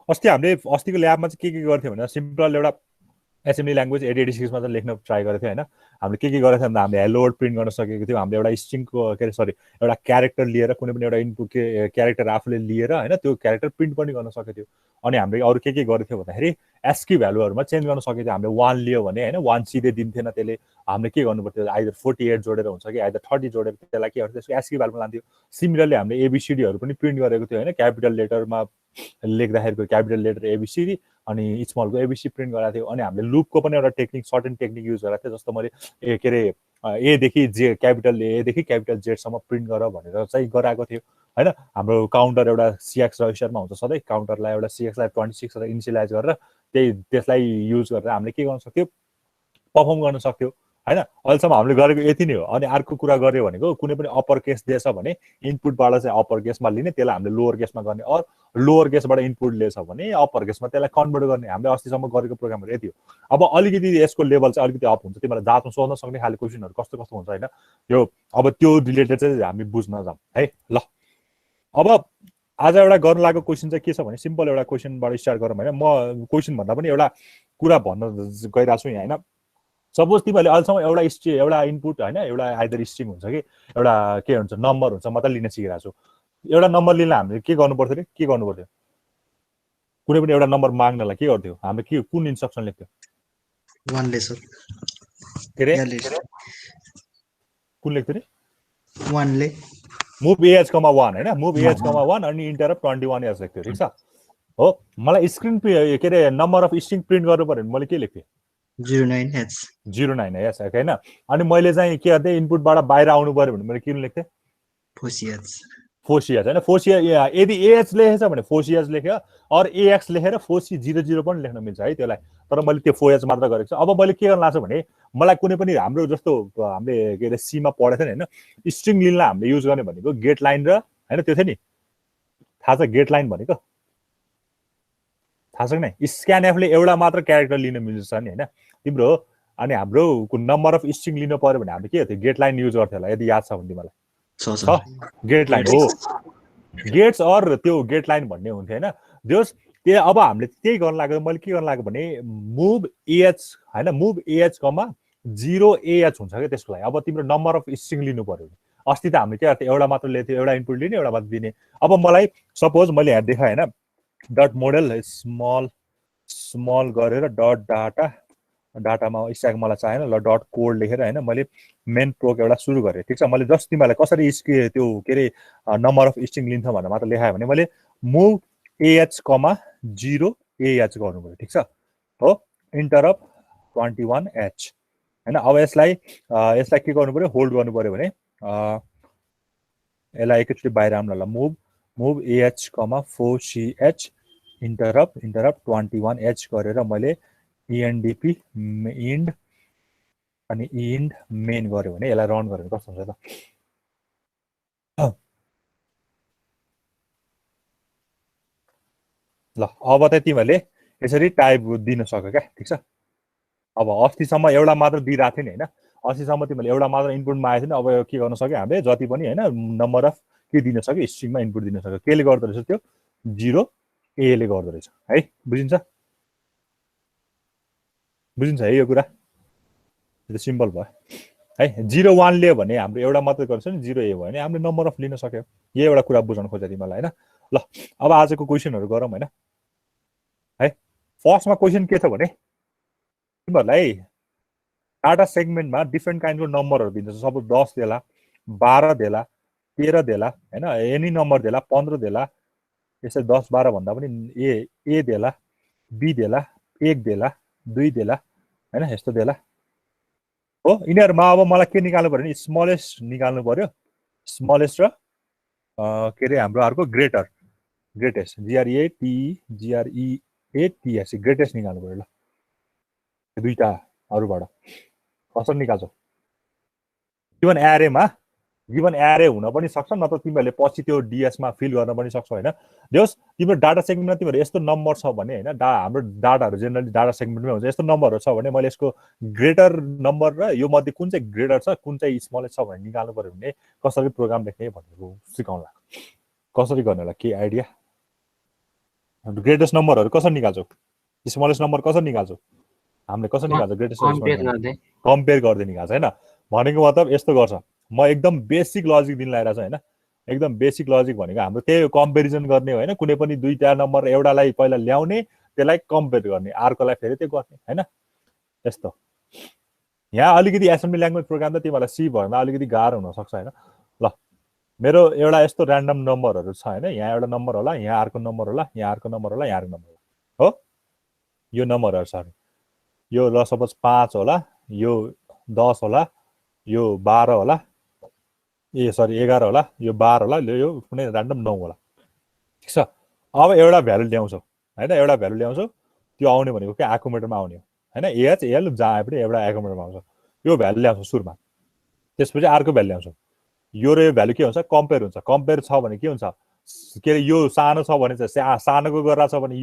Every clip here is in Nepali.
अस्ति हामीले अस्तिको ल्याबमा चाहिँ के गर्थ्यौँ भने सिम्पल एउटा एसेम्बली ल्याङ्ग्वेज 886 मा चाहिँ लेख्न ट्राई गरेको थियो हैन। हामीले के गरेको थियो भन्दा हामीले हेलो वर्ड प्रिन्ट गर्न सकेको थियो। हामीले एउटा स्ट्रिङको के अरे सरी एउटा क्यारेक्टर लिएर कुनै पनि एउटा इनपुट क्यारेक्टर आफूले लिएर हैन त्यो क्यारेक्टर प्रिन्ट पनि गर्न सकेको थियो। अनि हामीले अरू के गरेको थियो भन्दाखेरि एस्की भ्यालुहरुमा चेन्ज गर्न सकेको थियो। हामीले 1 लियो भने हैन 1 सिधै दिन्थेन, त्यसले हामीले के गर्नु पर्थ्यो आइदर 48 जोडेर हुन्छ कि आइदर 30 जोडेर त्यसलाई के गर्थ्यो त्यसको एस्की भ्यालुमा लान्थ्यो। सिमिलरली हामीले एबीसीडीहरु पनि प्रिन्ट गरेको थियो हैन। क्यापिटल लेटरमा लेख्दाखेरिको क्यापिटल लेटर एबीसीडी अनि स्मलको एबीसी प्रिन्ट गराएको थियो। अनि हामीले लुपको पनि एउटा टेक्निक सर्टेन टेक्निक युज गरेको थियो। जस्तो मैले के अरे ए देखि जे क्यापिटल ए देखि क्यापिटल जेड सम्म प्रिन्ट गर भनेर चाहिँ गराएको थियो हैन। हाम्रो काउन्टर एउटा सीएक्स रजिस्टरमा हुन्छ सधैँ। काउन्टरलाई एउटा सीएक्सलाई 26 र इनिसियलाइज गरेर त्यसलाई युज गरेर हामीले के गर्न सक्थ्यो परफर्म गर्न सक्थ्यो हैन। अहिलेसम्म हामीले गरेको यति नै हो। अनि अर्को कुरा गर्यो भनेको कुनै पनि अप्पर केस दिएछ भने इनपुटबाट चाहिँ अप्पर केसमा लिने, त्यसलाई हामीले लोअर केसमा गर्ने, अर लोअर केसबाट इनपुट लिएछ भने अप्पर केसमा त्यसलाई कन्भर्ट गर्ने। हामीले अस्तिसम्म गरेको प्रोग्रामहरु यति हो। अब अलिकति यसको लेभल चाहिँ अलिकति अप हुन्छ। तिमीलाई जातमा सोध्न सक्ने खाले क्वेशनहरु कस्तो कस्तो हुन्छ हैन। यो अब त्यो रिलेटेड चाहिँ हामी बुझ्न जाम है। ल अब आज एउटा गर्न लागेको क्वेशन चाहिँ के छ भने सिम्पल एउटा क्वेशनबाट स्टार्ट गरौँ हैन। म क्वेशन भन्दा पनि एउटा कुरा भन्न गइरहेको छु यहाँ हैन। सपोज तिमीले अहिलेसम्म एउटा इनपुट हैन एउटा आइदर स्ट्रिङ हुन्छ कि एउटा के हुन्छ नम्बर हुन्छ मात्र लिन सिकिरहेको छु। एउटा नम्बर लिन हामीले के गर्नु पर्थ्यो रे? के गर्नु पर्थ्यो? कुनै पनि एउटा नम्बर माग्नलाई के गर्थ्यो? हामीले के कुन इन्स्ट्रक्सन लेख्थ्यो? 1 ले सर के रे? कुन लेख्थ्यो रे? 1 ले मुभ एएच कमा 1 हैन। मुभ एएच कमा 1 अनि इन्टरप्ट 21 एज लेख्थ्यो। ठीक छ हो। मलाई स्क्रिन के रे नम्बर अफ स्ट्रिङ प्रिन्ट गर्नु पर्यो भने मैले के लेख्थेँ? 09h 09h हैन। अनि मैले चाहिँ के गर्थे इनपुटबाट बाहिर आउनु पर्यो भने मैले के लेख्थेँ? 4CH हैन। 4CH यदि एएच लेखेछ भने 4CH लेख्यो और एएक्स लेखेर 4C00 पनि लेख्न मिल्छ है त्यसलाई। तर मैले त्यो 4H मात्र गरेको छु। अब मैले के गर्न लाग्छ भने मलाई कुनै पनि हाम्रो जस्तो हामीले के अरे सी मा पढेको थिएन हैन। स्ट्रिङ लिनलाई हामीले युज गर्ने भनेको गेट लाइन र हैन त्यो थियो नि थाहा छ गेट लाइन भनेको थाहा छ कि नै? स्क्यानएफ ले एउटा मात्र क्यारेक्टर लिन मिल्छ नि हैन तिम्रो। अनि हाम्रो नम्बर अफ स्ट्रिङ लिनु पर्यो भने हामीले के गर्थ्यो गेट लाइन युज गर्थ्यो होला यदि याद छ भने तिमीलाई। छ गेट लाइन हो। गेट्स अर त्यो गेट लाइन भन्ने हुन्थ्यो हैन। जस त्यो अब हामीले त्यही गर्न लाग्यो। मैले के गर्न लाग्यो भने मुभ एएच हैन मुभ एएच कमा 0AH हुन्छ के त्यसको लागि। अब तिम्रो नम्बर अफ स्ट्रिङ लिनु पर्यो भने अस्ति त हामीले के गर्थ्यो एउटा मात्र लेख्थ्यो एउटा इनपुट लिने एउटा मात्र दिने। अब मलाई सपोज मैले यहाँ देखाएँ हैन डट मोडल स्मल गरेर डट डाटामा स्ट्याक मलाई चाहिएन ल डट कोड लेखेर हैन मैले मेन प्रोक एउटा सुरु गरेँ। ठीक छ। मैले जस्ट तिमीलाई कसरी त्यो के अरे नम्बर अफ स्ट्रिङ लिन्छ भनेर मात्र लेखाएँ भने मैले मुभ एएच कमा 0AH गर्नु पर्यो। ठीक छ हो। इन्टरप्ट 21H हैन। अब यसलाई के गर्नु पर्यो होल्ड गर्नु पर्यो भने यसलाई एकैचोटि बाहिर आउनु ल। मुभ एएच कमा 4CH इन्टरप्ट 21H गरेर मैले ENDP इन्ड अनि इन्ड मेन गर्यो भने यसलाई रन गर्यो कस्तो हुन्छ त? ल अब त तिमीहरूले यसरी टाइप दिन सक्यो क्या। ठीक छ। अब अस्तिसम्म एउटा मात्र दिइरहेको थियो नि हैन। अस्तिसम्म तिमीहरूले एउटा मात्र इनपुटमा आएको थियो नि। अब के गर्न सक्यो हामीले जति पनि हैन नम्बर अफ के दिन सक्यो स्ट्रिङमा इनपुट दिन सक्यो। केले गर्दो रहेछ त्यो 0A ले गर्दो रहेछ है। बुझिन्छ है यो कुरा? यो सिम्पल भयो है। 01 लियो भने हाम्रो एउटा मात्र गर्छ नि 0A भयो भने हामीले नम्बर अफ लिन सक्यो। यो एउटा कुरा बुझ्न खोजे तिमीलाई हैन। ल अब आजको क्वेशनहरु गरौँ हैन है। फर्स्टमा क्वेशन के छ भने तिमीहरूलाई डाटा सेगमेन्टमा डिफरेन्ट काइन्डको नम्बरहरु दिन्छ। सपोज 10 देला 12 देला 13 देला हैन एनी नम्बर देला 15 देला यसै 10 12 भन्दा पनि ए देला बी देला 1 देला 2 देला हैन यस्तो देला हो। यिनीहरुमा अब मलाई के निकाल्नु पर्यो नि स्मलेस्ट निकाल्नु पर्यो। स्मलेस्ट र के रे हाम्रो अर्को ग्रेटेस्ट GREATEST ग्रेटेस्ट निकाल्नु पर्यो। ल दुईटा अरुबाट कसरी निकाल्छौ? गिभन एरे हुन पनि सक्छ नत्र तिमीहरूले पछि त्यो DS मा फिल गर्न पनि सक्छौ हैन। जस तिम्रो डाटा सेगमेन्टमा तिमीहरू यस्तो नम्बर छ भने हैन हाम्रो डाटाहरु जेनरली डाटा सेगमेन्टमै हुन्छ। यस्तो नम्बरहरु छ भने मैले यसको ग्रेटर नम्बर र यो मध्ये कुन चाहिँ ग्रेटर छ कुन चाहिँ स्मलेस्ट छ भनेर निकाल्नु पर्यो भने कसरी प्रोग्राम लेख्ने भनेको सिकाउनु लाग्यो। कसरी गर्ने होला के आइडिया ग्रेटेस्ट नम्बरहरू कसरी निकाल्छौ स्मलेस्ट नम्बर कसरी निकाल्छौ हामीले कसरी निकाल्छ ग्रेटेस्ट कम्पेयर गर्दै कम्पेयर गर्दै निकाल्छ हैन भनेको मतलब यस्तो गर्छ म एकदम बेसिक लजिक दिन लगाइरहेको छु हैन एकदम बेसिक लजिक भनेको हाम्रो त्यही कम्पेरिजन गर्ने हो हैन कुनै पनि दुईटा नम्बर एउटालाई पहिला ल्याउने त्यसलाई कम्पेयर गर्ने अर्कोलाई फेरि त्यो गर्ने हैन यस्तो यहाँ अलिकति एसेम्बली ल्याङ्ग्वेज प्रोग्राम त तिमीलाई सी भरमा अलिकति गाह्रो हुन सक्छ हैन ल मेरो एउटा यस्तो र्यान्डम नम्बरहरू छ हैन यहाँ एउटा नम्बर होला यहाँ अर्को नम्बर होला यहाँ अर्को नम्बर होला यहाँ अर्को नम्बर होला हो यो नम्बरहरू छ यो ल सपोज 5 होला यो 10 होला यो 12 होला ए सरी 11 होला यो 12 होला यो कुनै र्यान्डम 9 होला ठीक छ अब एउटा भ्यालु ल्याउँछौ हैन एउटा भ्यालु ल्याउँछौ त्यो आउने भनेको के एकोमोडेटरमा आउने हो हैन एच एल जहाँ पनि एउटा एकोमोडेटरमा आउँछ यो भ्यालु ल्याउँछौ सुरुमा त्यसपछि अर्को भ्यालु ल्याउँछौ यो र यो भ्यालु के हुन्छ कम्पेयर हुन्छ कम्पेयर छ भने के हुन्छ के अरे यो सानो छ भने चाहिँ सानोको गरेर छ भने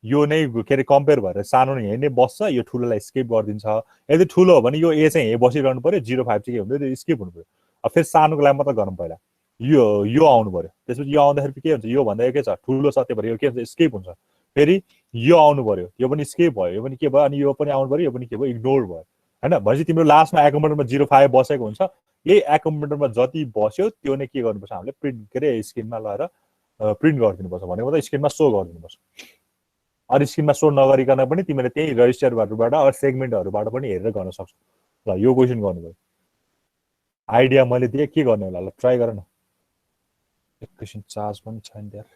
यो नै के अरे कम्पेयर भएर सानो नै नै बस्छ यो ठुलोलाई स्किप गरिदिन्छ यदि ठुलो हो भने यो ए चाहिँ यही बसिरहनु पर्यो 05 चाहिँ के हुन्छ त्यो स्किप हुनु पर्यो अब फेरि सानोको लागि मात्र गर्नु पहिला यो आउनु पर्यो त्यसपछि यो आउँदाखेरि के हुन्छ यो भन्दा के छ ठुलो छ त्यो भएर यो के हुन्छ स्किप हुन्छ फेरि यो आउनु पर्यो यो पनि स्किप भयो यो पनि के भयो अनि यो पनि आउनु पर्यो यो पनि के भयो इग्नोर भयो हैन भनेपछि तिम्रो लास्टमा एकोमोडेटरमा 05 बसेको हुन्छ यही एकोमोडेटरमा जति बस्यो त्यो नै के गर्नुपर्छ हामीले प्रिन्ट के अरे स्क्रिनमा लगाएर प्रिन्ट गरिदिनुपर्छ भनेको त स्क्रिनमा सो गरिदिनुपर्छ अरू स्क्रिनमा सो नगरिकन पनि तिमीले त्यही रजिस्टरहरूबाट अरू सेगमेन्टहरूबाट पनि हेरेर गर्न सक्छौ ल यो क्वेसन गर्नुभयो आइडिया मैले दिएँ के गर्ने होला ल ट्राई गर न एकैछिन चार्ज पनि छैन त्यहाँ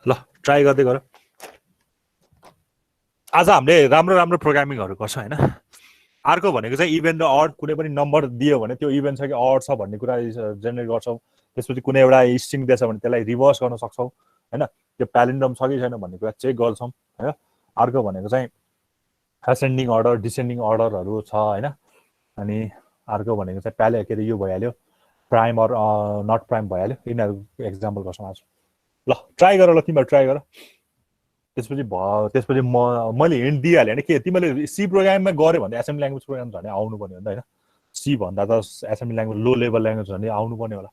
ल ट्राई गर्दै गर आज हामीले राम्रो राम्रो प्रोग्रामिङहरू गर्छ हैन अर्को भनेको चाहिँ इभेन्ट र अड कुनै पनि नम्बर दियो भने त्यो इभेन्ट छ कि अड छ भन्ने कुरा जेनेरेट गर्छौ त्यसपछि कुनै एउटा स्ट्रिङ दिएछ भने त्यसलाई रिभर्स गर्न सक्छौ हैन त्यो प्यालिन्ड्रम छ कि छैन भन्ने कुरा चेक गर्छौं हैन अर्को भनेको चाहिँ एसेन्डिङ अर्डर डिसेन्डिङ अर्डरहरू छ हैन अनि अर्को भनेको चाहिँ प्याले के अरे यो भइहाल्यो प्राइम अर नट प्राइम भइहाल्यो यिनीहरू एक्जाम्पल गर्छौं आज ल ट्राई गर ल तिमीहरू ट्राई गर त्यसपछि मैले हिन्ट दिइहालेँ होइन के तिमीले सी प्रोग्राममा गऱ्यो भने एसेम्बली ल्याङ्ग्वेज प्रोग्राम झन् आउनु पर्ने हो नि त होइन सी भन्दा त एसेम्बली ल्याङ्ग्वेज लो लेभल ल्याङ्ग्वेज झन् आउनु पर्ने होला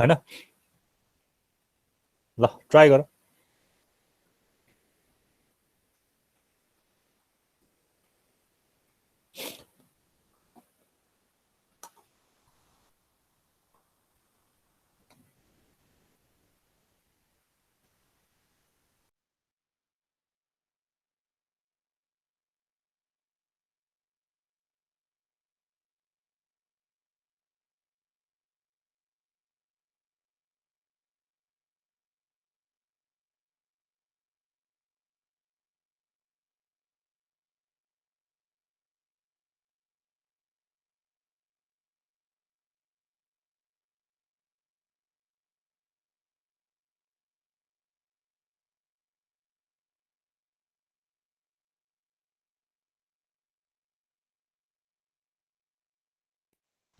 हैन ल ट्राई गर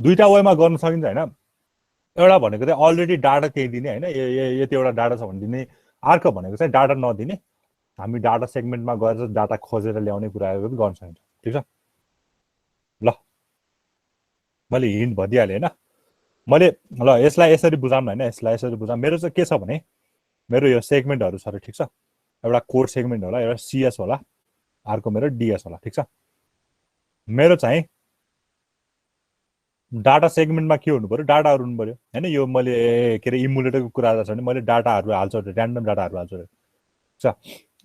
दुईटा वेमा गर्न सकिन्छ हैन एउटा भनेको चाहिँ अलरेडी डाटा त्यही दिने हैन यति एउटा डाटा छ भने दिने अर्को भनेको चाहिँ डाटा नदिने हामी डाटा सेगमेन्टमा गएर डाटा खोजेर ल्याउने कुराहरू पनि गर्न सकिन्छ ठीक छ ल मैले हिन्ट भदिहालेँ हैन मैले ल यसलाई यसरी बुझाउँ हैन यसलाई यसरी बुझाउँ मेरो चाहिँ के छ भने मेरो यो सेगमेन्टहरू छ र ठीक छ एउटा कोड सेगमेन्ट होला एउटा सीएस होला अर्को मेरो डीएस होला ठीक छ मेरो चाहिँ डाटा सेगमेन्टमा के हुनु पर्यो डाटाहरू हुनु पर्यो हैन यो मैले के अरे इमुलेटरको कुरा छ भने मैले डाटाहरू हाल्छु र्यान्डम डाटाहरू हाल्छु ठीक छ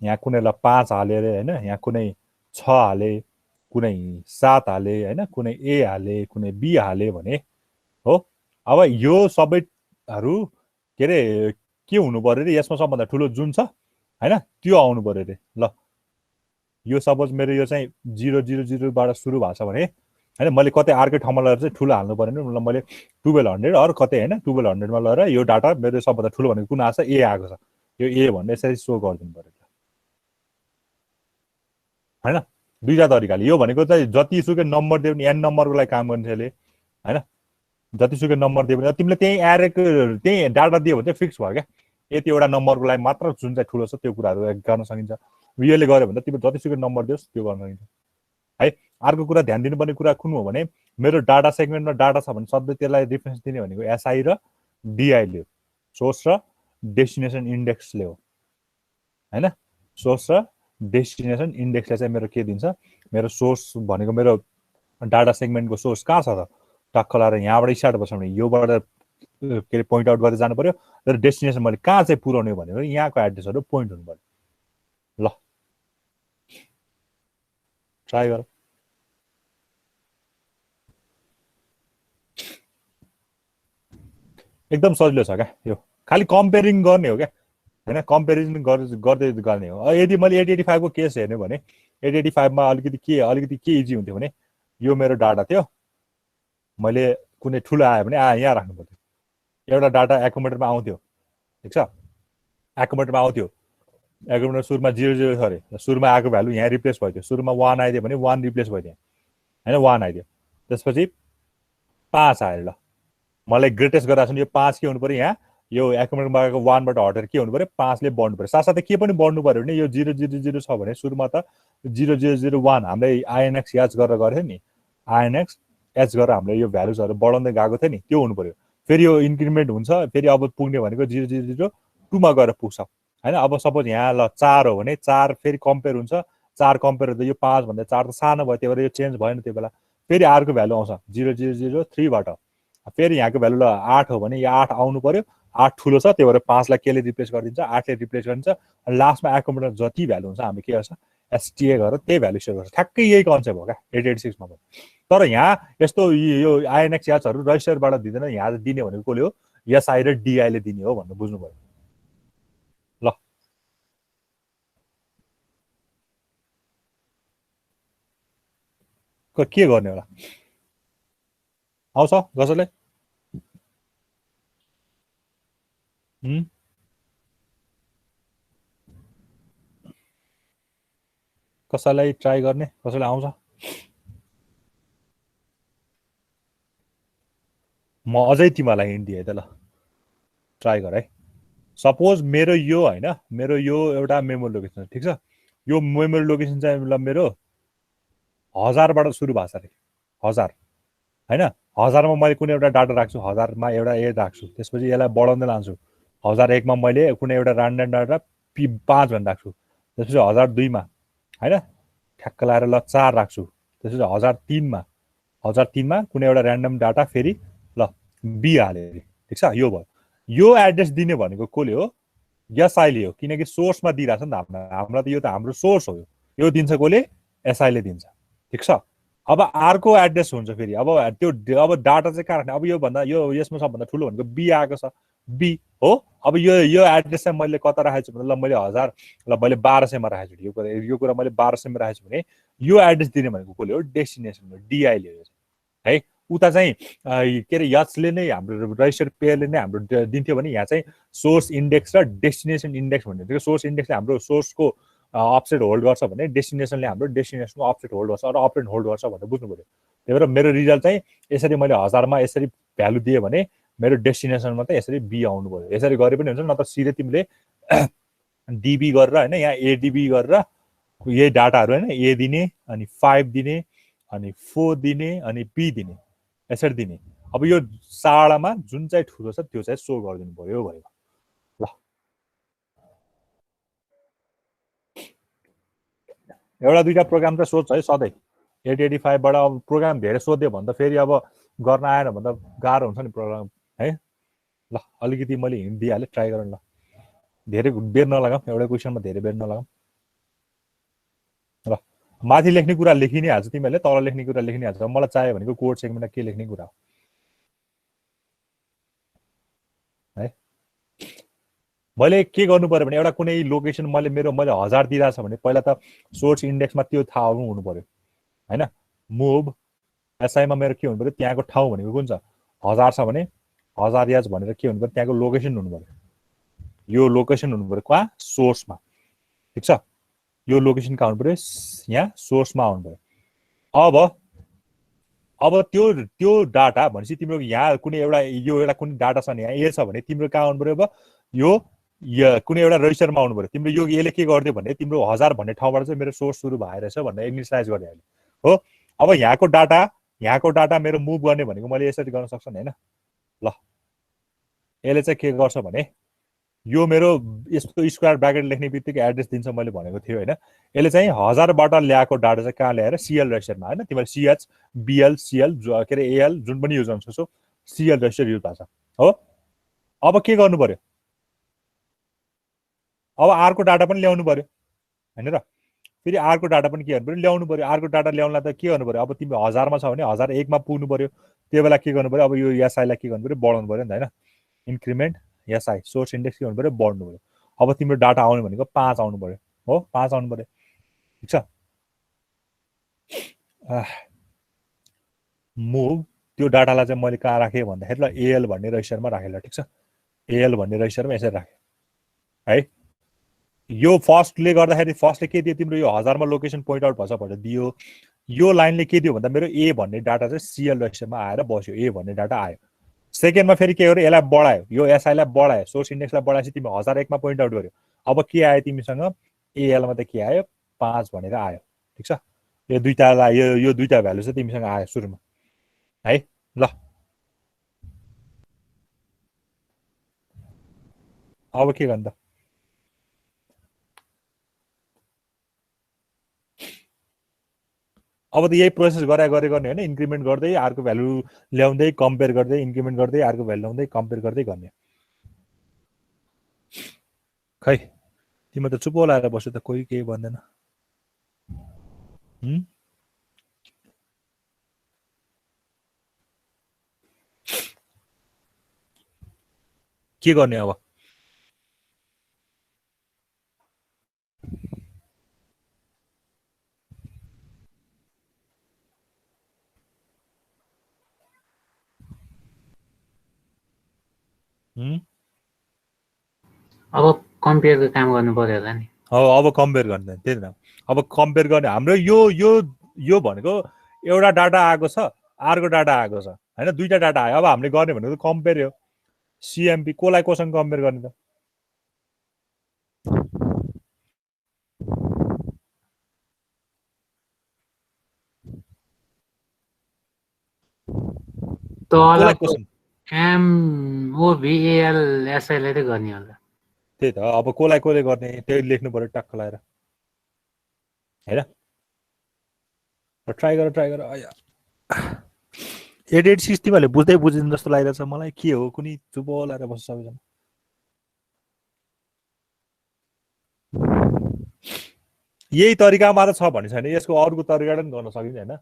यहाँ कुनैलाई 5 हाले रे हैन यहाँ कुनै 6 हाले कुनै 7 हाले हैन कुनै ए हाले कुनै बी हाले भने हो अब यो सबैहरू के अरे के हुनु पर्यो रे यसमा सबभन्दा ठुलो जुन छ हैन त्यो आउनु पर्यो रे ल यो सपोज मेरो यो चाहिँ 000 बाट सुरु भएको छ भने हैन मैले कतै अर्कै ठाउँमा लगेर चाहिँ ठुलो हाल्नु पर्यो नि मैले 1200 अरु कतै हैन 1200 मा लगेर यो डाटा मेरो सबभन्दा ठुलो भनेको कुन आछ ए आएको छ यो ए भन्ने यसरी सो गरिदिनु पर्यो हैन दुईटा तरिकाले यो भनेको चाहिँ जतिसुकै नम्बर दियो भने एन नम्बरको लागि काम गर्ने त्यसले हैन जतिसुकै नम्बर दियो भने तिमीले त्यही एरेको त्यही डाटा दियो भने चाहिँ फिक्स भयो क्या यति एउटा नम्बरको लागि मात्र जुन चाहिँ ठुलो छ त्यो कुराहरू गर्न सकिन्छ यसले गर्यो भने तिमीले जतिसुकै नम्बर दियोस् त्यो गर्न सकिन्छ है अर्को कुरा ध्यान दिनुपर्ने कुरा कुन हो भने मेरो डाटा सेगमेन्टमा डाटा छ भने सधैँ त्यसलाई रिफरेन्स दिने भनेको एसआई र डिआईले हो, सोर्स र डेस्टिनेसन इन्डेक्सले हो हैन। सोर्स र डेस्टिनेसन इन्डेक्सले चाहिँ मेरो के दिन्छ, मेरो सोर्स भनेको मेरो डाटा सेगमेन्टको सोर्स कहाँ छ त, टक्क लाएर यहाँबाट स्टार्ट गर्छ भने योबाट के अरे पोइन्ट आउट गर्दै जानु पर्यो, तर डेस्टिनेसन मैले कहाँ चाहिँ पुर्याउने भनेको यहाँको एड्रेसहरू पोइन्ट हुनु पर्यो। ल ट्राई गर। एकदम सजिलो छ क्या यो, खालि कम्पेरिङ गर्ने हो क्या हैन, कम्पेरिजन गर्दै गर्ने हो। यदि मैले 8085 को केस हेर्ने भने 8085 मा अलिकति के इजी हुन्थ्यो भने यो मेरो डाटा थियो, मैले कुनै ठुलो आयो भने यहाँ राख्नु पर्थ्यो, एउटा डाटा एकोमोडेटरमा आउँथ्यो, ठिक छ, एकोमोडेटरमा आउँथ्यो, एकोमोडेटर सुरुमा 00 छ अरे, सुरुमा आएको भ्यालु यहाँ रिप्लेस भइदियो, सुरुमा 1 आइदियो भने 1 रिप्लेस भइदियो हैन, 1 आइदियो, त्यसपछि 5 आयो। ल मलाई ग्रेटेस्ट गरिरहेको छ यो 5 के हुनु पर्यो, यहाँ यो एकोमोडेटरमा आएको 1 बाट हटेर के हुनु पर्यो 5 ले बढ्नु पर्यो। साथसाथै के पनि बढ्नु पर्यो भने यो 000 छ भने सुरुमा त 0001 हामीले आइएनएक्स याच गरेर गर्थ्यो नि, आइएनएक्स एच गरेर हामीले यो भ्यालुजहरू बढाउँदै गएको थियो नि, त्यो हुनु पर्यो। फेरि यो इन्क्रिमेन्ट हुन्छ, फेरि अब पुग्ने भनेको 0002 मा गएर पुग्छ हैन। अब सपोज यहाँ ल 4 हो भने 4 फेरि कम्पेयर हुन्छ, 4 कम्पेयर हुँदा यो 5 भन्दा 4 त सानो भयो, त्यही भएर यो चेन्ज भएन, त्यो बेला फेरि अर्को भ्यालु आउँछ 0003 बाट, फेरि यहाँको भ्यालु ल 8 हो भने यो 8 आउनु पर्यो, 8 ठुलो छ, त्यही भएर 5 लाई केले रिप्लेस गरिदिन्छ, 8 ले रिप्लेस गरिदिन्छ, अनि लास्टमा एकोमोडेटर जति भ्यालु हुन्छ हामी के गर्छ एसटीए गरेर त्यही भ्यालु सेभ गर्छ। ठ्याक्कै यही कन्सेप्ट हो क्या 8086 मा। तर यहाँ यस्तो यो आइएनएक्स याचहरू रजिस्टरबाट दिँदैन, यहाँ दिने भनेको कसले हो, एसआई र डिआईले दिने हो भन्नु बुझ्नु पर्यो। ल के गर्ने होला, आउँछ कसैले? कसैलाई ट्राई गर्ने, कसैलाई आउँछ? म अझै तिमीलाई हिन्ट दिएँ त, ल ट्राई गर है। सपोज मेरो यो हैन, मेरो यो एउटा मेमोरी लोकेसन छ, ठिक छ, यो मेमोरी लोकेसन चाहिँ ल मेरो 1000 बाट सुरु भएको छ अरे, 1000 हैन, 1000 मा मैले कुनै एउटा डाटा राख्छु, 1000 मा एउटा ए राख्छु, त्यसपछि यसलाई बढाउँदै लान्छु, 1001 मा मैले कुनै एउटा र्यान्डम डाटा 5 भनेर राख्छु, त्यसपछि 1002 मा हैन ठ्याक्क लाएर ल 4 राख्छु, त्यसपछि 1003 मा कुनै एउटा र्यान्डम डाटा फेरि ल बी हाले, ठिक छ, यो भयो। यो एड्रेस दिने भनेको कसले हो, एसआईले हो, किनकि सोर्समा दिइरहेछ नि त हाम्रो त यो त हाम्रो सोर्स हो, यो दिन्छ कसले, एसआईले दिन्छ, ठिक छ। अब अर्को एड्रेस हुन्छ फेरि, अब त्यो अब डाटा चाहिँ कहाँ राख्ने, अब यो भन्दा यो यसमा सबभन्दा ठुलो भनेको बी आएको छ, बी हो। अब यो एड्रेस चाहिँ मैले कता राखेको छु भने ल मैले 1000 ल मैले 1200 मा राखेको छु, यो कुरा मैले 1200 मा राखेको छु भने यो एड्रेस दिने भनेको कसले हो, डेस्टिनेसन हो, डिआईले हो है। उता चाहिँ के अरे याचले नै हाम्रो रजिस्टर पेयरले नै हाम्रो दिन्थ्यो भने यहाँ चाहिँ सोर्स इन्डेक्स र डेस्टिनेसन इन्डेक्स भन्ने थियो। सोर्स इन्डेक्सले हाम्रो सोर्सको अफसेट होल्ड गर्छ भने डेस्टिनेसनले हाम्रो डेस्टिनेसनको अफसेट होल्ड गर्छ र अपरेन्ड होल्ड गर्छ भनेर बुझ्नु पर्यो। त्यही भएर मेरो रिजल्ट चाहिँ यसरी मैले 1000 मा यसरी भ्यालु दिएँ भने मेरो डेस्टिनेसनमा त यसरी बी आउनु पर्यो। यसरी गरे पनि हुन्छ, नत्र सिधै तिमीले डिबी गरेर हैन, यहाँ एडिबी गरेर यही डाटाहरू हैन, ए दिने अनि 5 दिने अनि 4 दिने अनि बी दिने, यसरी दिने। अब यो साडामा जुन चाहिँ ठुलो छ त्यो चाहिँ सो गरिदिनु पर्यो भनेको। ल एउटा दुईटा प्रोग्राम चाहिँ सोध्छ है सधैँ 8085 बाट। अब प्रोग्राम धेरै सोध्यो भने त फेरि अब गर्न आएन भने त गाह्रो हुन्छ नि प्रोग्राम है। ल अलिकति मैले हिन्ट दिइहालेँ, ट्राई गरौँ। ल धेरै बेर नलगाऊँ, एउटा क्वेसनमा धेरै बेर नलगाऊँ। ल माथि लेख्ने कुरा लेखि नै हाल्छ तिमीहरूले, तल लेख्ने कुरा लेखि नै हाल्छ। मलाई चाहियो भनेको कोड सेगमेन्टमा के लेख्ने कुरा हो है। मैले के गर्नु पर्यो भने एउटा कुनै लोकेसन मैले 1000 दिइरहेछ भने पहिला त सोर्स इन्डेक्समा त्यो थाहा हुनु पर्यो हैन। मुभ एसआईमा मेरो के हुनु पर्यो, त्यहाँको ठाउँ भनेको कुन छ, 1000 छ भने 1000 याच भनेर के हुनु पर्यो, त्यहाँको लोकेसन हुनु पर्यो। यो लोकेसन हुनु पर्यो कहाँ, सोर्समा, ठिक छ। यो लोकेसन कहाँ हुनु पर्यो, यहाँ सोर्समा आउनु पर्यो। अब त्यो डाटा भनेपछि तिम्रो यहाँ कुनै एउटा यो एउटा कुनै डाटा छ नि, यहाँ ए छ भने तिम्रो कहाँ आउनु पर्यो, अब यो कुनै एउटा रजिस्टरमा आउनु पर्यो। तिम्रो यो यसले के गरिदियो भने तिम्रो 1000 भन्ने ठाउँबाट चाहिँ मेरो सोर्स सुरु भएर रहेछ भनेर इनिसियलाइज गरिदियो हो। अब यहाँको डाटा यहाँको डाटा मेरो मुभ गर्ने भनेको मैले यसरी गर्न सक्छु नि हैन ल यसले चाहिँ के गर्छ भने यो मेरो यस्तो स्क्वायर ब्र्याकेट लेख्ने बित्तिकै एड्रेस दिन्छ मैले भनेको थियो हैन यसले चाहिँ 1000बाट ल्याएको डाटा चाहिँ कहाँ ल्याएर सिएल रेजिस्टरमा हैन तिमीले सीएच बीएल सीएल के अरे एएल जुन पनि युज गर्न सक्छौ सीएल रेजिस्टर युज भएको छ हो अब के गर्नु पर्यो अब आरको डाटा पनि ल्याउनु पर्यो हैन र फेरि आरको डाटा पनि के गर्नु पर्यो ल्याउनु पर्यो आरको डाटा ल्याउनलाई त के गर्नु पर्यो अब तिमी 1000 मा छ भने 1001 मा पुग्नु पर्यो त्यो बेला के गर्नु पर्यो अब यो एसआई लाई के गर्नु पर्यो बढाउनु पर्यो नि हैन इन्क्रिमेन्ट एसआई सोर्स इन्डेक्स के गर्नु पर्यो बढ्नु पर्यो अब तिम्रो डाटा आउने भनेको 5 आउनु पर्यो हो 5 आउनु पर्यो ठीक छ मुभ त्यो डाटालाई चाहिँ मैले कहाँ राखेँ भन्दाखेरि ल एएल भन्ने रजिस्टरमा राखेँ ल ठीक छ एएल भन्ने रजिस्टरमा यसरी राखेँ है यो फर्स्टले गर्दाखेरि फर्स्टले के दियो तिम्रो यो 1000 मा लोकेसन पोइन्ट आउट भन्छ भनेर दियो यो लाइनले के दियो भन्दा मेरो ए भन्ने डाटा चाहिँ सीएल रजिस्टरमा आएर बस्यो ए भन्ने डाटा आयो सेकेन्डमा फेरि के गर्यो यसलाई बढायो यो एसआईलाई बढायो सोर्स इन्डेक्सलाई बढाएपछि तिमी 1001 मा पोइन्ट आउट गर्यो अब के आयो तिमीसँग एएलमा त के आयो 5 भनेर आयो ठीक छ यो दुईटालाई यो दुईटा भ्यालु चाहिँ तिमीसँग आयो सुरुमा है ल अब के गर्नु त अब त यही प्रोसेस गरे गर्ने हैन इन्क्रिमेन्ट गर्दै आरको भ्यालु ल्याउँदै कम्पेयर गर्दै इन्क्रिमेन्ट गर्दै आरको भ्यालु ल्याउँदै कम्पेयर गर्दै गर्ने खै तिमी त चुप लाएर बस्यो त कोही केही भन्दैन के गर्ने अब अब कम्पेयरको काम गर्नु पर्यो होला नि अब कम्पेयर गर्ने त्यही त अब कम्पेयर गर्ने हाम्रो यो यो यो भनेको एउटा डाटा आएको छ आरको डाटा आएको छ हैन दुईटा डाटा आयो अब हामीले गर्ने भनेको कम्पेयर हो सीएमपी कोलाई कोसँग कम्पेयर गर्ने त कोलाई कोसँग एमओभिएल एसआईलाई त गर्ने होला त्यही त अब कोलाई कोले गर्ने त्यही लेख्नु पर्यो टक्क लाएर हैन ट्राई गर एडिट सिस्टमले बुझ्दै बुझिन् जस्तो लागिरहेछ मलाई के हो कुनै चुप लाएर बस्छ सबैजना यही तरिका मात्र छ भन्ने छैन यसको अरूको तरिकाले पनि गर्न सकिन्छ हैन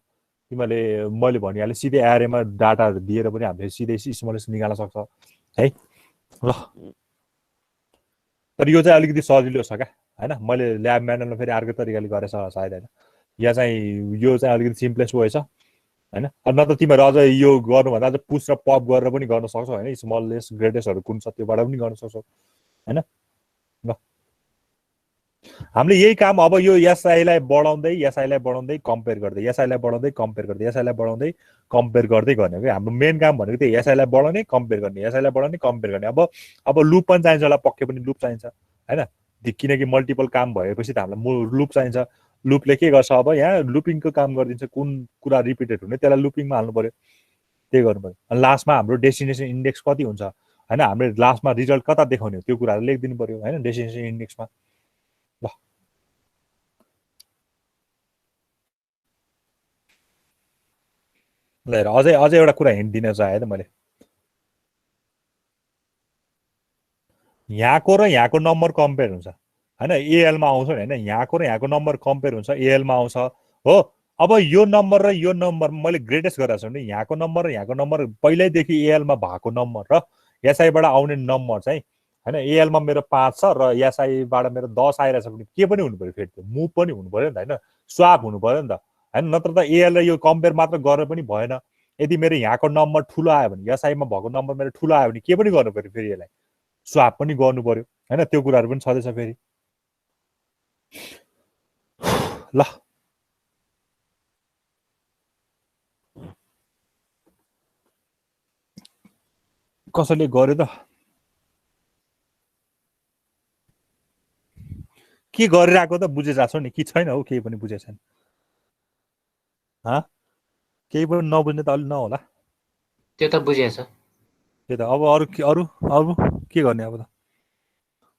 तिमीले मैले भनिहालेँ सिधै एरेमा डाटा दिएर पनि हामीले सिधै स्मलेस्ट निकाल्न सक्छ है ल तर यो चाहिँ अलिकति सजिलो छ क्या हैन मैले ल्याब म्यानुअलमा फेरि अर्को तरिकाले गरेछ सायद हैन यहाँ चाहिँ यो चाहिँ अलिकति सिम्पलेस्ट वे छ हैन न त तिमीहरू अझ यो गर्नुभन्दा अझ पुस र पप गरेर पनि गर्न सक्छौ हैन स्मलेस्ट ग्रेटेस्टहरू कुन छ त्योबाट पनि गर्न सक्छौ हैन ल हामीले यही काम अब यो एसआईलाई बढाउँदै कम्पेयर गर्दै एसआईलाई बढाउँदै कम्पेयर गर्दै एसआईलाई बढाउँदै कम्पेयर गर्दै गर्ने हो हाम्रो मेन काम भनेको त्यही एसआईलाई बढाउने कम्पेयर गर्ने एसआईलाई बढाउने कम्पेयर गर्ने अब लुप पनि चाहिन्छ होला पक्कै पनि लुप चाहिन्छ हैन किनकि मल्टिपल काम भएपछि त हामीलाई लुप चाहिन्छ लुपले के गर्छ अब यहाँ लुपिङको काम गरिदिन्छ कुन कुरा रिपिटेड हुने त्यसलाई लुपिङमा हाल्नु पर्यो त्यही गर्नु पर्यो अनि लास्टमा हाम्रो डेस्टिनेसन इन्डेक्स कति हुन्छ हैन हामीले लास्टमा रिजल्ट कता देखाउने हो त्यो कुराहरू लेखिदिनु पर्यो हैन डेस्टिनेसन इन्डेक्समा ल हेर अझै एउटा कुरा हिन्ट दिन चाहे त मैले यहाँको र यहाँको नम्बर कम्पेयर हुन्छ हैन एएलमा आउँछ नि हैन यहाँको र यहाँको नम्बर कम्पेयर हुन्छ एएलमा आउँछ हो अब यो नम्बर र यो नम्बर मैले ग्रेटेस्ट गरेको छु भने यहाँको नम्बर र यहाँको नम्बर पहिल्यैदेखि एएलमा भएको नम्बर र एसआईबाट आउने नम्बर चाहिँ हैन एएलमा मेरो 5 छ र एसआईबाट मेरो 10 आइरहेछ भने के पनि हुनु पर्यो फेरि त्यो मुभ पनि हुनु पर्यो नि त हैन स्वाप हुनु पर्यो नि त हैन नत्र त एएल र यो कम्पेयर मात्र गरेर पनि भएन यदि मेरो यहाँको नम्बर ठुलो आयो भने एसआईमा भएको नम्बर मेरो ठुलो आयो भने के पनि गर्नु पर्यो फेरि यसलाई स्वाप पनि गर्नु पर्यो हैन त्यो कुराहरू पनि छँदैछ फेरि ल कसैले गर्यो त के गरिरहेको त बुझिरहेको छ नि कि छैन हौ केही पनि बुझेको छैन केही पनि नबुझ्ने त अलि नहोला त्यो त बुझेछ। त्यो त। अब अरू अरू के गर्ने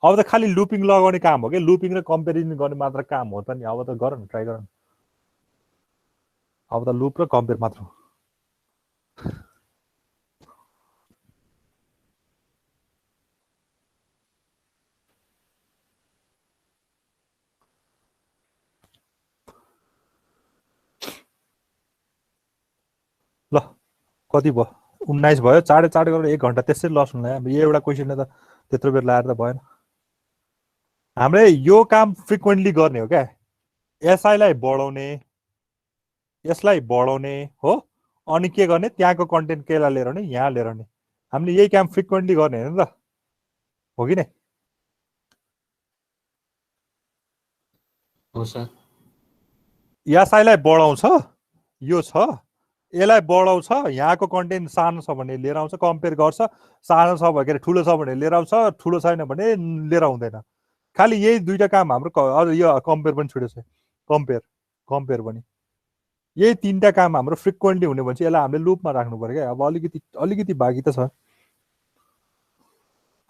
अब त खालि लुपिङ लगाउने काम हो कि लुपिङ र कम्पेरिजन गर्ने मात्र काम हो त नि। अब त गर न ट्राई गर न। अब त लुप र कम्पेयर मात्र हो। ल कति भयो 19 भयो। चाँडै गरेर 1 घन्टा त्यसै लस हुँदैन। अब यो एउटा क्वेसनले त त्यत्रो बेर लाएर त भएन। हामीले यो काम फ्रिक्वेन्टली गर्ने हो क्या। एसआईलाई बढाउने यसलाई बढाउने हो। अनि के गर्ने त्यहाँको कन्टेन्ट केलाई लिएर आउने यहाँ लिएर आउने। हामीले यही काम फ्रिक्वेन्टली गर्ने होइन त हो कि नै? हो सर। एसआईलाई बढाउँछ यो छ, यसलाई बढाउँछ यहाँको कन्टेन्ट सानो छ भने लिएर आउँछ कम्पेयर गर्छ, सानो छ भने ठुलो छ भने लिएर आउँछ, ठुलो छैन भने लिएर आउँदैन। खालि यही दुईटा काम हाम्रो। यो कम्पेयर पनि छुटेको छ। कम्पेयर पनि यही तीनटा काम हाम्रो फ्रिक्वेन्टली हुने भने चाहिँ यसलाई हामीले लुपमा राख्नु पर्यो क्या। अब अलिकति बाँकी त छ।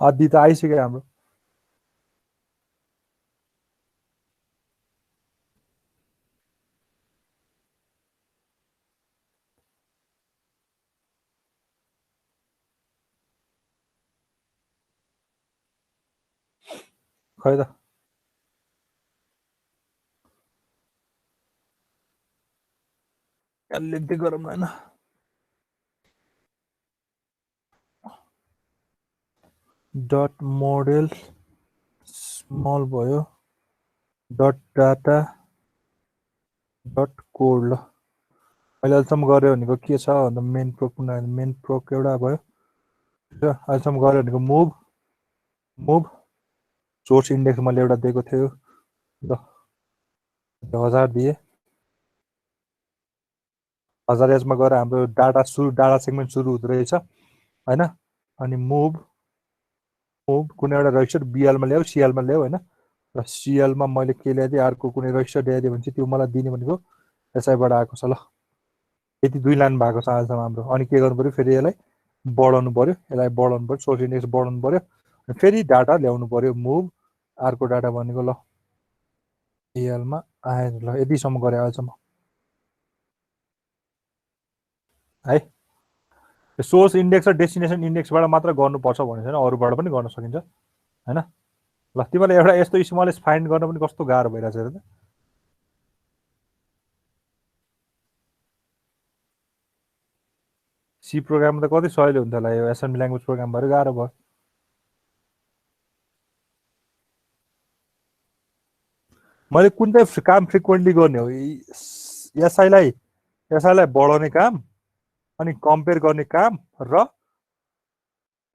आदि त आइसक्यो हाम्रो। खै त लेख्दै गरौँ न होइन। डट मोडेल स्मल भयो डट डाटा डट कोड। ल अहिले अहिलेसम्म गऱ्यो भनेको के छ भन्दा मेन प्रोक एउटा भयो। अहिलेसम्म गऱ्यो भनेको मुभ सोर्स इन्डेक्स मैले एउटा दिएको थियो। ल 1000 दिए। 1000 एजमा गएर हाम्रो डाटा सेगमेन्ट सुरु हुँदो रहेछ होइन। अनि मुभ कुनै एउटा रजिस्टर बिएलमा ल्याऊ सिएलमा ल्याऊ होइन। र सिएलमा मैले के ल्याइदिएँ अर्को कुनै रजिस्टर ल्याइदिएँ भने चाहिँ त्यो मलाई दिने भनेको एसआईबाट आएको छ। ल यति 2 लाइन भएको छ अहिलेसम्म हाम्रो। अनि के गर्नु पऱ्यो फेरि यसलाई बढाउनु पऱ्यो सोर्स इन्डेक्स बढाउनु पऱ्यो। फेरि डाटा ल्याउनु पऱ्यो मुभ अर्को डाटा भनेको ल एलमा आएन। ल यतिसम्म गरे अहिलेसम्म है। सोर्स इन्डेक्स र डेस्टिनेसन इन्डेक्सबाट मात्र गर्नुपर्छ भने छैन, अरूबाट पनि गर्न सकिन्छ होइन। ल तिमीलाई एउटा यस्तो स्मलेस्ट फाइन्ड गर्न पनि कस्तो गाह्रो भइरहेछ हेर त। सी प्रोग्राम त कति सजिलो हुन्थ्यो होला, यो एसेम्बली ल्याङ्ग्वेज प्रोग्राम भएर गाह्रो भयो। मैले कुन चाहिँ काम फ्रिक्वेन्टली गर्ने हो? एसआईलाई बढाउने काम, अनि कम्पेयर गर्ने काम र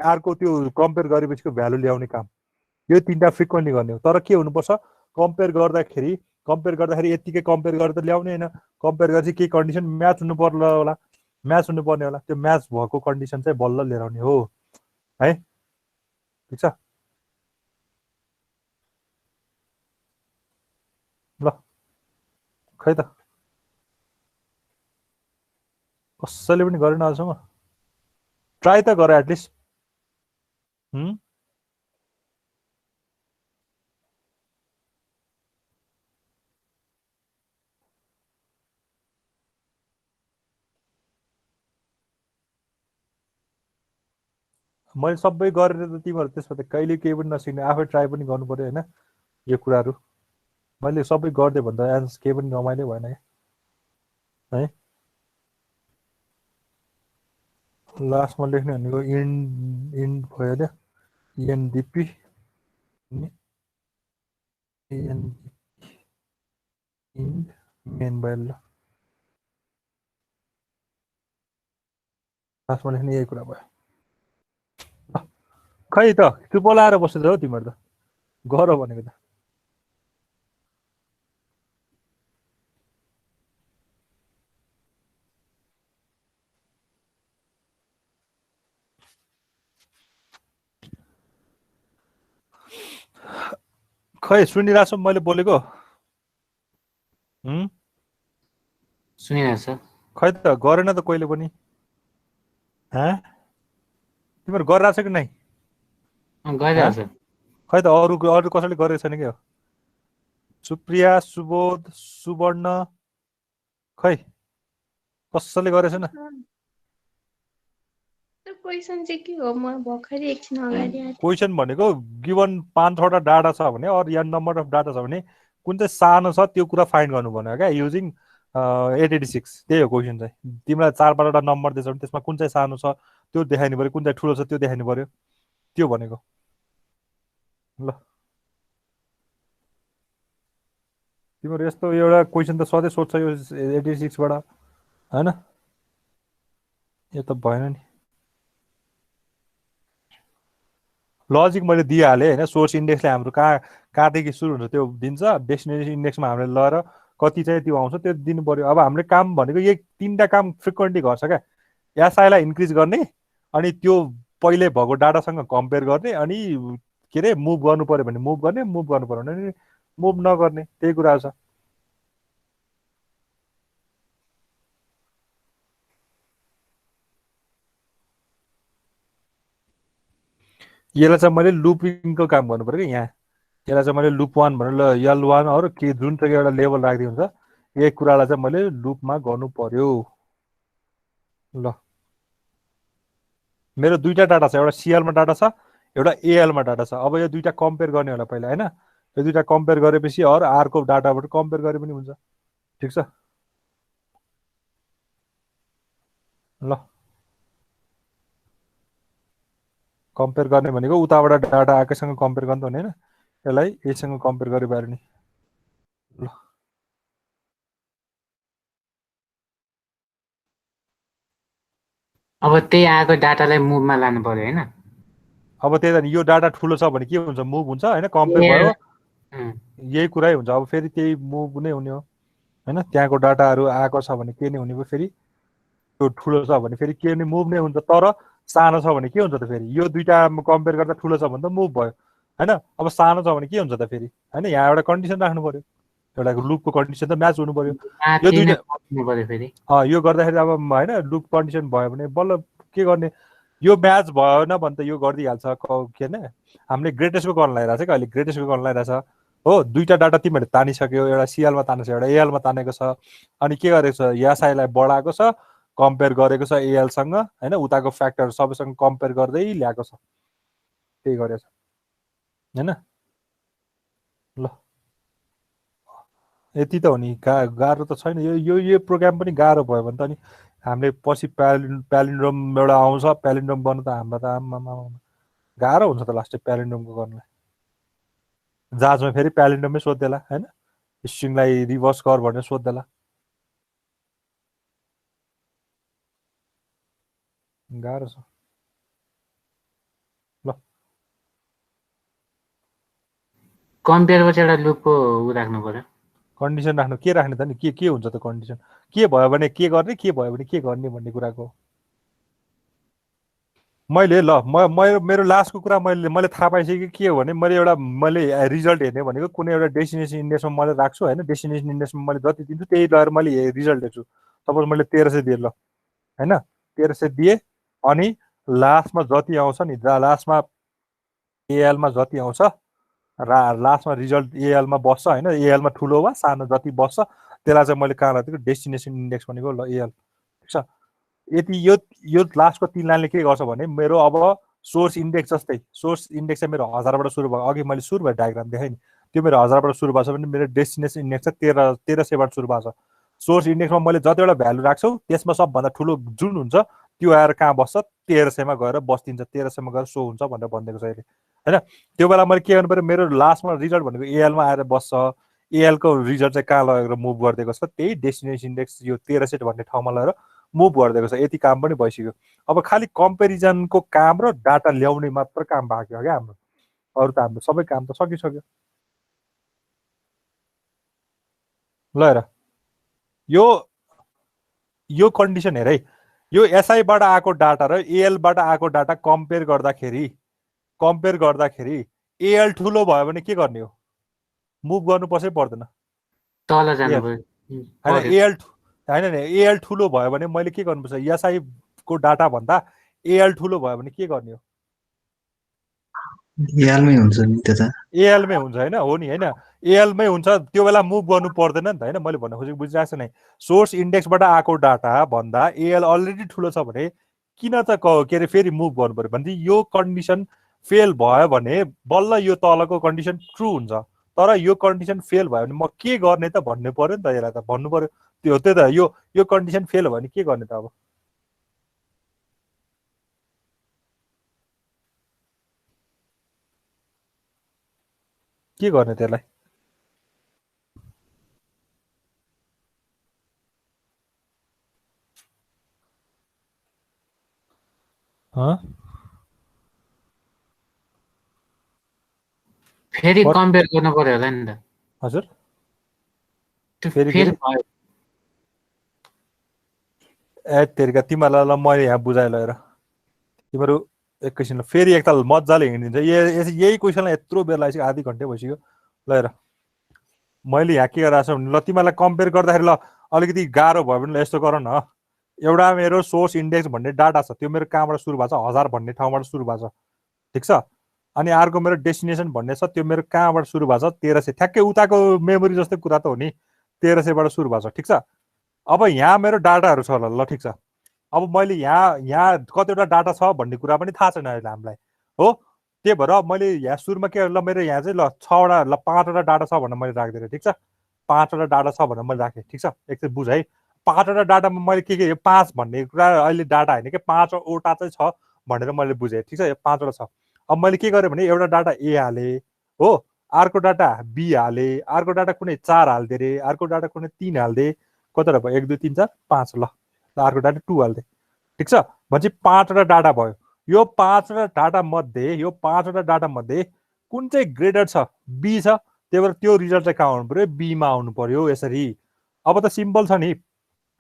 अर्को त्यो कम्पेयर गरेपछिको भ्यालु ल्याउने काम। यो तीनटा फ्रिक्वेन्टली गर्ने हो। तर के हुनुपर्छ कम्पेयर गर्दाखेरि यतिकै कम्पेयर गरेर त ल्याउने होइन। कम्पेयर गरेपछि केही कन्डिसन म्याच हुनु पर्ने होला। त्यो म्याच भएको कन्डिसन चाहिँ बल्ल लिएर आउने हो है। ठिक छ। ल खै त कसैले पनि गरेन अहिलेसम्म। ट्राई त गर एटलिस्ट। मैले सबै गरेर त तिमीहरू त्यसमा त कहिले केही पनि नसिक्ने। आफै ट्राई पनि गर्नु पर्यो होइन यो कुराहरू। मैले सबै गरिदिएँ भने त एन्सर केही पनि रमाइलो भएन है। लास्टमा लेख्ने भनेको इन्ड भयो क्या इएनडिपी इन्ड मेन भयो। ल लास्टमा लेख्ने यही कुरा भयो। खै त चुप लाएर बसेछ हौ तिमीहरू त गर भनेको त। खै सुनिरहेको मैले बोलेको? सुनिरहेको छ। खै त गरेन त कहिले पनि तिमीहरू गरिरहेको छ कि नै गरिरहेको छ। खै त अरू कसैले गरेको छैन क्या सुप्रिया सुबोध सुवर्ण खै कसैले गरेको छैन क्वेसन चाहिँ के हो म भर्खरै एकछिन अगाडि आएको क्वेसन भनेको गिभन 5-6वटा डाटा छ भने array number of data छ भने कुन चाहिँ सानो छ त्यो कुरा फाइन्ड गर्नु पर्ने हो क्या युजिङ 886 त्यही हो क्वेसन चाहिँ तिमीलाई 4-5वटा नम्बर दिएछ भने त्यसमा कुन चाहिँ सानो छ त्यो देखाइनु पर्यो कुन चाहिँ ठुलो छ त्यो देखाइनु पर्यो त्यो भनेको ल तिमीहरू यस्तो एउटा क्वेसन त सधैँ सोध्छ यो 86बाट होइन यो त भएन नि लजिक मैले दिइहालेँ होइन सोर्स इन्डेक्सले हाम्रो कहाँदेखि सुरु हुन्छ त्यो दिन्छ डेस्टिनेसन इन्डेक्समा हामीले लगेर कति चाहिँ त्यो आउँछ त्यो दिनु पर्यो अब हामीले काम भनेको यही 3टा काम फ्रिक्वेन्टली गर्छ क्या एसआईलाई इन्क्रिज गर्ने अनि त्यो पहिले भएको डाटासँग कम्पेयर गर्ने अनि के अरे मुभ गर्नु पर्यो भने मुभ गर्ने मुभ गर्नु पर्यो भने मुभ नगर्ने त्यही कुरा छ यसलाई चाहिँ मैले लुपिङको काम गर्नु पर्यो कि यहाँ यसलाई चाहिँ मैले लुप 1 भनेर ल L1 अरू के जुन चाहिँ एउटा लेभल राख्दै हुन्छ यही कुरालाई चाहिँ मैले लुपमा गर्नु पर्यो ल मेरो 2टा डाटा छ एउटा सिएलमा डाटा छ एउटा एएलमा डाटा छ अब यो 2टा कम्पेयर गर्ने होला पहिला होइन यो 2टा कम्पेयर गरेपछि अरू आरको डाटाबाट कम्पेयर गरे पनि हुन्छ ठिक छ ल कम्पेयर गर्ने भनेको उताबाट डाटा आएकोसँग कम्पेयर गर्नु भने होइन यसलाई यसँग कम्पेयर गरे बारे नि ल अब त्यही आएको डाटालाई मुभमा लानु पर्यो होइन अब त्यही त यो डाटा ठुलो छ भने के हुन्छ मुभ हुन्छ होइन कम्पेयर भयो यही कुरै हुन्छ अब फेरि त्यही मुभ नै हुने हो होइन त्यहाँको डाटाहरू आएको छ भने के नै हुने भयो फेरि त्यो ठुलो छ भने फेरि के नै मुभ नै हुन्छ तर सानो छ भने के हुन्छ त फेरि यो 2टा कम्पेयर गर्दा ठुलो छ भने त मुभ भयो होइन अब सानो छ भने के हुन्छ त फेरि होइन यहाँ एउटा कन्डिसन राख्नु पर्यो एउटा लुपको कन्डिसन त म्याच हुनु पर्यो यो 2टा यो गर्दाखेरि अब होइन लुप कन्डिसन भयो भने बल्ल के गर्ने यो म्याच भएन भने त यो गरिदिइहाल्छ के होइन हामीले ग्रेटेस्टको गर्न लगाइरहेको छ कि अहिले ग्रेटेस्टको गर्न लगाइरहेछ हो 2टा डाटा तिमीहरूले तानिसक्यो एउटा सिएलमा तानेको छ एउटा एएलमा तानेको छ अनि के गरेको छ एसआईलाई बढाएको छ कम्पेयर गरेको छ एएलसँग होइन उताको फ्याक्टर सबैसँग कम्पेयर गर्दै ल्याएको छ त्यही गरेको छ होइन ल यति त हो नि गाह्रो त छैन यो प्रोग्राम पनि गाह्रो भयो भने त अनि हामीले पछि प्यालिन्ड्रोम एउटा आउँछ प्यालिन्ड्रोम बन्नु त हाम्रो त आम्मामा गाह्रो हुन्छ त लास्टै प्यालिन्ड्रोमको गर्नलाई जहाजमा फेरि प्यालिन्ड्रोमै सोध्देला होइन स्ट्रिङलाई रिभर्स गर भनेर सोध्देला गाह्रो छ ल कम्पेयरपछि एउटा लुपको उ राख्नु पर्यो कन्डिसन राख्नु के राख्ने त नि के हुन्छ त कन्डिसन के भयो भने के गर्ने के भयो भने के गर्ने भन्ने कुराको मैले ल मेरो लास्टको कुरा मैले थाहा पाइसकेँ के हो भने मैले रिजल्ट हेर्ने भनेको कुनै एउटा डेस्टिनेसन इन्डेक्समा मैले राख्छु होइन डेस्टिनेसन इन्डेक्समा मैले जति दिन्छु त्यही लगेर मैले रिजल्ट हेर्छु सपोज मैले 1300 दिएँ ल होइन 1300 दिएँ अनि लास्टमा जति आउँछ नि लास्टमा एएलमा जति आउँछ लास्टमा रिजल्ट एएलमा बस्छ होइन एएलमा ठुलो वा सानो जति बस्छ त्यसलाई चाहिँ मैले कहाँ राखेको डेस्टिनेसन इन्डेक्स भनेको ल एएल ठिक छ यति यो लास्टको 3 लाइनले के गर्छ भने मेरो अब सोर्स इन्डेक्स जस्तै सोर्स इन्डेक्स चाहिँ मेरो 1000बाट सुरु भयो अघि मैले सुरु भयो डायग्राम देखाएँ नि त्यो मेरो 1000बाट सुरु भएको छ भने मेरो डेस्टिनेसन इन्डेक्स चाहिँ 1300बाट सुरु भएको छ सोर्स इन्डेक्समा मैले जतिवटा भ्यालु राख्छु त्यसमा सबभन्दा ठुलो जुन हुन्छ त्यो आएर कहाँ बस्छ 1300मा गएर बस्दिन्छ 1300मा गएर सो हुन्छ भनेर भनिदिएको छ अहिले होइन त्यो बेला मैले के गर्नु पर्यो मेरो लास्टमा रिजल्ट भनेको एएलमा आएर बस्छ एएलको रिजल्ट चाहिँ कहाँ लगेर मुभ गरिदिएको छ त्यही डेस्टिनेसन इन्डेक्स यो 1300 भन्ने ठाउँमा लगेर मुभ गरिदिएको छ यति काम पनि भइसक्यो अब खालि कम्पेरिजनको काम र डाटा ल्याउने मात्र काम बाँकी क्या हाम्रो अरू त हाम्रो सबै काम त सकिसक्यो ल हेर यो कन्डिसन हेर है यो एसआईबाट आएको डाटा र एएलबाट आएको डाटा कम्पेयर गर्दाखेरि एएल ठुलो भयो भने के गर्ने हो मुभ गर्नुपर्छ पर्दैन तल जानु पर्यो होइन होइन नि एएल ठुलो भयो भने मैले के गर्नुपर्छ एसआई को डाटा भन्दा एएल ठुलो भयो भने के गर्ने हो एआलमै हुन्छ नि त्यो त एएलमै हुन्छ होइन हो नि होइन एएलमै हुन्छ त्यो बेला मुभ गर्नु पर्दैन नि त होइन मैले भन्न खोजेको बुझिरहेको छु नि सोर्स इन्डेक्सबाट आएको डाटा भन्दा एएल अलरेडी ठुलो छ भने किन त के अरे फेरि मुभ गर्नु पर्यो भने यो कन्डिसन फेल भयो भने बल्ल यो तलको कन्डिसन ट्रु हुन्छ तर यो कन्डिसन फेल भयो भने म के गर्ने त भन्नु पर्यो नि त यसलाई त भन्नु पर्यो त्यो त यो कन्डिसन फेल भयो भने के गर्ने त अब के गर्ने त्यसलाई फेरि कम्पेयर गर्नु पर्यो होला नि त हजुर फेरि भयो ए तेरिका तिमीहरूलाई ल मैले यहाँ बुझाइ लगेर तिमीहरू एकैछिन फेरि एकताल मजाले हिँडिदिन्छ यही क्वेसनलाई यत्रो बेर लगाइसक्यो आधी घन्टे भइसक्यो ल हेर मैले यहाँ के गरिरहेको छु भने ल तिमीहरूलाई कम्पेयर गर्दाखेरि ल अलिकति गाह्रो भयो भने यस्तो गर न एउटा मेरो सोर्स इन्डेक्स भन्ने डाटा छ त्यो मेरो कहाँबाट सुरु भएको छ 1000 भन्ने ठाउँबाट सुरु भएको छ ठिक छ अनि अर्को मेरो डेस्टिनेसन भन्ने छ त्यो मेरो कहाँबाट सुरु भएको छ 1300 ठ्याक्कै उताको मेमोरी जस्तै कुरा त हो नि 1300बाट सुरु भएको छ ठिक छ अब यहाँ मेरो डाटाहरू छ ल ठिक छ अब मैले यहाँ कतिवटा डाटा छ भन्ने कुरा पनि थाहा छैन अहिले हामीलाई हो त्यही भएर मैले यहाँ सुरुमा के ल मेरो यहाँ चाहिँ ल 6वटा ल 5वटा डाटा छ भनेर मैले राखिदिएँ ठिक छ 5वटा डाटा छ भनेर मैले राखेँ ठिक छ एकचोटि बुझ है 5वटा डाटामा मैले के 5 भन्ने कुरा अहिले डाटा होइन कि 5वटा चाहिँ छ भनेर मैले बुझेँ ठिक छ यो 5वटा छ अब मैले के गरेँ भने एउटा डाटा ए हालेँ हो अर्को डाटा बी हालेँ अर्को डाटा कुनै 4 हालिदिएँ रे अर्को डाटा कुनै 3 हालिदिएँ कतिवटा भयो 1 2 3 4 5 ल अर्को डाटा 2 हालिदिएँ ठिक छ भनेपछि 5वटा डाटा भयो यो 5वटा डाटा मध्ये कुन चाहिँ ग्रेडेड छ बी छ त्यही भएर त्यो रिजल्ट चाहिँ कहाँ आउनु पर्यो बीमा आउनु पर्यो यसरी अब त सिम्पल छ नि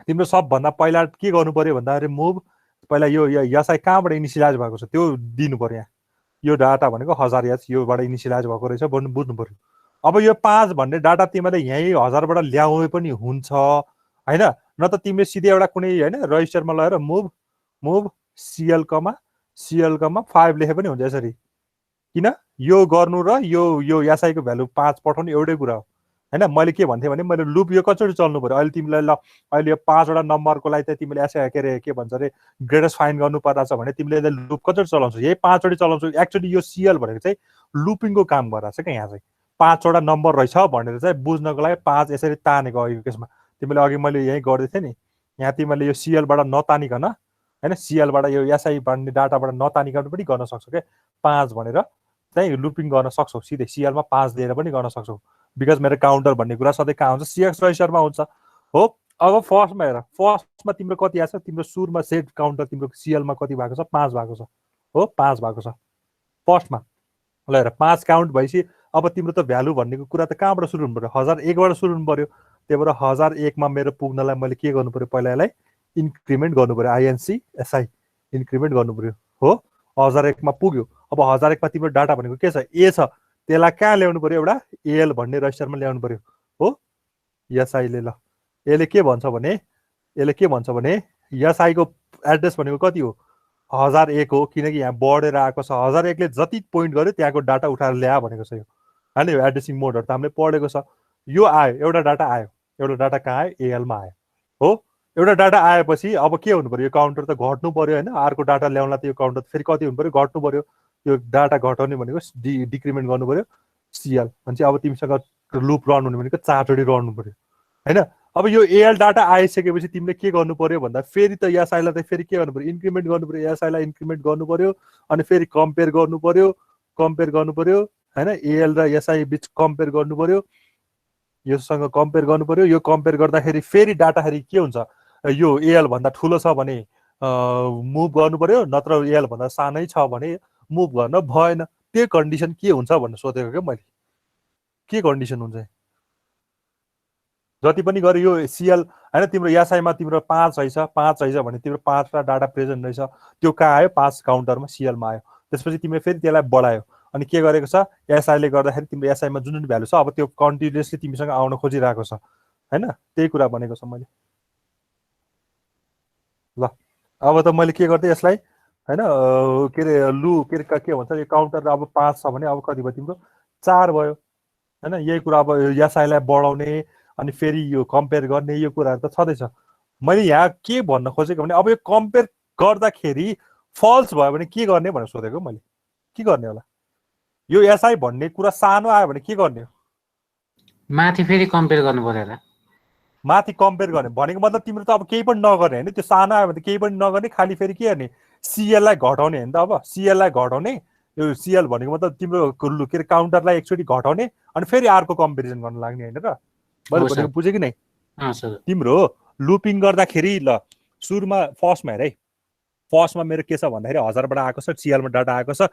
तिम्रो सबभन्दा पहिला के गर्नु पर्यो भन्दाखेरि मुभ पहिला यो एसआई कहाँबाट इनिसियलाइज भएको छ त्यो दिनु पर्यो यहाँ यो डाटा भनेको 1000 एच योबाट इनिसियलाइज भएको रहेछ भन्नु बुझ्नु पर्यो अब यो 5 भन्ने डाटा तिमीले यहीँ 1000बाट ल्याउने पनि हुन्छ हैन न त तिमीले सिधै एउटा कुनै हैन रजिस्टरमा लगाएर मुभ सीएल कमा 5 लेखे पनि हुन्छ यसरी किन यो गर्नु र यो एसआई को भ्यालु 5 पठाउनु एउटै कुरा हो हैन मैले के भन्थे भने मैले लुप यो कसरी चल्नु पर्यो अहिले तिमीलाई ल अहिले यो 5वटा नम्बरको लागि त तिमीले एसआई के भन्छ रे ग्रेडेस्ट फाइन्ड गर्नु पर्छ भने तिमीले लुप कसरी चलाउँछौ यही 5वटै चलाउँछौ एक्चुअली यो सीएल भनेको चाहिँ लुपिङको काम गरिरहेछ के यहाँ चाहिँ 5वटा नम्बर रहेछ भनेर चाहिँ बुझ्नको लागि 5 यसरी तानेको अघिको केसमा तिमीले अघि मैले यही गर्दै थिएँ नि यहाँ तिमीले यो सीएलबाट नतानिकन हैन सीएलबाट यो एसआई भन्ने डाटाबाट नतानिकन पनि गर्न सक्छौ के 5 भनेर चाहिँ लुपिङ गर्न सक्छौ सिधै सीएलमा 5 दिएर पनि गर्न सक्छौ बिकज मेरो काउन्टर भन्ने कुरा सधैँ कहाँ हुन्छ सीएक्स रजिस्टरमा हुन्छ हो अब फर्स्टमा हेर फर्स्टमा तिम्रो कति आछ तिम्रो सुरुमा सेट काउन्टर तिम्रो सीएलमा कति भएको छ 5 भएको छ हो 5 भएको छ फर्स्टमा ल हेर 5 काउन्ट भएपछि अब तिम्रो त भ्यालु भन्नेको कुरा त कहाँबाट सुरु हुनु पर्यो 1001बाट सुरु हुनु पर्यो त्यही भएर 1001 मा मेरो पुग्नलाई मैले के गर्नु पर्यो पहिला यसलाई इन्क्रिमेन्ट गर्नु पर्यो आइएनसी एसआई इन्क्रिमेन्ट गर्नु पर्यो हो 1001 मा पुग्यो अब 1001 मा तिम्रो डाटा भनेको के छ ए छ त्यसलाई कहाँ ल्याउनु पर्यो एउटा एएल भन्ने रजिस्टरमा ल्याउनु पर्यो हो एसआईले ल यसले के भन्छ भने एसआई को एड्रेस भनेको कति हो 1001 हो किनकि यहाँ बढेर आएको छ 1001 ले जति पोइन्ट गर्यो त्यहाँको डाटा उठाएर ल्या भनेको छ यो हैन यो एड्रेसिङ मोडहरु त हामीले पढेको छ यो आयो एउटा डाटा कहाँ आयो एएलमा आयो हो एउटा डाटा आएपछि अब के हुनु पर्यो यो काउन्टर त घट्नु पर्यो हैन अर्को डाटा ल्याउनलाई त यो काउन्टर फेरि कति हुनु पर्यो घट्नु पर्यो यो डाटा घटाउने भनेको डिक्रिमेन्ट गर्नु पर्यो सीएल भनेपछि अब तिमीसँग लुप रन हुने भनेको 4 चोटि रन पर्यो हैन अब यो एएल डाटा आइसकेपछि तिमीले के गर्नु पर्यो भन्दा फेरि त एसआईलाई त फेरि के गर्नु पर्यो इन्क्रिमेन्ट गर्नु पर्यो एसआईलाई इन्क्रिमेन्ट गर्नु पर्यो अनि फेरि कम्पेयर गर्नु पर्यो हैन एएल र एसआई बीच कम्पेयर गर्नु पर्यो योसँग कम्पेयर गर्नु पर्यो यो कम्पेयर गर्दाखेरि फेरि डाटाखेरि के हुन्छ यो एएल भन्दा ठुलो छ भने मुभ गर्नु पर्यो नत्र एएल भन्दा सानै छ भने मुभ गर्न भएन त्यो कन्डिसन के हुन्छ भनेर सोधेको के मैले के कन्डिसन हुन्छ जति पनि गरे यो सीएल हैन तिम्रो एसआईमा तिम्रो 5 रहेछ भने तिम्रो 5वटा डाटा प्रेजेन्ट रहेछ त्यो कहाँ आयो 5 काउन्टरमा सीएलमा आयो त्यसपछि तिमीले फेरि त्यसलाई बढायो अनि के गरेको छ एसआईले गर्दाखेरि तिम्रो एसआईमा जुन जुन भ्यालु छ अब त्यो कन्टिन्युअसली तिमीसँग आउन खोजिरहेको छ हैन त्यही कुरा भनेको छ मैले ल अब त मैले के गर्दै यसलाई हैन के रे लु के भन्छ यो काउन्टर अब 5 छ भने अब कति भयो तिम्रो 4 भयो हैन यही कुरा अब एसआईलाई बढाउने अनि फेरि यो कम्पेयर गर्ने यो कुराहरू त छँदैछ मैले यहाँ के भन्न खोजेको भने अब यो कम्पेयर गर्दाखेरि फल्स भयो भने के गर्ने भनेर सोधेको मैले के गर्ने होला यो एसआई भन्ने कुरा सानो आयो भने के गर्ने हो माथि फेरि कम्पेयर गर्नु पर्यो होला माथि कम्पेयर गर्ने भनेको मतलब तिम्रो त अब केही पनि नगर्ने होइन त्यो सानो आयो भने त केही पनि नगर्ने खालि फेरि के गर्ने सिएललाई घटाउने होइन त अब सिएललाई घटाउने यो सिएल भनेको मतलब तिम्रो के अरे काउन्टरलाई एकचोटि घटाउने अनि फेरि अर्को कम्पेरिजन गर्न लाग्ने होइन र मैले भनेको बुझेँ कि नै तिम्रो लुपिङ गर्दाखेरि ल सुरुमा फर्स्टमा हेर है फर्स्टमा मेरो के छ भन्दाखेरि 1000बाट आएको छ सिएलमा डाटा आएको छ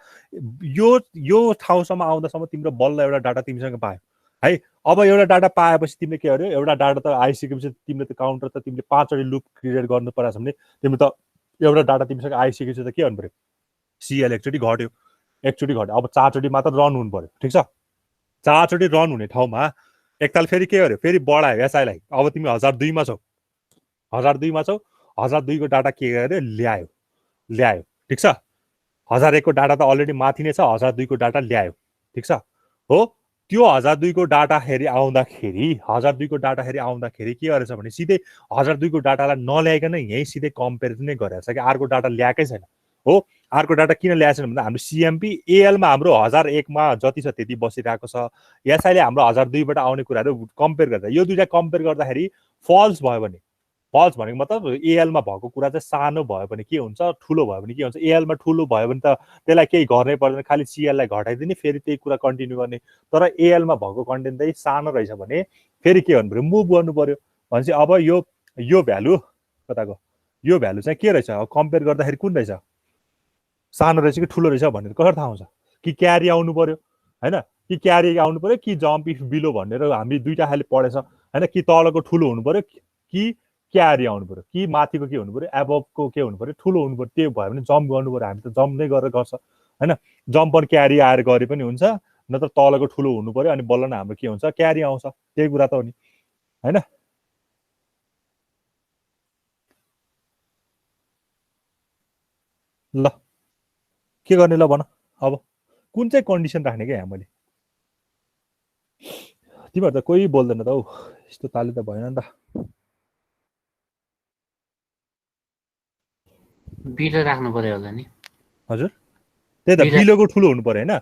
यो ठाउँसम्म आउँदासम्म तिम्रो बल्ल एउटा डाटा तिमीसँग पायो है अब एउटा डाटा पाएपछि तिमीले के गर्यो एउटा डाटा त आइसकेपछि तिमीले त काउन्टर त तिमीले 5 वटा लुप क्रिएट गर्नु परेछ भने तिमीले त एउटा डाटा तिमीसँग आइसकेपछि त के गर्नु पर्यो सिएल एकचोटि घट्यो अब 4 चोटि मात्र रन हुनु पर्यो ठिक छ 4 चोटि रन हुने ठाउँमा एकताल फेरि के गर्यो फेरि बढायो एसआईलाई अब तिमी 1002 मा छौ 1002 को डाटा के गर्यो ल्यायो ठिक छ 1001 को डाटा त अलरेडी माथि नै छ 1002 को डाटा ल्यायो ठिक छ हो त्यो 1002 को डाटा आउँदाखेरि 1002 को डाटा आउँदाखेरि के गरेछ भने सिधै 1002 को डाटालाई नल्याइकन यही सिधै कम्पेयर नै गरेछ कि अर्को डाटा ल्याएकै छैन हो अर्को डाटा किन ल्याएको छैन भन्दा हाम्रो सिएमपी एएलमा हाम्रो 1001 मा जति छ त्यति बसिरहेको छ एसआईले हाम्रो 1002 बाट आउने कुराहरू कम्पेयर गर्दा यो दुईटा कम्पेयर गर्दाखेरि फल्स भयो भने फल्स भनेको मतलब एएलमा भएको कुरा चाहिँ सानो भयो भने के हुन्छ ठुलो भयो भने के हुन्छ एएलमा ठुलो भयो भने त त्यसलाई केही गर्नै पर्दैन खालि सिएललाई घटाइदिने फेरि त्यही कुरा कन्टिन्यू गर्ने तर एएलमा भएको कन्टेन्ट चाहिँ सानो रहेछ भने फेरि के गर्नु पर्यो मुभ गर्नु पर्यो भनेपछि अब यो भ्यालु कताको यो भ्यालु चाहिँ के रहेछ अब कम्पेयर गर्दाखेरि कुन रहेछ सानो रहेछ कि ठुलो रहेछ भनेर कसरी थाहा हुन्छ कि क्यारी आउनु पर्यो हैन कि क्यारी आउनु पर्यो कि जम्प इफ बिलो भनेर हामी दुईटा खाले पढेछ हैन कि तलको ठुलो हुनु पर्यो कि क्यारी आउनु पर्यो कि माथिको के हुनु पर्यो एबभको के हुनु पर्यो ठुलो हुनु पर्यो त्यो भयो भने जम्प गर्नु पर्यो हामी त जम्प नै गरेर गर्छ हैन जम्प पनि क्यारी आएर गरे पनि हुन्छ नत्र तलको ठुलो हुनु पर्यो अनि बल्ल न हाम्रो के हुन्छ क्यारी आउँछ त्यही कुरा त हो नि हैन ल के गर्ने ल भन अब कुन चाहिँ कन्डिसन राख्ने क्या यहाँ मैले तिमीहरू त कोही बोल्दैन त हौ यस्तो ताली त भएन नि त बिलो राख्नु पर्यो होला नि हजुर त्यही त बिलोको ठुलो हुनु पर्यो हैन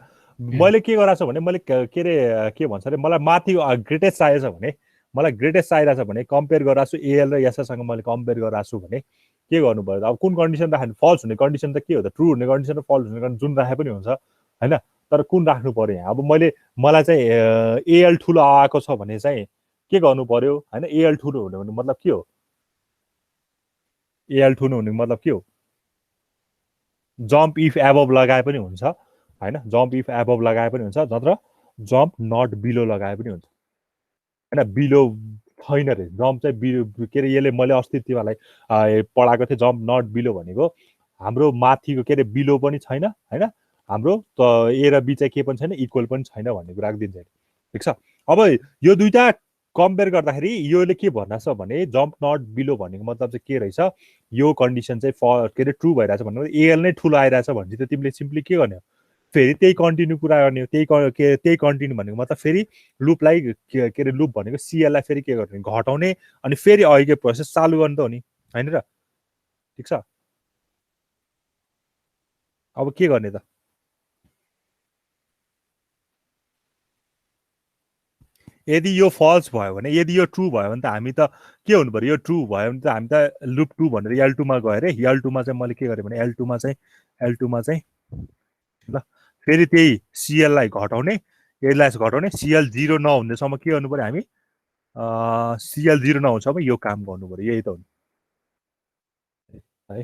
मैले के गराएको छु भने मैले के अरे के भन्छ अरे मलाई माथि ग्रेटेस्ट चाहिएको छ भने मलाई ग्रेटेस्ट चाहिरहेको छ भने कम्पेयर गराएको छु एएल र एसएसँग मैले कम्पेयर गराएको छु भने के गर्नु पर्यो अब कुन कन्डिसन राख्नु फल्स हुने कन्डिसन त के हो त ट्रु हुने कन्डिसन र फल्स हुने कन्डिसन जुन राखे पनि हुन्छ हैन तर कुन राख्नु पर्यो यहाँ अब मलाई चाहिँ एएल ठुलो आएको छ भने चाहिँ के गर्नु पर्यो हैन एएल ठुलो हुने भने मतलब के हो एएल ठुलो हुने मतलब के हो जम्प इफ एबभ लगाए पनि हुन्छ हैन जम्प इफ एबभ लगाए पनि हुन्छ नत्र जम्प नट बिलो लगाए पनि हुन्छ हैन बिलो छैन रे जम्प चाहिँ बिलो के अरे यसले मैले अस्ति तिमीलाई पढाएको थिएँ जम्प नट बिलो भनेको हाम्रो माथिको के अरे बिलो पनि छैन हैन हाम्रो ए र बी चाहिँ के पनि छैन इक्वल पनि छैन भन्ने कुरा दिन्छ ठिक छ अब यो दुईटा कम्पेयर गर्दाखेरि योले के भन्छ भने जम्प नट बिलो भनेको मतलब चाहिँ के रहेछ यो कन्डिसन चाहिँ के अरे ट्रु भइरहेछ भन्नु एएल नै ठुलो आइरहेछ भने चाहिँ तिमीले सिम्पली के गर्ने हो फेरि त्यही कन्टिन्यू कुरा गर्ने हो त्यही कन्टिन्यू भनेको मतलब फेरि लुपलाई के अरे लुप भनेको सिएललाई फेरि के गर्ने घटाउने अनि फेरि अघिको प्रोसेस चालु गर्ने त हो नि हैन र ठिक छ अब के गर्ने त यदि यो फल्स भयो भने यदि यो ट्रु भयो भने त हामी त के हुनु पर्यो यो ट्रु भयो भने त हामी त लुप 2 भनेर L2 मा गएर L2 मा चाहिँ मैले के गरेँ भने L2 मा चाहिँ ल फेरि त्यही सिएललाई घटाउने यसलाई घटाउने सिएल 0 नहुनेसम्म के गर्नु पर्यो हामी सिएल 0 नहुनेसम्म यो काम गर्नु पर्यो यही त हो है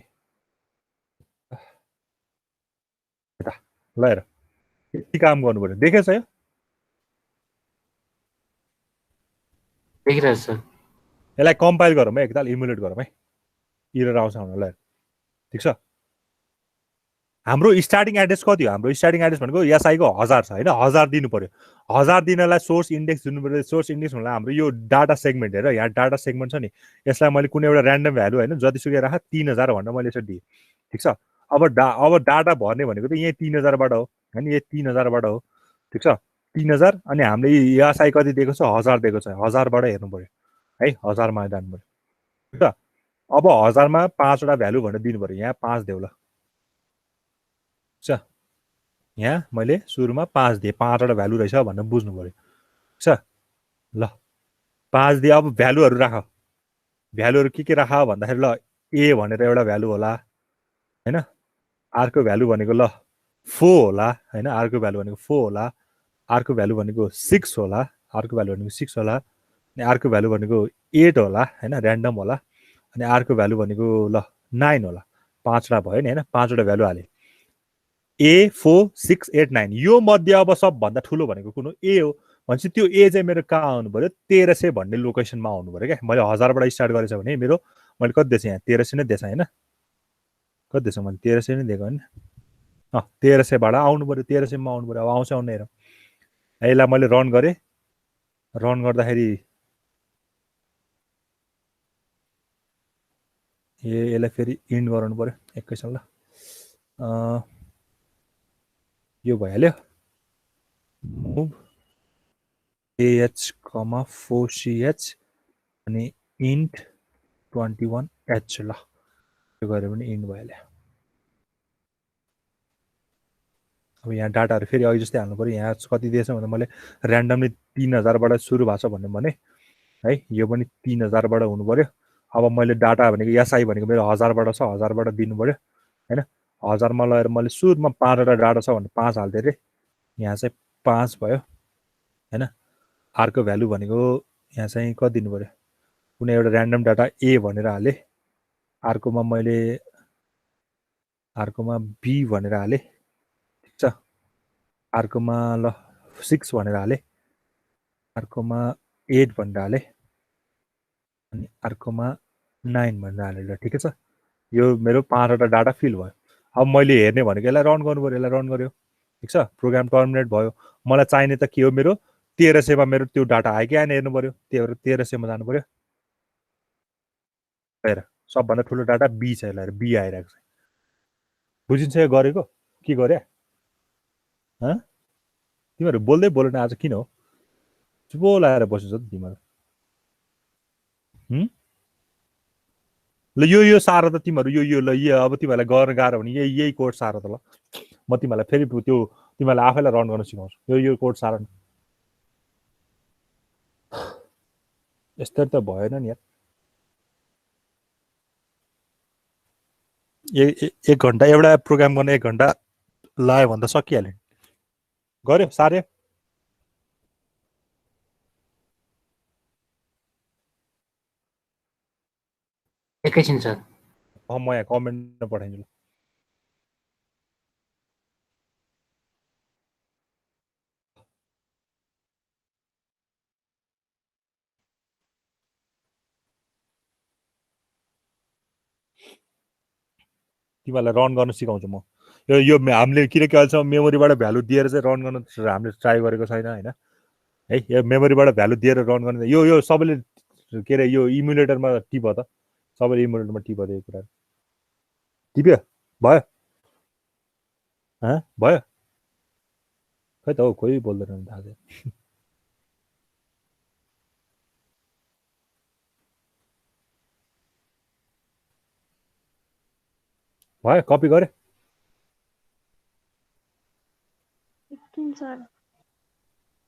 ल हेर यति काम गर्नु पर्यो देखेछ यो देखिरहेछ सर यसलाई कम्पाइल गरौँ है एकताल इमुलेट गरौँ है एरर आउँछ ल ठिक छ हाम्रो स्टार्टिङ एड्रेस कति हो? हाम्रो स्टार्टिङ एड्रेस भनेको एसआईको 1000 छ होइन, 1000 दिनु पर्यो। 1000 दिनलाई सोर्स इन्डेक्स दिनु पर्यो। सोर्स इन्डेक्स भन्दा हाम्रो यो डाटा सेगमेन्ट हेर, यहाँ डाटा सेगमेन्ट छ नि, यसलाई मैले कुनै एउटा ऱ्यान्डम भ्यालु होइन जतिसुकै राख 3000 भनेर मैले यसो दिएँ। ठिक छ। अब डाटा भर्ने भनेको त यहीँ 3000बाट हो होइन, यही 3000बाट हो। ठिक छ। 3000 अनि हामीले एसआई कति दिएको छ? 1000 दिएको छ। 1000बाट हेर्नु पर्यो है, 1000मा जानु पर्यो। ठिक छ। अब 1000मा 5वटा भ्यालु भनेर दिनु पर्यो। यहाँ 5 देऊ ल। ठिक छ। यहाँ मैले सुरुमा 5 दिएँ, 5वटा भ्यालु रहेछ भनेर बुझ्नु पर्यो। ठिक छ। ल 5 दिए। अब भ्यालुहरू राख। भ्यालुहरू के राख भन्दाखेरि ल ए भनेर एउटा भ्यालु होला होइन, अर्को भ्यालु भनेको ल 4 होला होइन, अर्को भ्यालु भनेको 4 होला, अर्को भ्यालु भनेको 6 होला, अर्को भ्यालु भनेको 6 होला, अनि अर्को भ्यालु भनेको 8 होला होइन, ऱ्यान्डम होला, अनि अर्को भ्यालु भनेको ल 9 होला। 5वटा भयो नि होइन, 5वटा भ्यालु हालेँ। ए 4 6 8 9 यो मध्ये अब सबभन्दा ठुलो भनेको कुन हो? ए हो। भनेपछि त्यो ए चाहिँ मेरो कहाँ आउनु पर्यो? 1300 भन्ने लोकेसनमा आउनु पर्यो क्या। मैले 1000बाट स्टार्ट गरेछ भने मेरो मैले कति दिएछ? यहाँ 1300 नै दिएछ होइन, कति दिएछ? मैले 1300 नै दिएको होइन। 1300बाट आउनु पर्यो, 1300मा आउनु पर्यो। अब आउँछ आउने हेरौँ। यसलाई मैले रन गरेँ। रन गर्दाखेरि यसलाई फेरि इन्ड गराउनु पर्यो एकैछिन ल। यो भइहाल्यो। मुभ AH, 4CH अनि इन्ट 21H ल। यो गऱ्यो भने इन्ड भइहाल्यो। अब यहाँ डाटाहरू फेरि अघि जस्तै हाल्नु पर्यो। यहाँ कति दिएछ भन्दा मैले ऱ्यान्डमली 3000बाट सुरु भएको छ भन्ने भने है, यो पनि 3000बाट हुनु पर्यो। अब मैले डाटा भनेको एसआई भनेको मेरो 1000बाट छ, 1000बाट दिनु पर्यो होइन। 1000मा लगेर मैले सुरुमा 5वटा डाटा छ भने 5 हालिदिएँ अरे, यहाँ चाहिँ 5 भयो होइन। अर्को भ्यालु भनेको यहाँ चाहिँ कति दिनु पर्यो? कुनै एउटा ऱ्यान्डम डाटा ए भनेर हालेँ, अर्कोमा मैले अर्कोमा बी भनेर हालेँ। ठिक छ। अर्कोमा ल 6 भनेर हालेँ, अर्कोमा 8 भनेर हालेँ, अनि अर्कोमा 9 भनेर हालेँ ल। ठिकै छ। यो मेरो 5वटा डाटा फिल भयो। अब मैले हेर्ने भनेको यसलाई रन गर्नु पर्यो। यसलाई रन गर्यो। ठिक छ। प्रोग्राम टर्मिनेट भयो। मलाई चाहिने त के हो? मेरो 1300मा मेरो त्यो डाटा आयो कि आएन हेर्नु पर्यो। त्यही भएर 1300मा जानु पर्यो। हेर सबभन्दा ठुलो डाटा बी छ। यसलाई बी आइरहेको छ। बुझिन्छ यो गरेको? के गरे? तिमीहरू बोल्दै बोलेन आज किन हो? चुपो लगाएर बसेछ त तिमीहरू। ल यो सारो त तिमीहरू यो ल यो अब तिमीहरूलाई गर्न गाह्रो भने यही कोड सारो त ल। म तिमीहरूलाई फेरि त्यो तिमीहरूलाई आफैलाई रन गर्न सिकाउँछु। यो कोड सारो न। यस्तै त भएन नि यार। एक घन्टा एउटा प्रोग्राम गर्न 1 घन्टा लाग्यो भने त सकिहाल्यो। गर्यो सार्यो। एकैछिन सर। म यहाँ कमेन्टमा पठाइदिन्छु। तिमीहरूलाई रन गर्न सिकाउँछु म। यो हामीले किनकि अहिलेसम्म मेमोरीबाट भ्यालु दिएर चाहिँ रन गर्न हामीले ट्राई गरेको छैन होइन है। यो मेमोरीबाट भ्यालु दिएर रन गर्ने यो सबैले के अरे यो इमुलेटरमा टिप त, सबैले इमुलेटरमा टिप यो कुरा टिप्यो भयो भयो खै त हौ कोही बोल्दैन थाहा छैन। भयो कपी गरे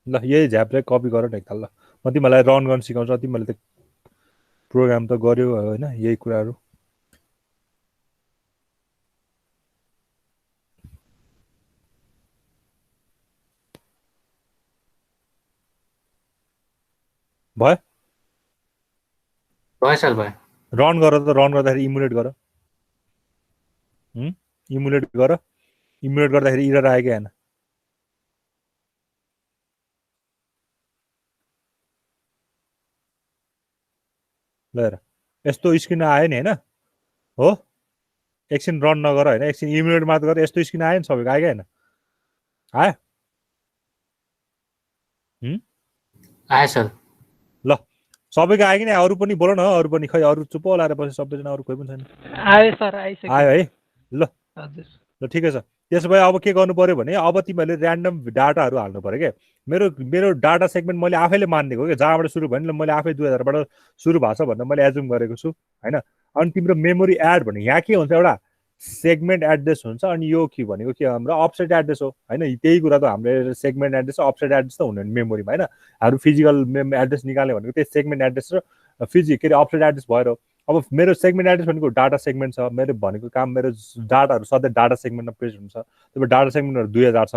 ल। यही झ्याप चाहिँ कपी गर न एकताल ल। म तिमीहरूलाई रन गर्न सिकाउँछु। तिमीहरूले त प्रोग्राम त गर्यो होइन यही कुराहरू। भयो भयो सर भयो। रन गर त। रन गर्दाखेरि इमुलेट गर। इमुलेट गर। इमुलेट गर्दाखेरि इरर आयो कि आएन? ल हेर यस्तो स्क्रिन आयो नि होइन हो। एकछिन रन नगर होइन, एकछिन इम्युलेट मात्र गर। यस्तो स्क्रिन आयो नि सबैको, आयो क्या होइन? आयो? आयो सर। ल सबैको आयो कि नै? अरू पनि बोल न, अरू पनि खै अरू चुप होला पछि सबैजना, अरू कोही पनि छैन। आयो सर, आइसक्यो। आयो है? ल हजुर ल ठिकै छ। त्यसो भए अब के गर्नु पर्यो भने अब तिमीहरूले ऱ्यान्डम डाटाहरू हाल्नु पर्यो क्या। मेरो मेरो डाटा सेगमेन्ट मैले आफैले मानिदिएको हो क्या, जहाँबाट सुरु भयो नि, मैले आफै 2000बाट सुरु भएको छ भनेर मैले एजुम गरेको छु होइन। अनि तिम्रो मेमोरी एड भने यहाँ के हुन्छ, एउटा सेगमेन्ट एड्रेस हुन्छ, अनि यो के भनेको के हाम्रो अफसेट एड्रेस हो होइन। त्यही कुरा त हाम्रो सेगमेन्ट एड्रेस अफसेट एड्रेस त हुने मेमोरीमा होइन। हाम्रो फिजिकल एड्रेस निकाल्यो भनेको त्यही सेगमेन्ट एड्रेस र के अरे अफसेट एड्रेस भएर हो। अब मेरो सेगमेन्ट एड्रेस भनेको डाटा सेगमेन्ट छ। मेरो भनेको काम, मेरो डाटाहरू सधैँ डाटा सेगमेन्टमा पेज हुन्छ। त्यो डाटा सेगमेन्टहरू 2000 छ,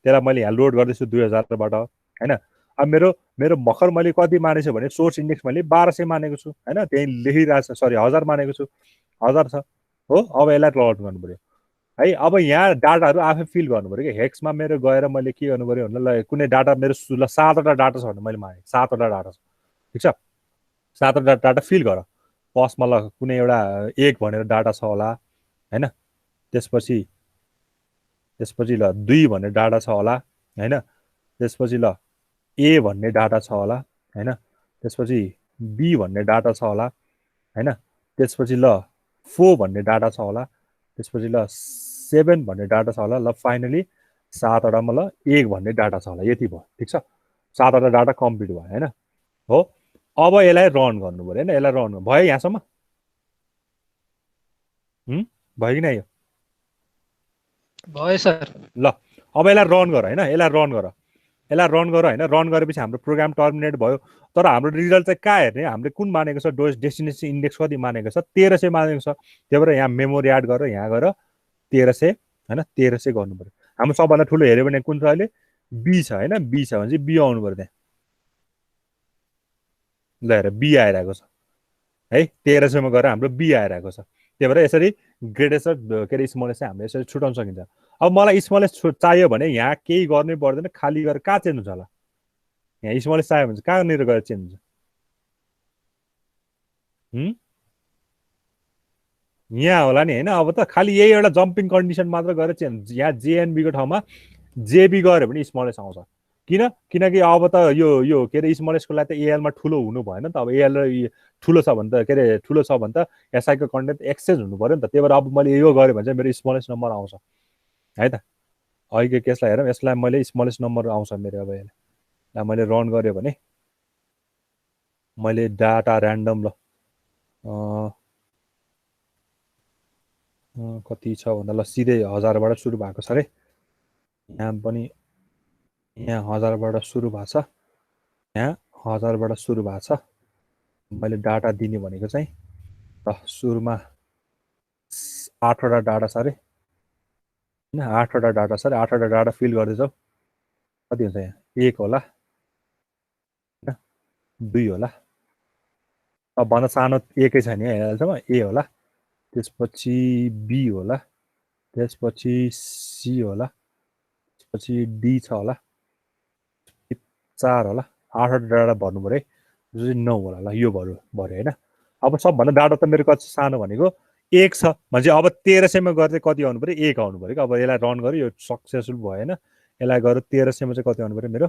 त्यसलाई मैले यहाँ लोड गर्दैछु 2000बाट होइन। अब मेरो मेरो भर्खर मैले कति मानेको छु भने सोर्स इन्डेक्स मैले 1200 मानेको छु होइन, त्यही लेखिरहेको छ, सरी 1000 मानेको छु, 1000 छ हो। अब यसलाई लड गर्नु पऱ्यो है। अब यहाँ डाटाहरू आफै फिल गर्नु पऱ्यो कि हेक्समा मेरो गएर मैले के गर्नु पऱ्यो भने ल कुनै डाटा मेरो 7वटा डाटा छ भने मैले माने 7वटा डाटा छ, ठिक छ। 7वटा डाटा फिल गर। फर्स्टमा ल कुनै एउटा 1 भनेर डाटा छ होला होइन, त्यसपछि ल 2 भन्ने डाटा छ होला होइन, त्यसपछि ल ए भन्ने डाटा छ होला होइन, त्यसपछि बी भन्ने डाटा छ होला होइन, त्यसपछि ल 4 भन्ने डाटा छ होला, त्यसपछि ल 7 भन्ने डाटा छ होला, ल फाइनली 7वटामा ल 1 भन्ने डाटा छ होला। यति भयो, ठिक छ। 7वटा डाटा कम्प्लिट भयो होइन हो। अब यसलाई रन गर्नु पऱ्यो होइन, यसलाई रन भयो यहाँसम्म भयो कि नै? यो भयो सर। ल अब यसलाई रन गर होइन, यसलाई रन गर, यसलाई रन गर होइन। रन गरेपछि हाम्रो प्रोग्राम टर्मिनेट भयो। तर हाम्रो रिजल्ट चाहिँ कहाँ हेर्ने, हामीले कुन मानेको छ, डेस्टिनेसन इन्डेक्स कति मानेको छ, 1300 मानेको छ। त्यही भएर यहाँ मेमोरी एड गरेर यहाँ गएर 1300 होइन, 1300 गर्नु पऱ्यो। हाम्रो सबभन्दा ठुलो हेऱ्यो भने कुन छ अहिले? बी छ होइन। बी छ भने चाहिँ बी आउनु पऱ्यो त्यहाँ। ल हेर बी आइरहेको छ है, 1300मा गएर हाम्रो बी आइरहेको छ। त्यही भएर यसरी ग्रेटेस्ट र के अरे स्मलेस्ट चाहिँ हामीले यसरी छुटाउन सकिन्छ। अब मलाई स्मलेस्ट चाहियो भने यहाँ केही गर्नै पर्दैन, खाली गरेर कहाँ चेन्ज हुन्छ होला? यहाँ स्मलेस्ट चाहियो भने चाहिँ कहाँनिर गएर चेन्ज हुन्छ? यहाँ होला नि होइन। अब त खालि यही एउटा जम्पिङ कन्डिसन मात्र गरेर चेन्ज। यहाँ जेएनबीको ठाउँमा जेबी गऱ्यो भने स्मलेस्ट आउँछ। किनकि अब त यो के अरे स्मलेस्टको लागि त एएलमा ठुलो हुनु भएन नि त। अब एएल र ठुलो छ भने त के अरे ठुलो छ भने त एसआईको कन्टेन्ट एक्सेस हुनु पऱ्यो नि त। त्यही भएर अब मैले यो गरेँ भने चाहिँ मेरो स्मलेस्ट नम्बर आउँछ है त। अहिलेको केसलाई हेरौँ, यसलाई मैले स्मलेस्ट नम्बर आउँछ मेरो। अब यसलाई मैले रन गरेँ भने मैले डाटा ऱ्यान्डम ल कति छ भन्दा ल सिधै 1000बाट सुरु भएको छ अरे। यहाँ पनि यहाँ 1000बाट सुरु भएको छ, यहाँ 1000बाट सुरु भएको छ। मैले डाटा दिने भनेको चाहिँ ल सुरुमा 8वटा डाटा छ अरे होइन, 8वटा डाटा छ अरे। 8वटा डाटा फिल गर्दैछौ, कति हुन्छ यहाँ? 1 होला होइन, 2 होला, अब भन्दा सानो एकै छ नि अहिलेसम्म, ए होला, त्यसपछि बी होला, त्यसपछि सी होला, त्यसपछि डी छ होला, 4 होला। 8वटा डाटा भर्नु पऱ्यो है, जो चाहिँ 9 होला। ल यो भर्यो होइन। अब सबभन्दा डाटा त मेरो कति सानो भनेको 1 छ भने चाहिँ अब 1300मा गर्दै कति आउनु पऱ्यो? 1 आउनु पऱ्यो। अब यसलाई रन गर्यो, यो सक्सेसफुल भयो होइन। यसलाई गरेर 1300मा चाहिँ कति आउनु पऱ्यो? मेरो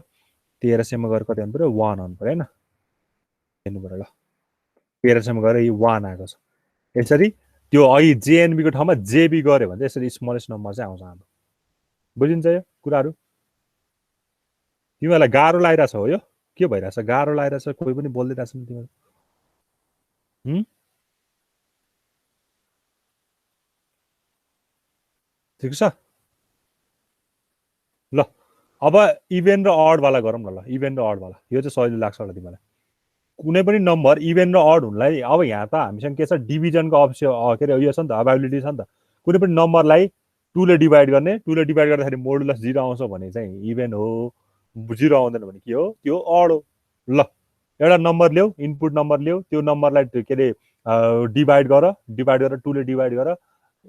1300मा गएर कति आउनु पऱ्यो? 1 आउनु पऱ्यो होइन। हेर्नु पऱ्यो ल, 1300मा गएर यो 1 आएको छ। यसरी त्यो अहिले जेएनबीको ठाउँमा जेबी गऱ्यो भने चाहिँ यसरी स्मलेस्ट नम्बर चाहिँ आउँछ हाम्रो। बुझिन्छ यो कुराहरू? तिमीहरूलाई गाह्रो लागिरहेछ हो? यो के भइरहेछ? गाह्रो लागिरहेछ? कोही पनि बोल्दिरहेछ नि तिमीहरू? ठिक छ ल। अब इभेन र अडवाला गरौँ न ल। इभेन र अडवाला यो चाहिँ सजिलो लाग्छ होला तिमीलाई। कुनै पनि नम्बर इभेन र अड हुनलाई अब यहाँ त हामीसँग के छ? डिभिजनको अप्सन के अरे यो छ नि त, अभाइबिलिटी छ नि त। कुनै पनि नम्बरलाई 2 ले डिभाइड गर्ने, 2 ले डिभाइड गर्दाखेरि मोडुलस 0 आउँछ भने चाहिँ इभेन हो, 0 आउँदैन भने के हो? त्यो अड हो। ल एउटा नम्बर ल्याऊ, इनपुट नम्बर ल्याऊ, त्यो नम्बरलाई के अरे डिभाइड गर, 2 ले डिभाइड गर,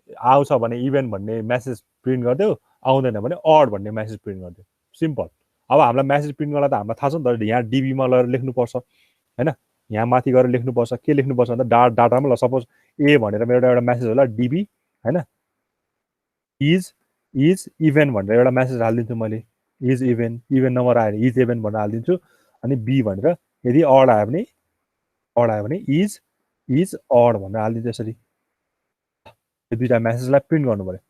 आउँछ भने इभेन भन्ने मेसेज प्रिन्ट गरिदेऊ, आउँदैन भने अड भन्ने मेसेज प्रिन्ट गरिदेऊ। सिम्पल। अब हामीलाई मेसेज प्रिन्ट गर्दा त हामीलाई थाहा छ नि त, यहाँ डिबीमा लगेर लेख्नुपर्छ होइन। यहाँ माथि गएर लेख्नुपर्छ, के लेख्नुपर्छ भन्दा डाटामा ल सपोज ए भनेर मेरो एउटा मेसेज होला डिबी हैन इज इभेन भनेर एउटा मेसेज हालिदिन्छु मैले इज इभेन नम्बर आयो भने इज इभेन भनेर हालिदिन्छु अनि बी भनेर यदि अड आयो भने इज अड भनेर हालिदिन्छु यसरी यो दुईटा मेसेजलाई प्रिन्ट गर्नु पर्यो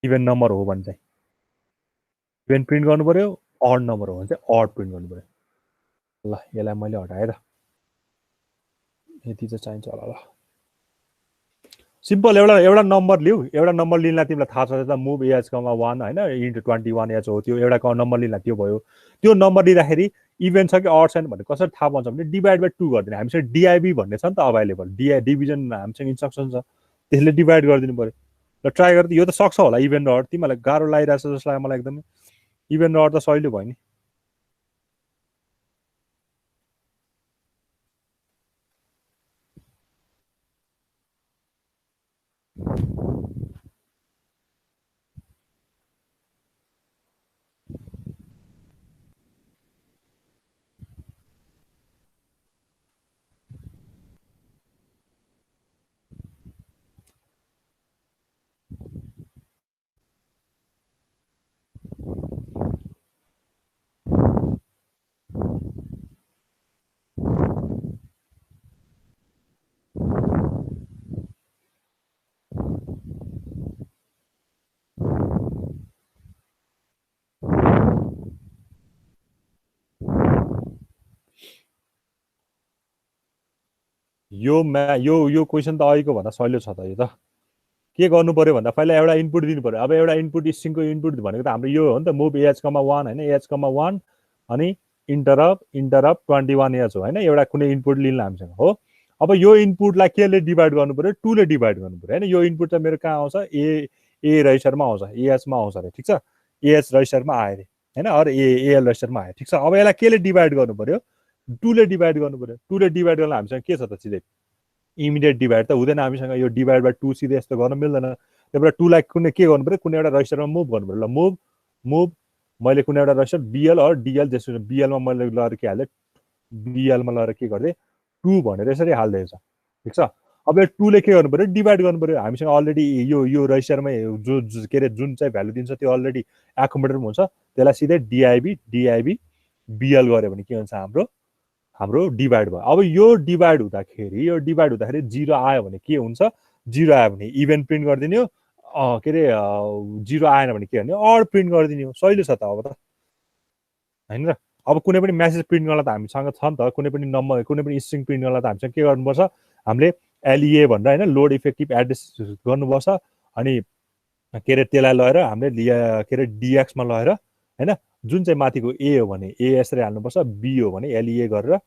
इभेन नम्बर हो भने चाहिँ इभेन प्रिन्ट गर्नु पर्यो अड नम्बर हो भने चाहिँ अड प्रिन्ट गर्नु पर्यो ल यसलाई मैले हटाएँ र यति चाहिँ चाहिन्छ होला ल सिम्पल एउटा नम्बर लिऊ एउटा नम्बर लिनलाई तिमीलाई थाहा छ त मुभ एएचकमा 1 होइन इन्टु 21 एच हो त्यो एउटा नम्बर लिनलाई त्यो भयो त्यो नम्बर लिँदाखेरि इभेन छ कि अड छैन भन्ने कसरी थाहा पाउँछ भने डिभाइड बाई 2 गरिदिने हामीसँग डिआइबी भन्ने छ नि त अभाइलेबल डिभिजन हामीसँग इन्स्ट्रक्सन छ त्यसले डिभाइड गरिदिनु पर्यो ल ट्राई गर यो त सक्छ होला इभेन र अड तिमीलाई गाह्रो लागिरहेछ जस्तो लाग्यो मलाई एकदमै इभेन र अड त सहिलो भयो नि यो क्वेसन त अहिलेको भन्दा सहिलो छ त यो त के गर्नु पर्यो भन्दा पहिला एउटा इनपुट दिनु पर्यो अब एउटा इनपुट स्ट्रिङको इनपुट भनेको त हाम्रो यो हो नि त मुभ एएचकमा 1 होइन एएचकमा 1 अनि इन्टरप्ट 21 एच हो होइन एउटा कुनै इनपुट लिनु हामीसँग हो अब यो इनपुटलाई केले डिभाइड गर्नु पर्यो 2 ले डिभाइड गर्नु पर्यो होइन यो इनपुट चाहिँ मेरो कहाँ आउँछ ए रजिस्टरमा आउँछ एएचमा आउँछ अरे ठिक छ एएच रजिस्टरमा आयो अरे होइन अरू एएल रजिस्टरमा आयो ठिक छ अब यसलाई केले डिभाइड गर्नु पर्यो 2 ले डिभाइड गर्नु पर्यो 2 ले डिभाइड गर्न हामीसँग के छ त सिधै इमिडिएट डिभाइड त हुँदैन हामीसँग यो डिभाइड बाई 2 सिधै यस्तो गर्न मिल्दैन त्यही भएर 2 लाई कुनै के गर्नु पर्यो कुनै एउटा रजिस्टरमा मुभ गर्नु पर्यो ल मुभ मैले कुनै एउटा रजिस्टर बिएल अर डिएल जस्तो बिएलमा मैले लगेर के हालेँ बिएलमा लगेर के गरिदिएँ 2 भनेर यसरी हालिदिएछ ठिक छ अब यो 2 ले के गर्नु पर्यो डिभाइड गर्नु पर्यो हामीसँग अलरेडी यो रजिस्टरमै जो के अरे जुन चाहिँ भ्यालु दिन्छ त्यो अलरेडी एकोमोडेटरमा हुन्छ त्यसलाई सिधै डिआइबी बिएल गऱ्यो भने के हुन्छ हाम्रो डिभाइड भयो अब यो डिभाइड हुँदाखेरि 0 आयो भने के हुन्छ 0 आयो भने इभेन प्रिन्ट गरिदिने हो के अरे 0 आएन भने के गर्ने अड प्रिन्ट गरिदिने हो सहिलो छ त अब त होइन र अब कुनै पनि मेसेज प्रिन्ट गर्न त हामीसँग छ नि त कुनै पनि नम्बर कुनै पनि स्ट्रिङ प्रिन्ट गर्न त हामीसँग के गर्नुपर्छ हामीले एलइए भनेर होइन लोड इफेक्टिभ एड्रेस गर्नुपर्छ अनि के अरे त्यसलाई लगेर हामीले के अरे डिएक्समा लगेर होइन जुन चाहिँ माथिको ए हो भने ए यसरी हाल्नुपर्छ बी हो भने एलइए गरेर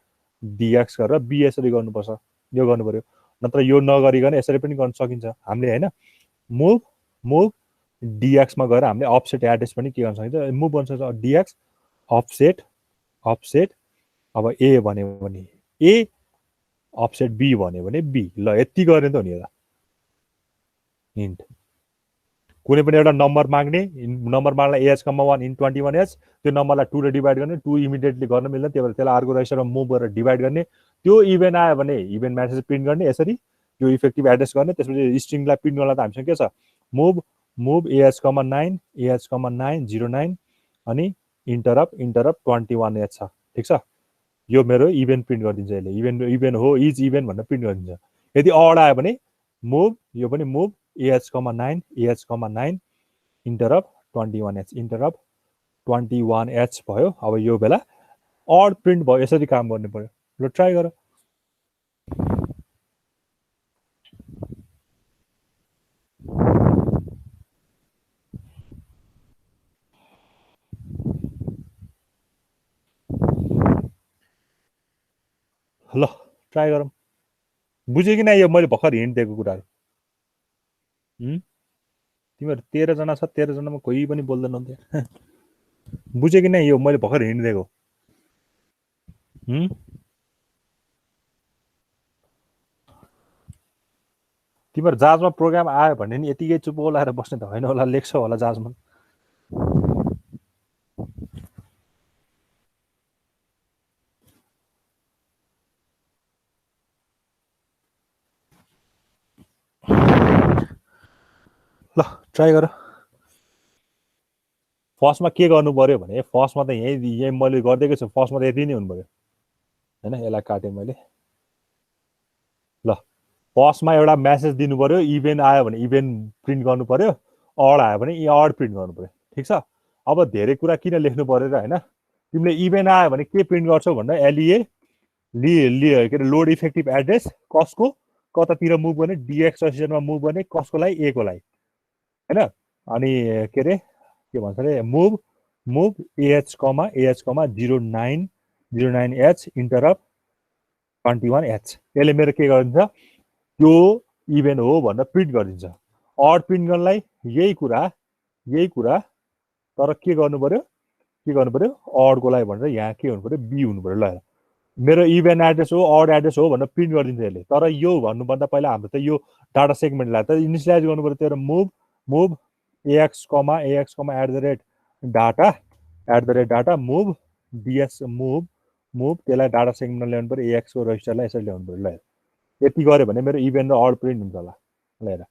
डिएक्स गरेर बी यसरी गर्नुपर्छ यो गर्नु पर्यो नत्र यो नगरिकन यसरी पनि गर्न सकिन्छ हामीले होइन मुभ डिएक्समा गएर हामीले अफसेट एड्रेस पनि के गर्न सकिन्छ मुभ गर्न सक्छ डिएक्स अफसेट अब ए भन्यो भने ए अफसेट बी भन्यो भने बी ल यति गर्ने त हो नि एउटा हिन्ट कुनै पनि एउटा नम्बर माग्ला एएचकमा 1 इन 21 एच त्यो नम्बरलाई 2 ले डिभाइड गर्ने 2 इमिडिएटली गर्न मिल्दैन त्यही भएर त्यसलाई अर्को रजिस्टरमा मुभ गरेर डिभाइड गर्ने त्यो इभेन आयो भने इभेन मेसेज प्रिन्ट गर्ने यसरी यो इफेक्टिभ एड्रेस गर्ने त्यसपछि स्ट्रिङलाई प्रिन्ट गर्नलाई त हामीसँग के छ मुभ एएचकमा 9 09 अनि इन्टरप्ट 21 एच छ ठिक छ यो मेरो इभेन प्रिन्ट गरिदिन्छ यसले इभेन हो इज इभेन भनेर प्रिन्ट गरिदिन्छ यदि अड आयो भने मुभ यो पनि मुभ एएचकमा 9 इन्टरप्ट 21 एच इन्टरप्ट 21 एच भयो अब यो बेला अड प्रिन्ट भयो यसरी काम गर्नु पर्यो ल ट्राई गर ल ट्राई गरौँ बुझ्यो कि नै यो मैले भर्खर हिन्ट दिएको कुराहरू तिमीहरू 13 जना छ 13 जनामा कोही पनि बोल्दैन त्यहाँ बुझ्यो कि नै यो मैले भर्खर हिन्ट दिएको तिमीहरू जहाजमा प्रोग्राम आयो भने नि यतिकै चुप बोलाएर बस्ने त होइन होला लेख्छ होला जहाजमा ल ट्राई गर फर्स्टमा के गर्नु पर्यो भने फर्स्टमा त यही मैले गरिदिएको छु फर्स्टमा त यति नै हुनु पर्यो हैन यसलाई काटेँ मैले ल फर्स्टमा एउटा मेसेज दिनु पर्यो इभेन्ट आयो भने इभेन्ट प्रिन्ट गर्नु पर्यो अड आयो भने अड प्रिन्ट गर्नु पर्यो ठिक छ अब धेरै कुरा किन लेख्नु पर्यो र हैन तिमीले इभेन्ट आयो भने के प्रिन्ट गर्छौ भन्दा एलईए के अरे लोड इफेक्टिभ एड्रेस कसको कतातिर मुभ गर्ने डिएक्स सेसनमा मुभ गर्ने कसको लागि ए को लागि हैन अनि के अरे के भन्छ अरे मुभ एएच कमा 0909H इन्टरप्ट 21H यसले मेरो के गरिदिन्छ त्यो इभेन्ट हो भनेर प्रिन्ट गरिदिन्छ अड प्रिन्ट गर्नलाई यही कुरा तर के गर्नु पर्यो अडको लागि भनेर यहाँ के हुनु पर्यो बी हुनु पर्यो ल मेरो इभेन्ट एड्रेस हो अड एड्रेस हो भनेर प्रिन्ट गरिदिन्छ यसले तर यो भन्नुभन्दा पहिला हाम्रो त यो डाटा सेगमेन्टलाई त इनिसियलाइज गर्नु पर्यो त्यो move AX, data move ds move त्यसलाई डाटा सेगमेन्टमा ल्याउनु पर्यो AX को रजिस्टरलाई यसरी ल्याउनु पर्यो ल यति गर्यो भने मेरो इभेन्ट र अड प्रिन्ट हुन्छ होला ल हेर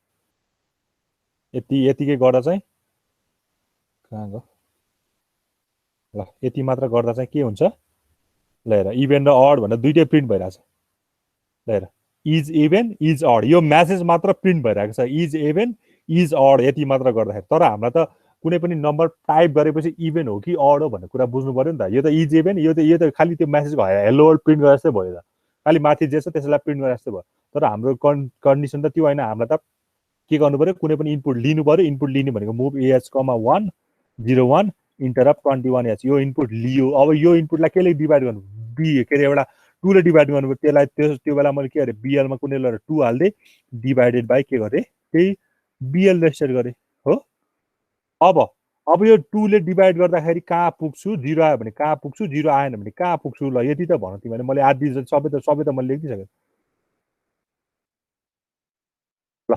यतिकै गर्दा चाहिँ कहाँ गयो ल यति मात्र गर्दा चाहिँ के हुन्छ ल हेर इभेन्ट र अड भनेर दुईटै प्रिन्ट भइरहेछ ल हेर इज इभेन्ट इज अड यो मेसेज मात्र प्रिन्ट भइरहेको छ इज इभेन्ट इज अड यति मात्र गर्दाखेरि तर हामीलाई त कुनै पनि नम्बर टाइप गरेपछि इभेन्ट हो कि अड हो भन्ने कुरा बुझ्नु पर्यो नि त यो त इज इभेन्ट यो त खालि त्यो मेसेजको हेलो वर्ल्ड प्रिन्ट गरे जस्तै भयो त खालि माथि जे छ त्यसलाई प्रिन्ट गरे जस्तै भयो तर हाम्रो कन्डिसन त त्यो होइन हामीलाई त के गर्नु पर्यो कुनै पनि इनपुट लिनु पर्यो इनपुट लिने भनेको मुभ AH, 101 इन्टरप्ट 21H यो इनपुट लियो अब यो इनपुटलाई केले डिभाइड गर्नु बी के अरे एउटा 2 ले डिभाइड गर्नु त्यसलाई त्यो बेला मैले के अरे BL मा कुनै ल 2 हाल्दै डिभाइडेड बाइ के गरे त्यही BL रेजिस्टर गरे हो अब यो 2 ले डिभाइड गर्दाखेरि कहाँ पुग्छु 0 आयो भने कहाँ पुग्छु 0 आएन भने कहाँ पुग्छु ल यति त भन तिमीले मैले आदि सबै त मैले लेखिसके ल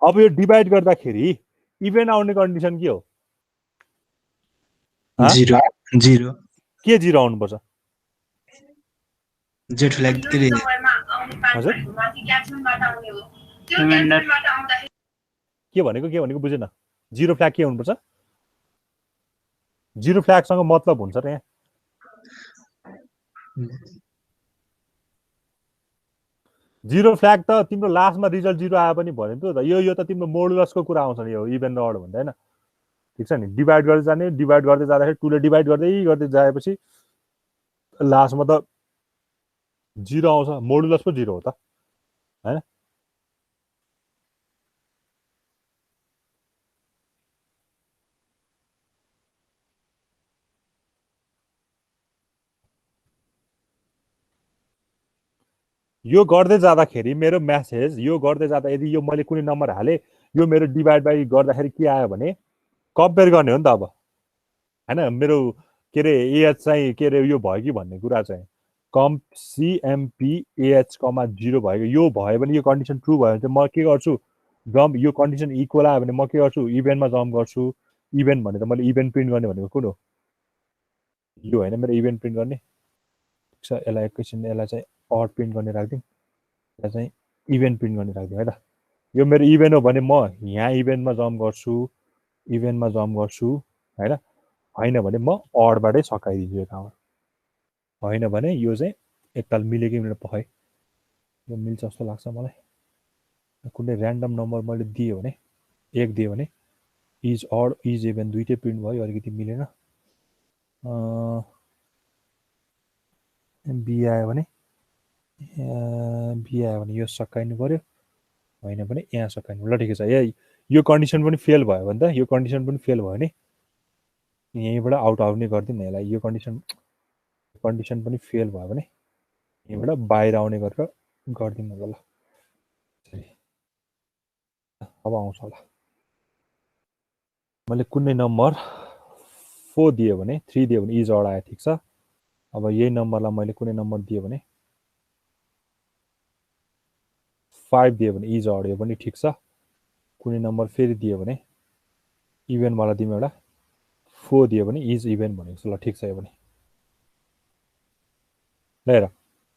अब यो डिभाइड गर्दाखेरि इभेन्ट आउने कन्डिसन के हो 0 के 0 आउनु पर्छ जेट फ्ल्याग के रे हजुर के भनेको बुझेन 0 फ्ल्याग के हुनुपर्छ 0 फ्ल्यागसँग मतलब हुन्छ र यहाँ जिरो फ्ल्याग त तिम्रो लास्टमा रिजल्ट 0 आयो पनि भन्यो नि त यो त तिम्रो मोडुलसको कुरा आउँछ नि यो इभेन्ट र अड भन्दा हैन ठीक छ नि डिभाइड गर्दै जाने डिभाइड गर्दै जाँदाखेरि 2 ले डिभाइड गर्दै जाएपछि लास्टमा त 0 आउँछ मोडुलस पो 0 हो त हैन यो गर्दै जाँदाखेरि मेरो मेसेज यो गर्दै जाँदा यदि यो मैले कुनै नम्बर हाले यो मेरो डिभाइड बाइ गर्दाखेरि के आयो भने कम्पेयर गर्ने हो नि त अब हैन मेरो के रे एएच चाहिँ के रे यो भयो कि भन्ने कुरा चाहिँ कम्प CMP AH, 0 भएको यो भयो भने यो कन्डिसन ट्रु भयो भने म के गर्छु जम्प यो कन्डिसन इक्वल आयो भने म के गर्छु इभेन्टमा जम्प गर्छु इभेन्ट भने त मैले इभेन्ट प्रिन्ट गर्ने भनेको कुन हो यो हैन मेरो इभेन्ट प्रिन्ट गर्ने छ यसलाई एकैछिन यसलाई चाहिँ अड प्रिन्ट गर्ने राख्दिउँ यसलाई चाहिँ इभेन्ट प्रिन्ट गर्ने राख्दिउँ है त यो मेरो इभेन्ट हो भने म यहाँ इभेन्टमा जम्प गर्छु हैन हैन भने म अडबाटै सकाइदिन्छु यो काममा हैन भने यो चाहिँ एकताल मिलेकै मिलेर पखाइ यो मिल्छ जस्तो लाग्छ मलाई कुनै र्यान्डम नम्बर मैले दिए भने 1 दिए भने इज अड इज इभेन दुईटै प्रिन्ट भयो अलिकति मिलेन बी आयो भने यो सकाइनु पर्यो हैन भने यहाँ सकाइनु ल ठिकै छ यो कन्डिसन पनि फेल भयो भने त यो कन्डिसन पनि फेल भयो नि यहीँबाट आउट आउने गर्दिन न यसलाई यो कन्डिसन पनि फेल भयो भने यहीँबाट बाहिर आउने गरेर गर्दिन ल अब आउँछ होला मैले कुनै नम्बर 4 दिए भने 3 दिए भने इज अड आयो ठीक छ अब यही नम्बरलाई मैले कुनै नम्बर दिए भने 5 दिए भने इज अड यो पनि ठीक छ कुनै नम्बर फेरि दिए भने इभेन्ट वाला दिम एउटा 4 दिए भने इज इभेन्ट भनेको छ ल ठीक छ यो पनि ल हेर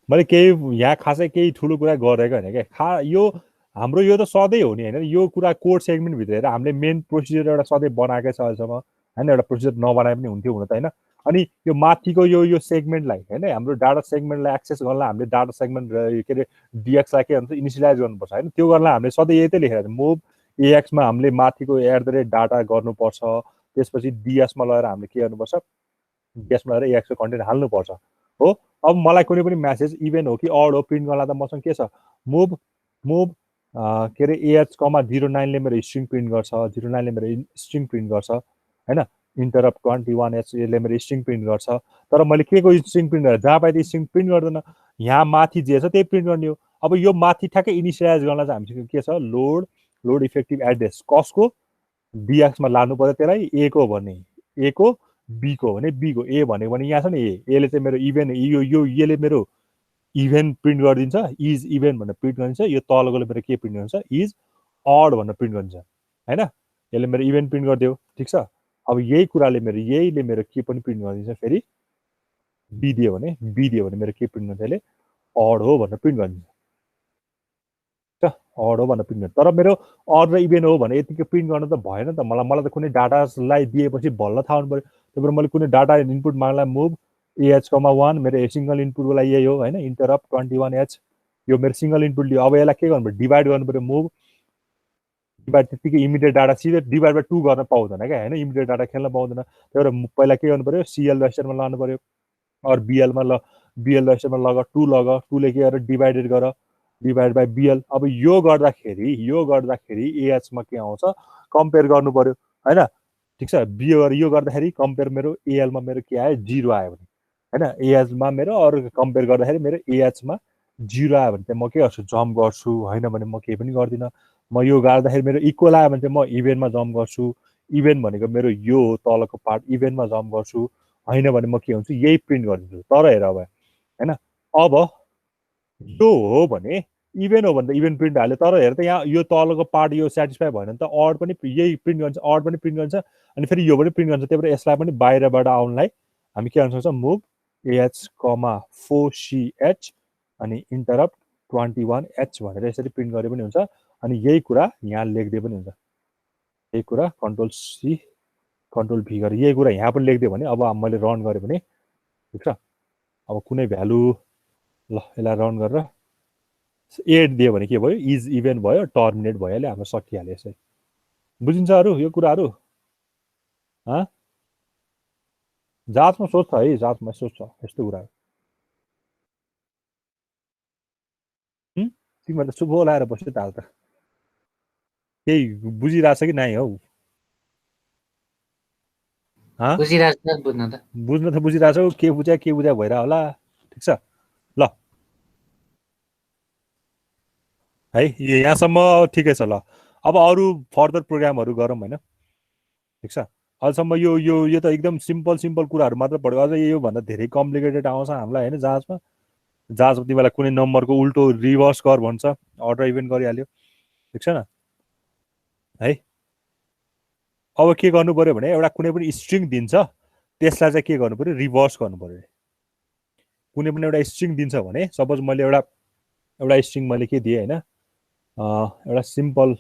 मैले केही यहाँ खासै केही ठुलो कुरा गरेको हैन के यो हाम्रो यो त सधैँ हो नि होइन, यो कुरा कोड सेगमेन्ट भित्र हेरेर हामीले मेन प्रोसिजर एउटा सधैँ बनाएकै छ अहिलेसम्म होइन, एउटा प्रोसिजर नबनाए पनि हुन्थ्यो हुन त होइन। अनि यो माथिको यो सेगमेन्टलाई होइन, हाम्रो डाटा सेगमेन्टलाई एक्सेस गर्नलाई हामीले डाटा सेगमेन्ट के अरे डिएक्सलाई के भन्छ इनिसियलाइज गर्नुपर्छ होइन। त्यो गर्नलाई हामीले सधैँ यही त लेखेर मुभ एएक्समा हामीले माथिको @ डाटा गर्नुपर्छ, त्यसपछि डिएसमा लगेर हामीले के गर्नुपर्छ, डिएसमा लगेर एएक्सको कन्टेन्ट हाल्नुपर्छ हो। अब मलाई कुनै पनि म्यासेज इभेन हो कि अड हो प्रिन्ट गर्नलाई त मसँग के छ, मुभ के अरे AH,09ले मेरो स्ट्रिङ प्रिन्ट गर्छ, 09ले मेरो स्ट्रिङ प्रिन्ट गर्छ होइन। इन्टरप्ट 21H यसले मेरो स्ट्रिङ प्रिन्ट गर्छ। तर मैले के को स्ट्रिङ प्रिन्ट गरेँ, जहाँ पाए स्ट्रिङ प्रिन्ट गर्दैन, यहाँ माथि जे छ त्यही प्रिन्ट गर्ने हो। अब यो माथि ठ्याक्कै इनिसियलाइज गर्न चाहिँ हामीसँग के छ, लोड इफेक्टिभ एड्रेस कसको डिएक्समा लानु पर्यो, त्यसलाई ए को भने ए को, बी को भने बी को, ए भनेको भने यहाँ छ नि एले चाहिँ मेरो इभेन यो यसले मेरो इभेन प्रिन्ट गरिदिन्छ, इज इभेन भनेर प्रिन्ट गरिदिन्छ। यो तलकोले मेरो के प्रिन्ट गरिदिन्छ, इज अड भनेर प्रिन्ट गरिदिन्छ होइन। यसले मेरो इभेन प्रिन्ट गरिदियो, ठिक छ। अब यहीले मेरो के पनि प्रिन्ट गरिदिन्छ, फेरि बी दियो भने मेरो के प्रिन्ट गर्छ, यसले अड हो भनेर प्रिन्ट गरिदिन्छ, अड हो भनेर प्रिन्ट गर्छ। तर मेरो अड र इभेन हो भने यतिकै प्रिन्ट गर्न त भएन नि त, मलाई त कुनै डाटालाई दिएपछि बल्ल थाहा हुनु पऱ्यो। त्यही भएर मैले कुनै डाटा इनपुट माग्दा मुभ AH,1 मेरो सिङ्गल इनपुटको लागि यही हो होइन, इन्टरप्ट 21H यो मेरो सिङ्गल इनपुट लियो। अब यसलाई के गर्नु पऱ्यो, डिभाइड गर्नु पऱ्यो, मुभ डिभाइड, त्यतिकै इमिडिएट डाटा सिधै डिभाइड बाई 2 गर्न पाउँदैन क्या होइन, इमिडिएट डाटा खेल्न पाउँदैन। त्यही भएर पहिला के गर्नु पऱ्यो, CL रेजिस्टरमा लानु पऱ्यो, अरू BL रेजिस्टरमा लग 2 लग, 2ले के गरेर डिभाइडेड गर, डिभाइड बाई BL। अब यो गर्दाखेरि AH मा के आउँछ, कम्पेयर गर्नु पऱ्यो होइन, ठिक छ। यो गर्दाखेरि कम्पेयर मेरो AL मा मेरो के आयो, 0 आयो भने होइन, AH मा मेरो अरू कम्पेयर गर्दाखेरि मेरो AH मा 0 आयो भने चाहिँ म के गर्छु, जम्प गर्छु, होइन भने म केही पनि गर्दिनँ। म यो गर्दाखेरि मेरो इक्वल आयो भने चाहिँ म इभेनमा जम्प गर्छु, इभेन भनेको मेरो यो हो तलको पार्ट, इभेनमा जम्प गर्छु, होइन भने म के हुन्छु, यही प्रिन्ट गरिदिन्छु। तर हेर अब होइन, अब यो हो भने इभेन हो भने त इभेन प्रिन्ट हाल्यो, तर हेर त यहाँ यो तलको पार्ट यो सेटिस्फाई भएन भने त अड पनि यही प्रिन्ट गर्छ, अड पनि प्रिन्ट गर्छ, अनि फेरि यो पनि प्रिन्ट गर्छ। त्यही भएर यसलाई पनि बाहिरबाट आउनलाई हामी के गर्न सक्छौँ, मुभ AH,4CH अनि इन्टरप्ट 21H भनेर यसरी प्रिन्ट गरे पनि हुन्छ। अनि यही कुरा यहाँ लेख्दै पनि हुन्छ, यही कुरा कन्ट्रोल-C कन्ट्रोल-V गरेर यही कुरा यहाँ पनि लेख्दियो भने, अब मैले रन गरेँ भने ठिक छ। अब कुनै भ्यालु ल यसलाई रन गरेर 8 दियो भने के भयो, इज इभेन भयो, टर्मिनेट भइहाल्यो, हाम्रो सकिहाल्यो। यसरी बुझिन्छ अरू यो कुराहरू? जाँचमा सोध्छ है, जाँचमा सोध्छ यस्तो कुराहरू। तिमीहरू त सुबो लाएर बस्यो त हाल त, केही बुझिरहेछ कि नाइ हौ? बुझ्न त बुझिरहेछौ, के बुझ्या भइरह होला, ठिक छ। ल है यहाँसम्म ठिकै छ। ल अब अरू फर्दर प्रोग्रामहरू गरौँ होइन, ठिक छ। अहिलेसम्म यो त एकदम सिम्पल कुराहरू मात्र पढ्यो, अझ योभन्दा धेरै कम्प्लिकेटेड आउँछ हामीलाई होइन। जाँचमा तिमीलाई कुनै नम्बरको उल्टो रिभर्स कर भन्छ, अर्डर इभेन्ट गरिहाल्यो, ठिक छ न है। अब के गर्नु पर्यो भने एउटा कुनै पनि स्ट्रिङ दिन्छ, त्यसलाई चाहिँ के गर्नु पर्यो, रिभर्स गर्नु पर्यो। कुनै पनि एउटा स्ट्रिङ दिन्छ भने सपोज मैले एउटा स्ट्रिङ मैले के दिएँ होइन, एउटा सिम्पल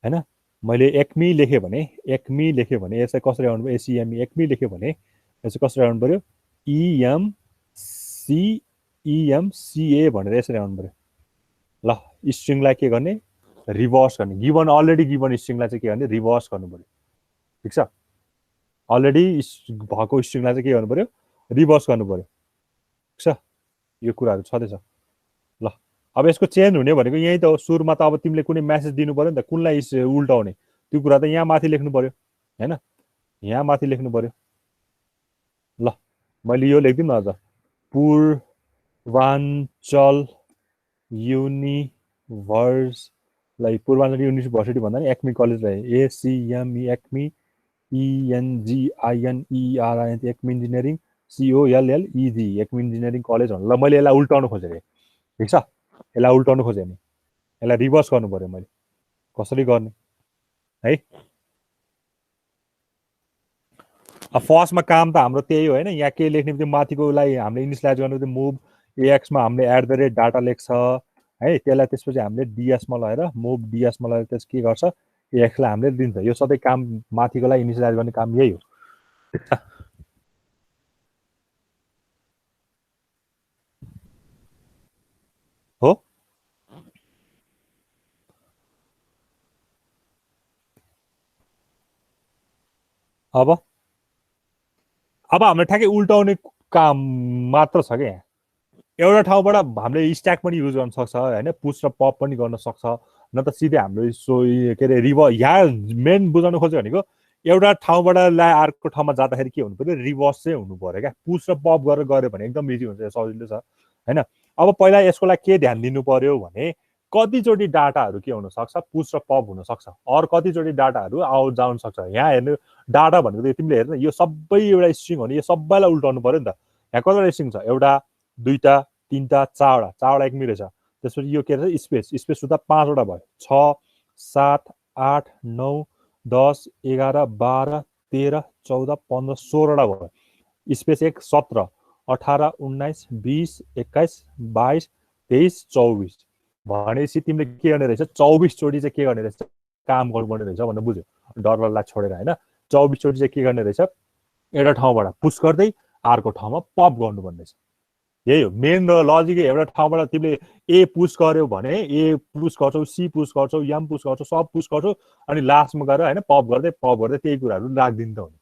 होइन, मैले एक्मी लेखेँ भने यसलाई कसरी आउनु पर्यो, ACME एक्मी लेख्यो भने यसलाई कसरी आउनु पर्यो, EMCA भनेर यसरी आउनु पर्यो। ल स्ट्रिङलाई के गर्ने, रिभर्स गर्ने, अलरेडी गिभन स्ट्रिङलाई चाहिँ के गर्ने, रिभर्स गर्नु पर्यो, ठिक छ। अलरेडी भएको स्ट्रिङलाई चाहिँ के गर्नु पर्यो, रिभर्स गर्नु पर्यो, ठिक छ। यो कुराहरू छँदैछ। ल अब यसको चेन्ज हुने भनेको यही त हो, सुरुमा त अब तिमीले कुनै म्यासेज दिनु पर्यो नि त, कुनलाई उल्टाउने त्यो कुरा त यहाँ माथि लेख्नु पर्यो होइन, यहाँ माथि लेख्नु पर्यो। ल मैले यो लेखिदिउँ न, अझ पूर्वाञ्चल युनिभर्सिटी भन्दा नि एक्मी कलेजलाई ACME Acme ENGINERING Acme engineering COLLEG Acme engineering college भन्नु। ल मैले यसलाई उल्टाउनु खोजेँ, ठिक छ। यसलाई उल्टाउनु खोजेँ नि, यसलाई रिभर्स गर्नु पर्यो। मैले कसरी गर्ने है, अब फर्स्टमा काम त हाम्रो त्यही हो होइन। यहाँ के लेख्ने बित्तिकै माथिकोलाई हामीले इनिसियलाइज गर्नु बित्तिकै मुभ AX मा हामीले @ डाटा लेख्छ, है। त्यसलाई त्यसपछि हामीले डिएसमा लगेर मुभ डिएसमा लगेर त्यस के गर्छ एक्सलाई हामीले दिन्छ। यो सबै काम माथिकोलाई इनिसियलाइज गर्ने काम यही हो। हो अब हामीले ठ्याक्कै उल्टाउने काम मात्र छ क्या। एउटा ठाउँबाट हामीले स्ट्याक पनि युज गर्न सक्छ होइन, पुस र पप पनि गर्न सक्छ, न त सिधै हाम्रो के अरे यहाँ मेन बुझाउनु खोज्यो भनेको एउटा ठाउँबाट अर्को ठाउँमा जाँदाखेरि के हुनु पर्यो, रिभर्स चाहिँ हुनु पर्यो क्या। पुस र पप गरेर गऱ्यो भने एकदम इजी हुन्छ, सजिलो छ होइन। अब पहिला यसको लागि के ध्यान दिनु पर्यो भने कतिचोटि डाटाहरू के हुनसक्छ, पुस र पप हुनसक्छ, अरू कतिचोटि डाटाहरू आउट जान सक्छ। यहाँ हेर्नु डाटा भनेको त तिमीले हेर्नु यो सबै एउटा स्ट्रिङ हो नि, यो सबैलाई उल्टाउनु पर्यो नि त। यहाँ कतिवटा स्ट्रिङ छ, एउटा दुईवटा तिनवटा चारवटा एक मिलेछ। त्यसपछि यो के रहेछ स्पेस सुधा 5वटा भयो, 6 7 8 9 10 11 12 13 14 15 16वटा भयो। स्पेस 1 17 18 19 20 21 22 23 24 भनेपछि तिमीले के गर्ने रहेछ 24 चोटि चाहिँ के गर्ने रहेछ काम गर्नुपर्ने रहेछ भनेर बुझ्यो, डरलाई छोडेर होइन। 24 चोटि चाहिँ के गर्ने रहेछ एउटा ठाउँबाट पुस गर्दै अर्को ठाउँमा पप गर्नुपर्ने रहेछ। यही हो मेन लजिक। एउटा ठाउँबाट तिमीले ए पुस गर्यो भने ए पुस गर्छौ, सी पुस गर्छौ, एम पुस गर्छौ, सब पुस गर्छौ, अनि लास्टमा गएर होइन पप गर्दै त्यही कुराहरू राखिदिनु त हुने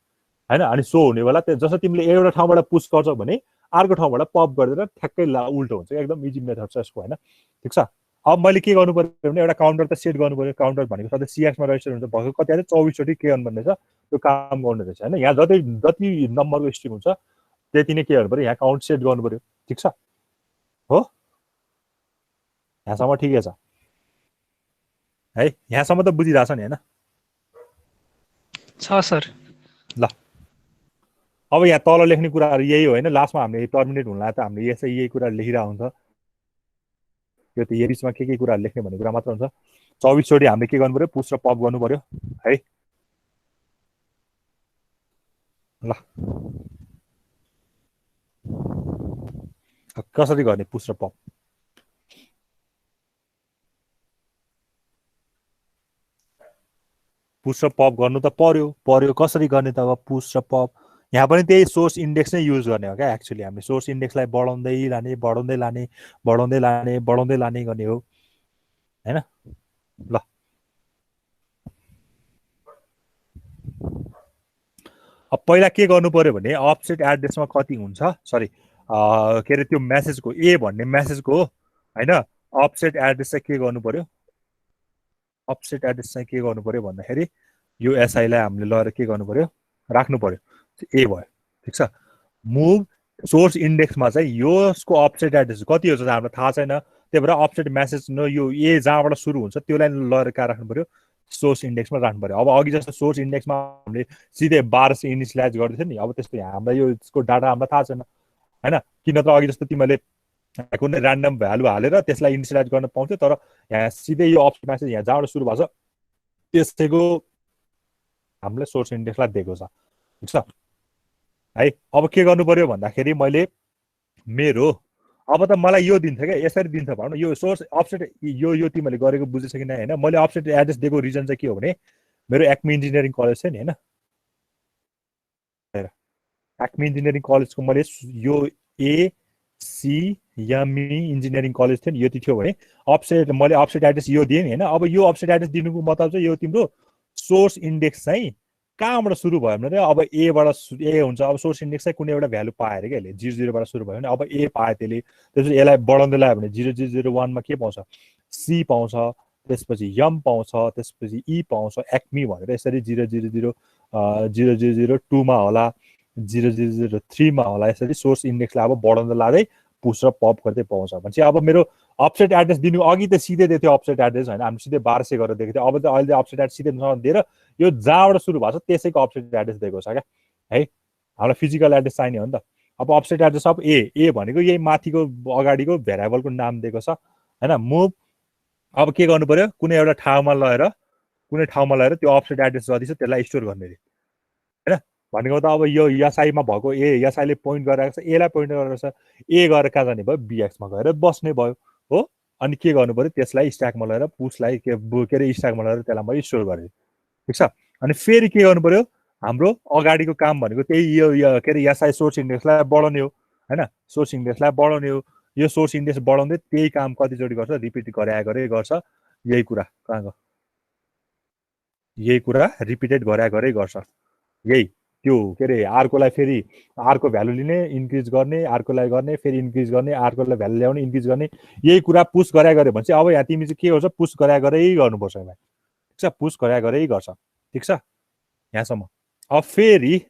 होइन। अनि सो हुने बेला जस्तो तिमीले एउटा ठाउँबाट पुस गर्छौ भने अर्को ठाउँबाट पप गरिदिएर ठ्याक्कै उल्टो हुन्छ। एकदम इजी मेथड छ यसको होइन, ठिक छ। अब मैले के गर्नु पर्यो भने एउटा काउन्टर त सेट गर्नु पर्यो। काउन्टर भनेको सधैँ सिएक्समा रजिस्टर हुन्छ, भएको कति आयो 24 चोटि के गर्नुपर्ने रहेछ त्यो काम गर्नु रहेछ होइन। यहाँ जति नम्बरको स्ट्रिङ हुन्छ त्यति नै के गर्नु पर्यो, यहाँ काउन्ट सेट गर्नु पर्यो, ठिक छ हो। यहाँसम्म ठिकै छ है, यहाँसम्म त बुझिरहेछ नि होइन। छ सर। ल अब यहाँ तल लेख्ने कुराहरू यही हो होइन। लास्टमा हामीले टर्मिनेट हुनलाई त हामीले यही कुरा लेखिरहेको हुन्छ। यो त यो बिचमा के कुराहरू लेख्ने भन्ने कुरा मात्र हुन्छ। 24 चोटि हामीले के गर्नु पर्यो, पुस र पप गर्नु पर्यो है। ल कसरी गर्ने पुस र पप? पुस र पप गर्नु त पर्यो कसरी गर्ने त अब पुस र पप? यहाँ पनि त्यही सोर्स इन्डेक्स नै युज गर्ने हो क्या। एक्चुअली हामीले सोर्स इन्डेक्सलाई बढाउँदै लाने गर्ने हो होइन। ल अब पहिला के गर्नु पर्यो भने अफसेट एड्रेसमा कति हुन्छ, सरी के अरे त्यो मेसेजको ए भन्ने मेसेजको होइन अफसेट एड्रेस चाहिँ के गर्नु पर्यो, अफसेट एड्रेस चाहिँ के गर्नु पर्यो भन्दाखेरि यो एसआईलाई हामीले लगेर के गर्नु पर्यो, राख्नु पर्यो, ए भयो, ठिक छ। मुभ सोर्स इन्डेक्समा चाहिँ यसको अफसेट एड्रेस कति हो हामीलाई थाहा छैन, त्यही भएर अफसेट मेसेज न यो ए जहाँबाट सुरु हुन्छ त्यसलाई लगेर कहाँ राख्नु पर्यो, सोर्स इन्डेक्समा राख्नु पर्यो। अब अघि जस्तो सोर्स इन्डेक्समा हामीले सिधै 12 से इनिसियलाइज गर्दै थियो नि, अब त्यस्तो हामीलाई यो यसको डाटा हामीलाई थाहा छैन होइन। किन त अघि जस्तो तिमीले कुनै ऱ्यान्डम भ्यालु हालेर त्यसलाई इनिसियलाइज गर्न पाउँथ्यो, तर यहाँ सिधै यो अफसेट मेसेज यहाँ जहाँबाट सुरु भएको छ त्यसैको हामीले सोर्स इन्डेक्सलाई दिएको छ, ठिक छ है। अब के गर्नु पर्यो भन्दाखेरि मैले मेरो अब त मलाई यो दिन्छ क्या, यसरी दिन्छ भनौँ न। यो सोर्स अफसेट यो तिमीले गरेको बुझेछ कि नै होइन। मैले अफसेट एड्रेस दिएको रिजन चाहिँ के हो भने मेरो एक्मी इन्जिनियरिङ कलेज छ नि होइन, एक्मी इन्जिनियरिङ कलेजको मैले यो एसिएमई इन्जिनियरिङ कलेज थियो नि यति थियो भने मैले अफसेट एड्रेस यो दिएँ नि होइन। अब यो अफसेट एड्रेस दिनुको मतलब चाहिँ यो तिम्रो सोर्स इन्डेक्स चाहिँ कहाँबाट सुरु भयो भने अब एबाट ए हुन्छ। अब सोर्स इन्डेक्स चाहिँ कुनै एउटा भ्यालु पाएर क्या यसले 00बाट सुरु भयो भने अब ए पायो त्यसले, त्यसपछि यसलाई बढाउँदै लाग्यो भने 0001मा के पाउँछ, सी पाउँछ, त्यसपछि यम पाउँछ, त्यसपछि ई पाउँछ, एक्मी भनेर यसरी 0002मा होला, 0003मा होला, यसरी सोर्स इन्डेक्सलाई अब बढाउँदै लाँदै पुस र पप गर्दै पाउँछ। भनेपछि अब मेरो अफसेट एड्रेस दिनु अघि त सिधै दिएको थियो अफसेट एड्रेस होइन, हामी सिधै 1200 गरेर दिएको थियो। अब त अहिले अफसेट एड्रेस सिधै दिएर यो जहाँबाट सुरु भएको छ त्यसैको अफसेट एड्रेस दिएको छ क्या है। हामीलाई फिजिकल एड्रेस चाहिने हो नि त। अब अफसेट एड्रेस अफ ए भनेको यही माथिको अगाडिको भेरिएबलको नाम दिएको छ होइन। मुभ अब के गर्नु पर्यो, कुनै एउटा ठाउँमा लगेर त्यो अफसेट एड्रेस जति छ त्यसलाई स्टोर गर्ने होइन। भनेको त अब यो एसआईमा भएको एसआईले पोइन्ट गरेर छ, एलाई पोइन्ट गरेर छ, ए गएर कहाँ जाने भयो, बिएक्समा गएर बस्ने भयो हो। अनि के गर्नु पर्यो त्यसलाई स्ट्याकमा लगेर पुसलाई के अरे स्ट्याकमा लगेर त्यसलाई मैले स्टोर गरेँ ठिक छ अनि फेरि के गर्नु पर्यो हाम्रो अगाडिको काम भनेको त्यही यो के अरे एसआई सोर्स इन्डेक्सलाई बढाउने हो हैन सोर्स इन्डेक्सलाई बढाउने हो यो सोर्स इन्डेक्स बढाउँदै त्यही काम कतिचोटि गर्छ रिपिट गरे गर्छ यही कुरा कहाँ गयो यही कुरा रिपिटेड गरे गर्छ यही त्यो के अरे अर्कोलाई फेरि अर्को भ्यालु लिने इन्क्रिज गर्ने अर्कोलाई गर्ने फेरि इन्क्रिज गर्ने अर्कोलाई भ्यालु ल्याउने इन्क्रिज गर्ने यही कुरा पुस गरे भनेपछि अब यहाँ तिमी चाहिँ के गर्छ पुस गरे गर्नुपर्छ यसलाई ठिक छ पुस गरे गर्छ ठिक छ यहाँसम्म अब फेरि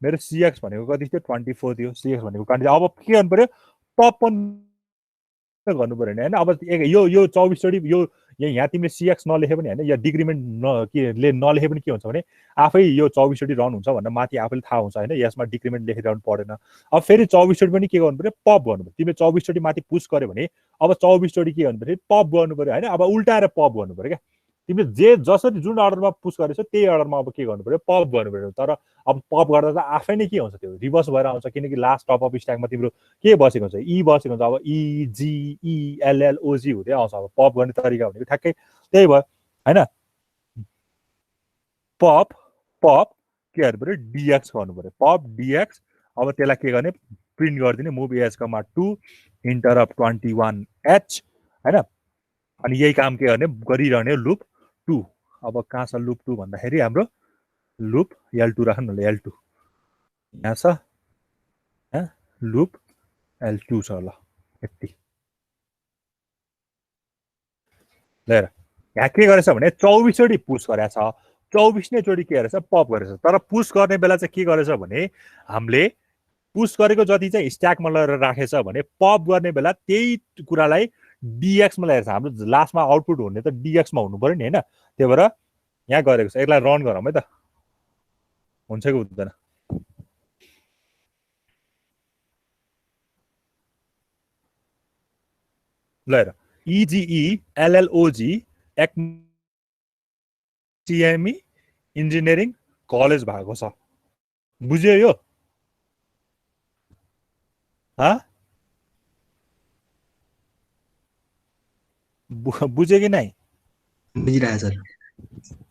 मेरो सिएक्स भनेको कति थियो 24 थियो सिएक्स भनेको कति अब के गर्नु पर्यो पप गर्नु पर्यो नि हैन अब यो 24 चोटि यो यहाँ तिमीले सिएक्स नलेखे पनि हैन या डिक्रिमेन्ट ले नलेखे पनि के हुन्छ भने आफै यो 24 चोटि रन हुन्छ भनेर माथि आफैले थाहा हुन्छ हैन यसमा डिक्रिमेन्ट लेखिरहनु पर्दैन अब फेरि 24 चोटि पनि के गर्नु पर्यो पप गर्नु पर्यो तिमीले 24 चोटि माथि पुश गर्यो भने अब 24 चोटि के गर्नु पर्यो पप गर्नु पर्यो हैन अब उल्टाएर पप गर्नु पर्यो क्या तिमीले जे जसरी जुन अर्डरमा पुश गरेछौ त्यही अर्डरमा अब के गर्नु पर्यो पप गर्नु पर्यो तर अब पप गर्दा त आफै नै के हुन्छ त्यो रिभर्स भएर आउँछ किनकि लास्ट टप अफ स्ट्याकमा तिम्रो के बसेको हुन्छ ई बसेको हुन्छ अब ई जी ई एल एल ओ जी हुँदै आउँछ अब पप गर्ने तरिका भनेको ठ्याक्कै त्यही भयो हैन पप के गर्नु पर्यो डीएक्स गर्नु पर्यो पप डीएक्स अब त्यसलाई के गर्ने प्रिन्ट गरिदिने मुभ एज कमा 2 इन्टरप्ट 21h हैन अनि यही काम के गर्ने गरिरहने लुप 2 अब कहाँ छ लुप 2 भन्दाखेरि हाम्रो लुप L2 राख्नु ल L2 यहाँ छ लुप L2 छ ल यति ल यहाँ के गरेछ भने 24 चोटि पुश गरेछ 24 नै चोटि के गरेछ पप गरेछ तर पुश गर्ने बेला चाहिँ के गरेछ भने हामीले पुश गरेको जति चाहिँ स्ट्याकमा लगेर राखेछ भने पप गर्ने बेला त्यही कुरालाई डीएक्स मा ल्याएर हाम्रो लास्टमा आउटपुट हुने त डीएक्स मा हुनु पर्यो नि हैन त्यही भएर यहाँ गरेको छ यसलाई रन गरौँ है त हुन्छ कि हुँदैन ल हेर इजिई एलएलओजी एक्टिएमई इन्जिनियरिङ कलेज भएको छ बुझ्यो यो बुझ्यो कि नै बुझिरहेको सर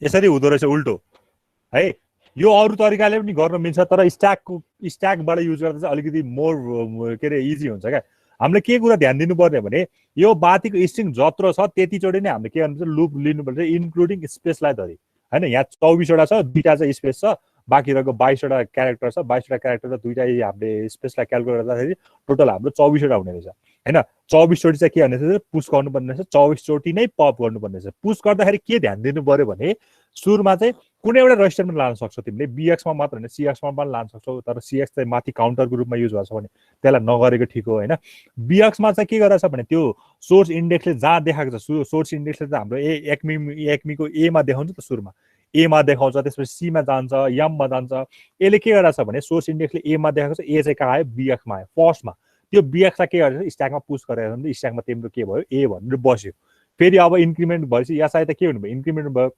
यसरी हुँदो रहेछ उल्टो है यो अरू तरिकाले पनि गर्न मिल्छ तर स्ट्याकबाट युज गर्दा चाहिँ अलिकति मोर के अरे इजी हुन्छ क्या हामीले के कुरा ध्यान दिनुपर्ने भने यो बातीको स्ट्रिङ जत्रो छ त्यतिचोटि नै हामीले के गर्नुपर्छ लुप लिनुपर्छ इन्क्लुडिङ स्पेसलाई धरि हैन यहाँ 24 वटा छ दुईटा चाहिँ स्पेस छ बाँकी रहेको 22 वटा क्यारेक्टर छ 22 वटा क्यारेक्टर र दुईटा हामीले स्पेसलाई क्याल्कुलेट गर्दाखेरि टोटल हाम्रो 24 वटा हुने रहेछ हैन 24 चोटि चाहिँ के गर्ने रहेछ पुश गर्नुपर्ने रहेछ 24 चोटि नै पप गर्नुपर्ने रहेछ पुश गर्दाखेरि के ध्यान दिनु पर्यो भने सुरुमा चाहिँ कुनै एउटा रजिस्टरमा लान सक्छौ तिमीले बीएक्स मा मात्र हैन सीएक्स मा पनि लान सक्छौ तर सीएक्स चाहिँ माथि काउन्टरको रूपमा युज गर्छ भने त्यसलाई नगरेको ठीक हो हैन बीएक्स मा चाहिँ के गरेछ भने त्यो सोर्स इन्डेक्सले जहाँ देखाएको छ सोर्स इन्डेक्सले चाहिँ हाम्रो एक्मीको ए मा देखाउँछ त सुरुमा ए मा देखाउँछ त्यसपछि सी मा जान्छ एम मा जान्छ यसले के गरेछ भने सोर्स इन्डेक्सले ए मा देखाएको छ ए चाहिँ कहाँ आयो बीएक्स मा आयो फर्स्टमा त्यो बीएक्सलाई के गरेछ स्ट्याकमा पुश गरेर भने स्ट्याकमा तिम्रो के भयो ए भनेर बस्यो फेरि अब इन्क्रिमेन्ट भएपछि एसआई त के हुनु भयो इन्क्रिमेन्ट भयो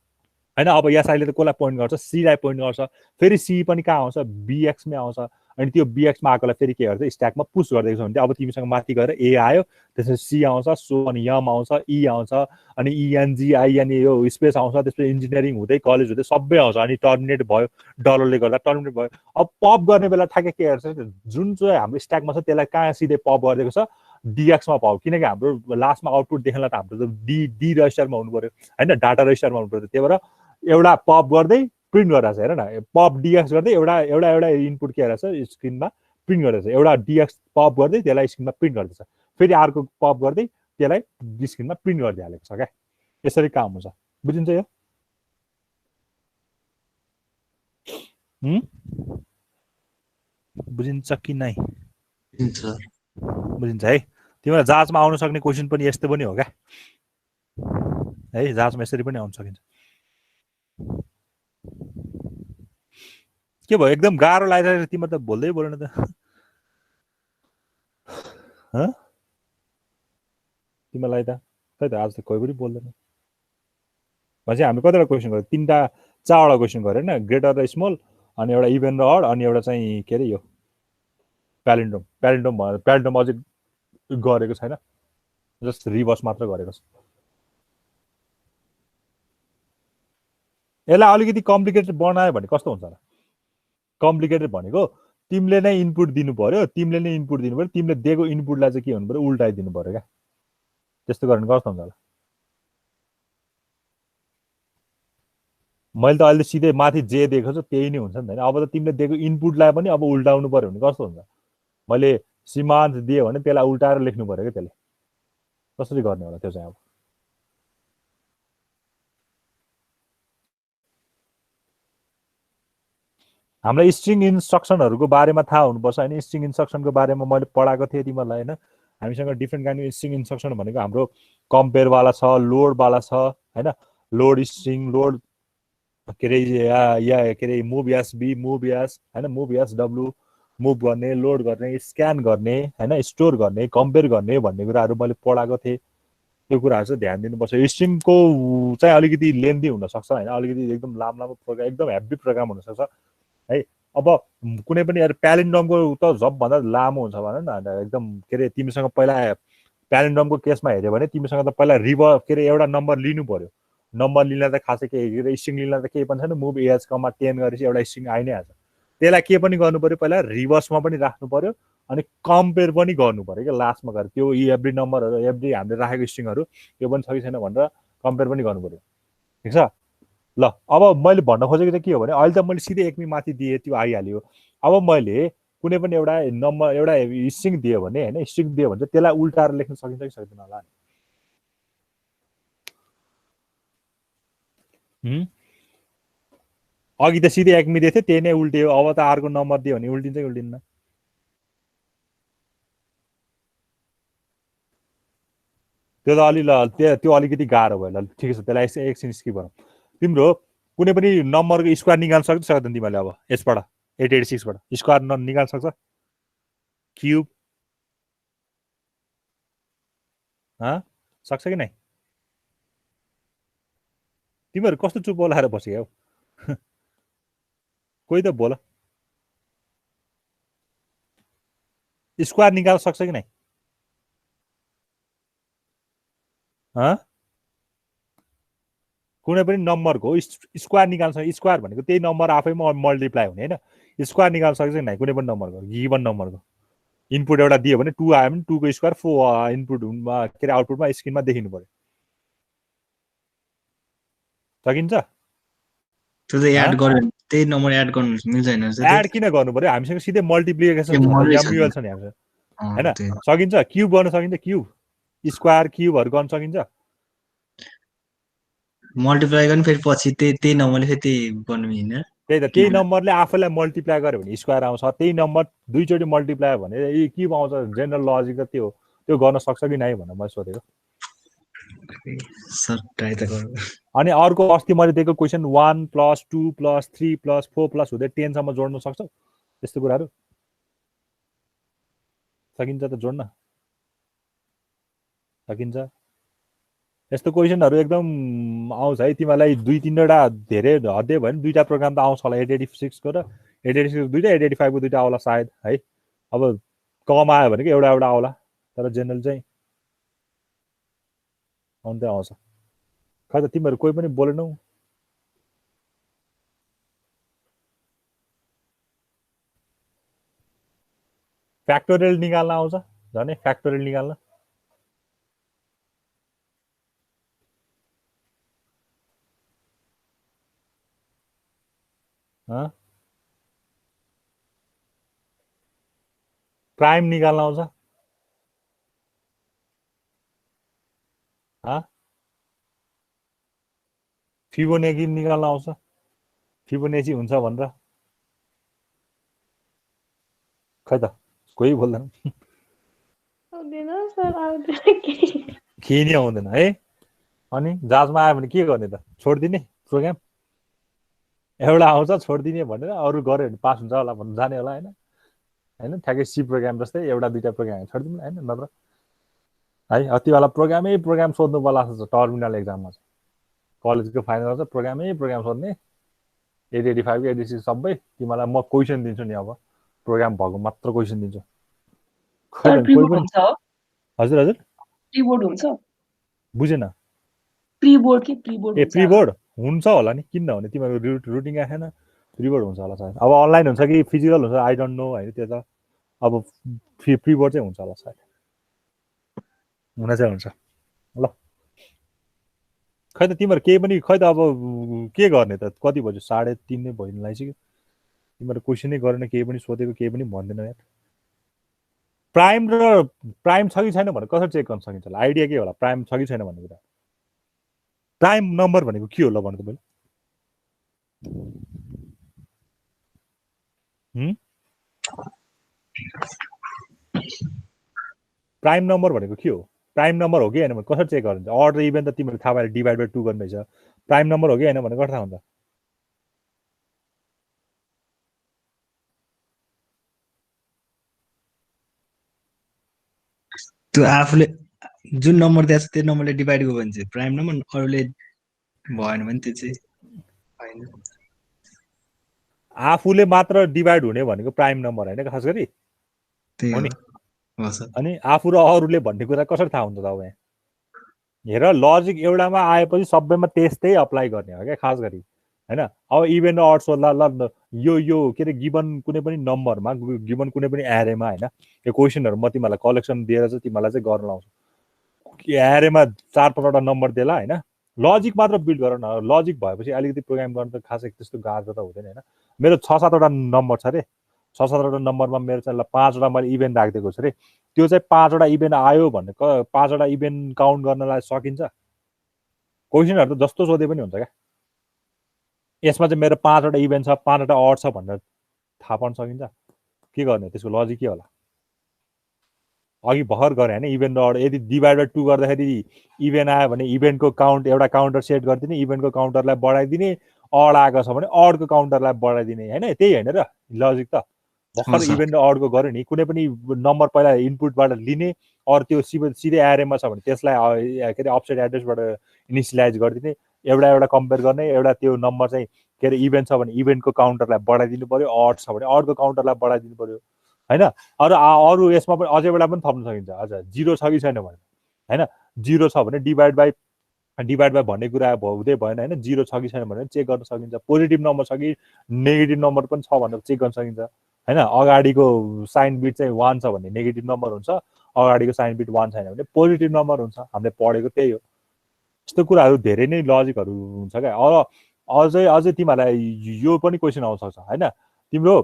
हैन अब एसआईले त कसलाई पोइन्ट गर्छ सी लाई पोइन्ट गर्छ फेरि सी पनि कहाँ आउँछ बीएक्स मै आउँछ अनि त्यो बीएक्स मा आएकोलाई फेरि के गर्छ स्ट्याकमा पुश गर्दैछ भने अब तिमीसँग माथि गएर ए आयो त्यसपछि सी आउँछ सो अनि एम आउँछ ई आउँछ अनि इएनजी आइएन यो स्पेस आउँछ त्यसपछि इन्जिनियरिङ हुँदै कलेज हुँदै सबै आउँछ अनि टर्मिनेट भयो डलरले गर्दा टर्मिनेट भयो अब पप गर्ने बेला ठ्याक्कै के गर्छ जुन चाहिँ हाम्रो स्ट्याकमा छ त्यसलाई कहाँ सिधै पप गरिदिएको छ डीएक्स मा पाऊ किनकि हाम्रो लास्टमा आउटपुट देख्नलाई त हाम्रो त डी रजिस्टरमा हुनु पर्यो हैन डाटा रजिस्टरमा हुनु पर्यो त्यही भएर एउटा पप गर्दै प्रिन्ट गरिरहेछ हेर न पप डीएक्स गर्दै एउटा इनपुट के रहेछ स्क्रिनमा प्रिन्ट गरिरहेछ एउटा डीएक्स पप गर्दै त्यसलाई स्क्रिनमा प्रिन्ट गर्दैछ फेरि अर्को पप गर्दै त्यसलाई स्क्रिनमा प्रिन्ट गर्दै हालेको छ क्या यसरी काम हुन्छ बुझिन्छ यो बुझिन्छ कि नै बुझिन्छ है तिमीलाई जाँचमा आउन सक्ने क्वेसन पनि यस्तो पनि हो क्या है जाँचमा यसरी पनि आउन सकिन्छ के भयो एकदम गाह्रो लागिरहेको तिम्रो त बोल्दै बोलेन त तिमीलाई त खै त आज त कोही पनि बोल्दैन भनेपछि हामी कतिवटा क्वेसन गर्यो 4वटा क्वेसन गर्यो होइन ग्रेटर र स्मल अनि एउटा इभेन र अड अनि एउटा चाहिँ के अरे यो प्यालिन्ड्रोम अझै गरेको छैन जस्ट रिभर्स मात्र गरेको छ। यसलाई अलिकति कम्प्लिकेटेड बनायो भने कस्तो हुन्छ र? कम्प्लिकेटेड भनेको तिमीले नै इनपुट दिनु पर्यो, तिमीले दिएको इनपुटलाई चाहिँ के हुनु पर्यो, उल्टाइदिनु पर्यो क्या। त्यस्तो गर्नु कस्तो हुन्छ होला? मैले त अहिले सिधै माथि जे दिएको छु त्यही नै हुन्छ नि त। अब त तिमीले दिएको इनपुटलाई पनि अब उल्टाउनु पर्यो भने कस्तो हुन्छ? मैले सीमान्त दिएँ भने त्यसलाई उल्टाएर लेख्नु पर्यो क्या। त्यसले कसरी गर्ने होला त्यो चाहिँ? अब हामीलाई स्ट्रिङ इन्स्ट्रक्सनहरूको बारेमा थाहा हुनुपर्छ होइन। स्ट्रिङ इन्स्ट्रक्सनको बारेमा मैले पढाएको थिएँ तिमीहरूलाई होइन। हामीसँग डिफ्रेन्ट काइन्ड स्ट्रिङ इन्स्ट्रक्सन भनेको हाम्रो कम्पेयरवाला छ, लोडवाला छ होइन। लोड स्ट्रिङ, लोड के अरे के अरे move S B, move S होइन, मुभ एस डब्लु, मुभ गर्ने, लोड गर्ने, स्क्यान गर्ने होइन, स्टोर गर्ने, कम्पेयर गर्ने भन्ने कुराहरू मैले पढाएको थिएँ। त्यो कुराहरू चाहिँ ध्यान दिनुपर्छ। स्ट्रिङको चाहिँ अलिकति लेन्दी हुनसक्छ होइन, अलिकति एकदम लामो प्रोग्राम, एकदम हेभी प्रोग्राम हुनसक्छ है। अब कुनै पनि प्यालिन्ड्रमको त सबभन्दा लामो हुन्छ भन न। एकदम के अरे तिमीसँग पहिला प्यालिन्ड्रमको केसमा हेऱ्यो भने तिमीसँग त पहिला के अरे एउटा नम्बर लिनु पर्यो। नम्बर लिँदा त खासै केही स्ट्रिङ लिँदा त केही पनि छैन। मुभ एज कमा 10 गरेपछि एउटा स्ट्रिङ आइ नै हाल्छ। त्यसलाई के पनि गर्नु पर्यो, पहिला रिभर्समा पनि राख्नु पर्यो अनि कम्पेयर पनि गर्नु पर्यो क्या लास्टमा गएर। त्यो एभ्री नम्बरहरू, एभ्री हामीले राखेको स्ट्रिङहरू त्यो पनि छ कि छैन भनेर कम्पेयर पनि गर्नु पर्यो। ठिक छ ल। अब मैले भन्न खोजेको चाहिँ के हो भने अहिले त मैले सिधै एकमी माथि दिएँ, त्यो आइहाल्यो। अब मैले कुनै पनि एउटा नम्बर, एउटा स्ट्रिङ दियो भने होइन, स्ट्रिङ दियो भने चाहिँ त्यसलाई उल्टाएर लेख्न सकिन्छ कि सक्दैन होला? अघि त सिधै एकमी दिएको थियो, त्यही नै उल्टियो। अब त अर्को नम्बर दियो भने उल्टिन्छ कि उल्टिन्न? त्यो त त्यो अलिकति गाह्रो भयो। ल ठिक छ, त्यसलाई एकछिन स्किप गरौँ। तिम्रो कुनै पनि नम्बरको स्क्वायर निकाल्न सक्छ सक्दैन तिमीले? अब यसबाट 886बाट स्क्वायर निकाल्न सक्छ? क्युब सक्छ कि नै? तिमीहरू कस्तो चुप बोलाएर बस्यो हौ? कोही त बोल। स्क्वायर निकाल्न सक्छ कि नै? कुनै पनि नम्बरको स्क्वायर निकाल्न सक्छ? स्क्वायर भनेको त्यही नम्बर आफैमा मल्टिप्लाई हुने होइन। स्क्वायर निकाल्न सक्छ कि नै कुनै पनि नम्बरको, गिभन नम्बरको? इनपुट एउटा दियो भने 2 आयो भने 2 को स्क्वायर 4 इनपुटमा के अरे आउटपुटमा स्क्रिनमा देखिनु पर्यो। सकिन्छ? त्यो त एड गर्यो भने त्यही नम्बर एड गर्नु मिल्दैन। एड किन गर्नु पर्यो? हामीसँग सिधै मल्टिप्लिकेसन छ, एमयुएल छ नि हामीसँग हैन। सकिन्छ? क्युब गर्न सकिन्छ? क्युब, स्क्वायर, क्युबहरु गर्न सकिन्छ? मल्टिप्लाई गर्ने फेरि पछि त्यही नम्बरले फेरि त्यही गर्नु मिल्दैन। त्यही त, त्यही नम्बरले आफैलाई मल्टिप्लाई गर्यो भने स्क्वायर आउँछ। त्यही नम्बर दुईचोटि मल्टिप्लाई भने क्युब आउँछ। जेनरल लजिक त त्यो गर्न सक्छ कि नै भनेर मैले सोधेको। सर ट्राई त गरौँ। अनि अर्को अस्ति मैले दिएको क्वेसन 1 + 2 + 3 + 4 + हुँदै 10 सम्म जोड्न सक्छौ? त्यस्तो कुराहरू सकिन्छ त जोड्न? सकिन्छ? यस्तो क्वेसनहरू एकदम आउँछ है तिमीलाई। 2-3वटा धेरै हद्दै भयो भने 2टा प्रोग्राम त आउँछ होला। 886 को र 886 दुईटा, 885 को दुईटा आउला सायद है। अब कम आयो भने एउटा आउला, तर जेनरल चाहिँ आउँदै आउँछ। खै त तिमीहरू कोही पनि बोलेनौ? फ्याक्टोरियल निकाल्न आउँछ? झन् फ्याक्टोरियल निकाल्न प्राइम निकाल्न आउँछ? फिबोनाची निकाल्न आउँछ? फिबोनाची हुन्छ भनेर? खै त कोही बोल्दैन। केही नै आउँदैन है। अनि जाँचमा आयो भने के गर्ने त? छोडिदिने प्रोग्राम? एउटा आउँछ छोडिदिने भनेर अरू गऱ्यो भने पास हुन्छ होला भन्नु जाने होला होइन। ठ्याक्कै सी प्रोग्राम जस्तै एउटा दुईटा प्रोग्राम छोडिदिनु होइन। नत्र है अतिवाला प्रोग्राम सोध्नु पर्ला जस्तो छ टर्मिनल एक्जाममा चाहिँ। कलेजको फाइनल चाहिँ प्रोग्राम सोध्ने। 885 86 सबै तिमीलाई म क्वेसन दिन्छु नि। अब प्रोग्राम भएको मात्र क्वेसन दिन्छु। हजुर हजुर प्रिबोर्ड हुन्छ बुझेन प्रिबोर्ड के प्रिबोर्ड ए हुन्छ प्रिबोर्ड हुन्छ होला नि किन नहुने तिमीहरू रुटिङ आएन प्रिबोर्ड हुन्छ होला सायद अब अनलाइन हुन्छ कि फिजिकल हुन्छ आई डोन्ट नो होइन त्यो त अब प्रिबोर्ड चाहिँ हुन्छ होला सायद हुन चाहिँ हुन्छ ल खै त तिमीहरू केही पनि खै त अब के गर्ने त कति बज्यो 3:30 नै भइनु लागिसक्यो तिमीहरू क्वेसनै गरेन केही पनि सोधेको केही पनि भन्दैन यार प्राइम छ कि छैन भनेर कसरी चेक गर्न सकिन्छ होला आइडिया के होला प्राइम छ कि छैन भन्ने कुरा प्राइम नम्बर भनेको के होला भन्नु त मैले प्राइम नम्बर भनेको के हो प्राइम नम्बर हो कि होइन भने कसरी चेक गरिन्छ अड र इभेन त तिमीहरू थाहा भएर डिभाइड बाई 2 गर्दैछ प्राइम नम्बर हो कि होइन भने कसरी थाहा हुन्छ त्यो आफूले जुन नम्बर दिएको छ त्यो नम्बरले डिभाइड गर्यो भने चाहिँ प्राइम नम्बर अरूले भएन भने त्यो चाहिँ होइन आफूले मात्र डिभाइड हुने भनेको प्राइम नम्बर होइन खास गरी त्यही हो नि हो सर अनि आफू र अरूले भन्ने कुरा कसरी थाहा हुन्छ त अब यहाँ हेर लजिक एउटामा आएपछि सबैमा त्यस्तै अप्लाई गर्ने हो क्या खास गरी होइन अब इभेन अड सोध्ला ल यो के अरे गिभन कुनै पनि नम्बरमा गिभन कुनै पनि एरेमा होइन यो क्वेसनहरू म तिमीहरूलाई कलेक्सन दिएर चाहिँ तिमीलाई चाहिँ गर्न लाउँछु एरेमा 4-5वटा नम्बर देला होइन लजिक मात्र बिल्ड गर न लजिक भएपछि अलिकति प्रोग्राम गर्न त खासै त्यस्तो गाह्रो त हुँदैन होइन मेरो 6-7वटा नम्बर छ अरे 6-7वटा नम्बरमा मेरो चाहिँ 5वटा मैले इभेन्ट राखिदिएको छु अरे त्यो चाहिँ 5वटा इभेन्ट आयो भने 5वटा इभेन्ट काउन्ट गर्नलाई सकिन्छ क्वेसनहरू त जस्तो सोधे पनि हुन्छ क्या यसमा चाहिँ मेरो 5वटा इभेन्ट छ 5वटा अड छ भनेर थाहा पाउन सकिन्छ के गर्ने त्यसको लजिक के होला अघि भर्खर गरे होइन इभेन्ट अड यदि डिभाइड बाई 2 गर्दाखेरि इभेन्ट आयो भने इभेन्टको काउन्ट एउटा काउन्टर सेट गरिदिने इभेन्टको काउन्टरलाई बढाइदिने अड आएको छ भने अडको काउन्टरलाई बढाइदिने होइन त्यही होइन र लजिक त भर्खर इभेन्ट अडको गऱ्यो नि कुनै पनि नम्बर पहिला इनपुटबाट लिने अरू त्यो सिधै एरेमा छ भने त्यसलाई के अरे अपसेट एड्रेसबाट इनिसियलाइज गरिदिने एउटा कम्पेयर गर्ने एउटा त्यो नम्बर चाहिँ के अरे इभेन्ट छ भने इभेन्टको काउन्टरलाई बढाइदिनु पर्यो अड छ भने अडको काउन्टरलाई बढाइदिनु पर्यो होइन अरू यसमा पनि अझै बेला पनि थप्न सकिन्छ हजुर 0 छ कि छैन भने होइन 0 छ भने डिभाइड बाई भन्ने कुरा हुँदै भएन होइन 0 छ कि छैन भनेर चेक गर्न सकिन्छ पोजिटिभ नम्बर छ कि नेगेटिभ नम्बर पनि छ भनेर चेक गर्न सकिन्छ होइन अगाडिको साइन बिट चाहिँ 1 छ भने नेगेटिभ नम्बर हुन्छ अगाडिको साइन बिट 1 छैन भने पोजिटिभ नम्बर हुन्छ हामीले पढेको त्यही हो यस्तो कुराहरू धेरै नै लजिकहरू हुन्छ क्या अझै तिमीहरूलाई यो पनि क्वेसन आउन सक्छ होइन तिम्रो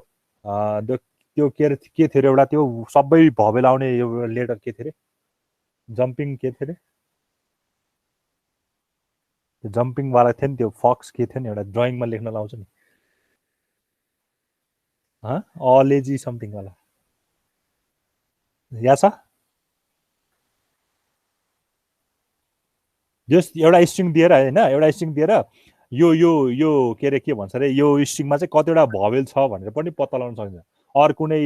त्यो के थियो अरे एउटा त्यो सबै भवेल आउने यो लेटर के थियो अरे जम्पिङ के थियो अरे त्यो जम्पिङवाला थियो नि त्यो फक्स के थियो नि एउटा ड्रइङमा लेख्न लाउँछ नि अलेजी समथिङवाला या छ जस एउटा स्ट्रिङ दिएर होइन एउटा स्ट्रिङ दिएर यो के अरे के भन्छ अरे यो स्ट्रिङमा चाहिँ कतिवटा भवेल छ भनेर पनि पत्ता लगाउन सकिन्छ अरू कुनै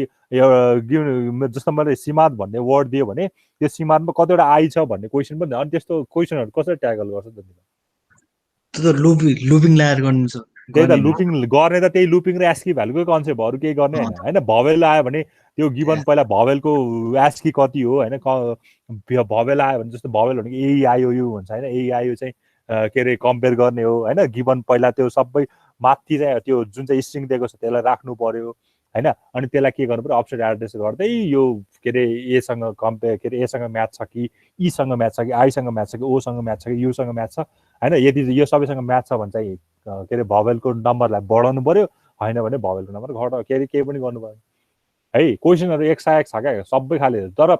जस्तो मैले सीमात भन्ने वर्ड दियो भने त्यो सीमातमा कतिवटा आई छ भन्ने क्वेसन पनि अनि त्यस्तो क्वेसनहरू कसरी ट्याकल गर्छ त त्यो त लुपिङ लायर गर्नु छ त्यही त लुपिङ गर्ने त त्यही लुपिङ र एस्की भ्यालुकै कन्सेप्ट अरू केही गर्ने होइन भवेल आयो भने त्यो गिभन पहिला भवेलको एस्की कति हो होइन भवेल आयो भने जस्तो भवेल भनेको एआइओयु हुन्छ होइन एआइओ चाहिँ के अरे कम्पेयर गर्ने हो होइन गिभन पहिला त्यो सबै माथि चाहिँ त्यो जुन चाहिँ स्ट्रिङ दिएको छ त्यसलाई राख्नु पर्यो होइन अनि त्यसलाई के गर्नु पर्यो अपसेट एड्रेस गर्दै यो के अरे एसँग कम्पेयर के अरे एसँग म्याच छ कि ईसँग म्याच छ कि आईसँग म्याच छ कि ओसँग म्याच छ कि युसँग म्याच छ होइन यदि यो सबैसँग म्याच छ भने चाहिँ के अरे भवेलको नम्बरलाई बढाउनु पर्यो होइन भने भवेलको नम्बर घटाउ के अरे केही पनि गर्नु पर्यो है क्वेसनहरू एक छ क्या सबै खाले तर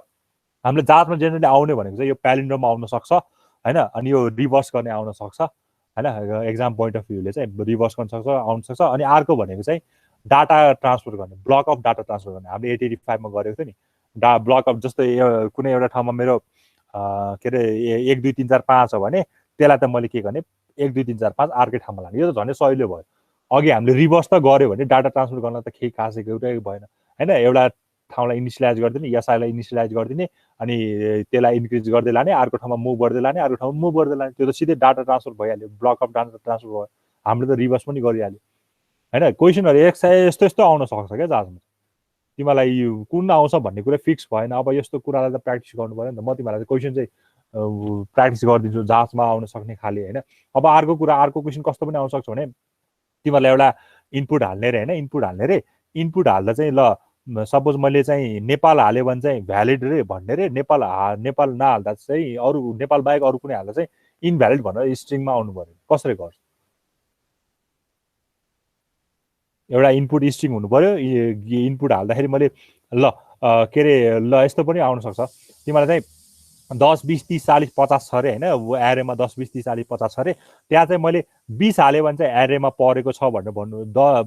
हामीले जाँचमा जेनरली आउने भनेको चाहिँ यो प्यालिन्ड्रोममा आउन सक्छ होइन अनि यो रिभर्स गर्ने आउन सक्छ होइन एक्जाम पोइन्ट अफ भ्यूले चाहिँ रिभर्स गर्न सक्छ आउन सक्छ अनि अर्को भनेको चाहिँ डाटा ट्रान्सफर गर्ने ब्लक अफ डाटा ट्रान्सफर गर्ने हामीले 885 मा गरेको थियो नि ब्लक अफ जस्तै कुनै एउटा ठाउँमा मेरो के अरे 1 2 3 4 5 हो भने त्यसलाई त मैले के गर्ने 1 2 3 4 5 अर्कै ठाउँमा लाने यो त झनै सजिलो भयो अघि हामीले रिभर्स त गर्यो भने डाटा ट्रान्सफर गर्न त केही खासै एउटै भएन होइन एउटा ठाउँलाई इनिसियलाइज गरिदिने एसआईलाई इनिसियलाइज गरिदिने अनि त्यसलाई इन्क्रिज गर्दै लाने अर्को ठाउँमा मुभ गर्दै लाने अर्को ठाउँमा मुभ गर्दै लाने त्यो त सिधै डाटा ट्रान्सफर भइहाल्यो ब्लक अफ डाटा ट्रान्सफर भयो हामीले त रिभर्स पनि गरिहाल्यो होइन क्वेसनहरू यस्तो यस्तो आउन सक्छ क्या जाँचमा तिमीलाई कुन आउँछ भन्ने कुरा फिक्स भएन अब यस्तो कुरालाई त प्र्याक्टिस गर्नु पऱ्यो नि त म तिमीहरूलाई क्वेसन चाहिँ प्र्याक्टिस गरिदिन्छु जाँचमा आउन सक्ने खाले होइन। अब अर्को क्वेसन कस्तो पनि आउन सक्छ भने तिमीहरूलाई एउटा इनपुट हाल्ने रे होइन, इनपुट हाल्ने रे, इनपुट हाल्दा चाहिँ ल सपोज मैले चाहिँ नेपाल हाल्यो भने चाहिँ भ्यालिड रे भन्ने रे, नेपाल नहाल्दा चाहिँ अरू नेपाल बाहेक अरू कुनै हाल्दा चाहिँ इनभ्यालिड भनेर स्ट्रिङमा आउनु पर्यो। कसरी गर्छ? एउटा इनपुट स्ट्रिङ हुनु पर्यो। इनपुट हाल्दाखेरि मैले ल के अरे ल यस्तो पनि आउन सक्छ तिमीलाई चाहिँ 10 20 30 40 50 छ अरे होइन, एरेमा 10 20 30 40 50 छ अरे, त्यहाँ चाहिँ मैले 20 हाल्यो भने चाहिँ एरेमा परेको छ भनेर भन्नु,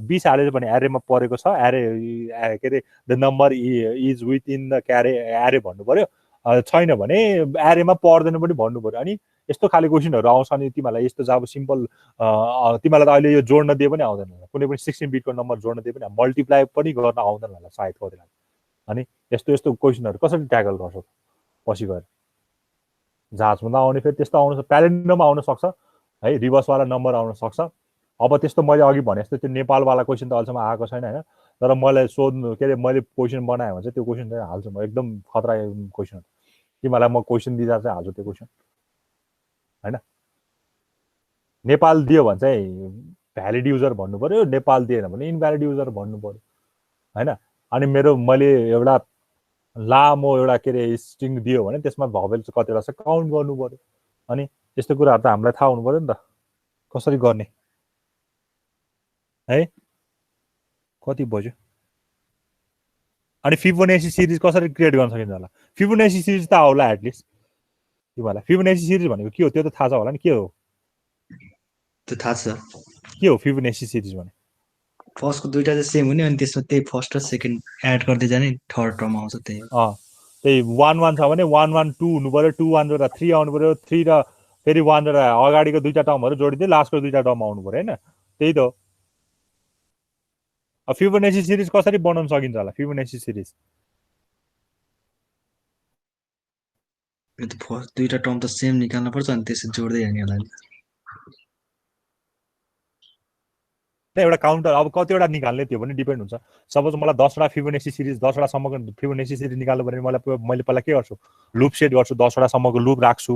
20 हाल्यो भने एरेमा परेको छ, के अरे the number is with in the एरे भन्नु पर्यो। छैन भने एरेमा पर्दैन पनि भन्नु पर्यो। अनि यस्तो खाले क्वेसनहरू आउँछ। अनि तिमीहरूलाई यस्तो जब सिम्पल तिमीलाई त अहिले यो जोड्न दिए पनि आउँदैन होला, कुनै पनि 16 बिटको नम्बर जोड्न दिए पनि मल्टिप्लाई पनि गर्न आउँदैन होला सायद कतिलाई। अनि यस्तो क्वेसनहरू कसरी ट्याकल गर्छौ पछि गएर? जाँचमा नआउने फेरि त्यस्तो आउन सक्छ, प्यालेन्डोमा आउन सक्छ है, रिभर्सवाला नम्बर आउन सक्छ। अब त्यस्तो मैले अघि भने जस्तो त्यो नेपालवाला क्वेसन त अहिलेसम्म आएको छैन होइन, तर मलाई सोध्नु के अरे मैले क्वेसन बनाएँ भने चाहिँ त्यो क्वेसन चाहिँ हाल्छु म, एकदम खतरा क्वेसन। तिमीहरूलाई म क्वेसन दिँदा चाहिँ हाल्छु त्यो क्वेसन होइन। नेपाल दियो भने चाहिँ भ्यालिड युजर भन्नु पर्यो, नेपाल दिएन भने इनभ्यालिड युजर भन्नु पर्यो होइन। अनि मैले एउटा लामो एउटा के अरे स्ट्रिङ दियो भने त्यसमा भवेल कतिवटा छ काउन्ट गर्नु पर्यो। अनि यस्तो कुराहरू त हामीलाई थाहा हुनु पर्यो नि त कसरी गर्ने है। कति बज्यो? अनि फिबोनाची सिरिज कसरी क्रिएट गर्न सकिन्छ होला? फिबोनाची सिरिज त होला एटलिस्ट तिमीहरूलाई। फिबोनाची सिरिज भनेको के हो त्यो त थाहा छ होला नि? के हो त्यो थाहा छ। के हो फिबोनाची सिरिज भने? फर्स्टको दुईटा चाहिँ सेम हुने अनि त्यसमा त्यही फर्स्ट र सेकेन्ड एड गर्दै जाने, थर्ड टर्म आउँछ त्यही। त्यही 1 1 छ भने 1 1 2 हुनु पर्यो, 2 1 र 3 आउनु पर्यो, 3 र फेरि 1 र अगाडिको दुईटा टर्महरू जोडिदिए लास्टको दुईटा टर्म आउनु पर्यो होइन। त्यही त हो। अब फिबोनाची सिरिज कसरी बनाउन सकिन्छ होला? फिबोनाची सिरिज फर्स्ट दुईटा टर्म त सेम निकाल्नु पर्छ अनि त्यसै जोड्दै जाने होला नि। एउटा काउन्टर अब कतिवटा निकाल्ने त्यो पनि डिपेन्ड हुन्छ। सपोज मलाई 10वटा फिबोनाची सिरिज 10वटासम्मको फिबोनाची सिरिज निकाल्नु पर्ने मैले पहिला के गर्छु? लुप सेट गर्छु, 10वटासम्मको लुप राख्छु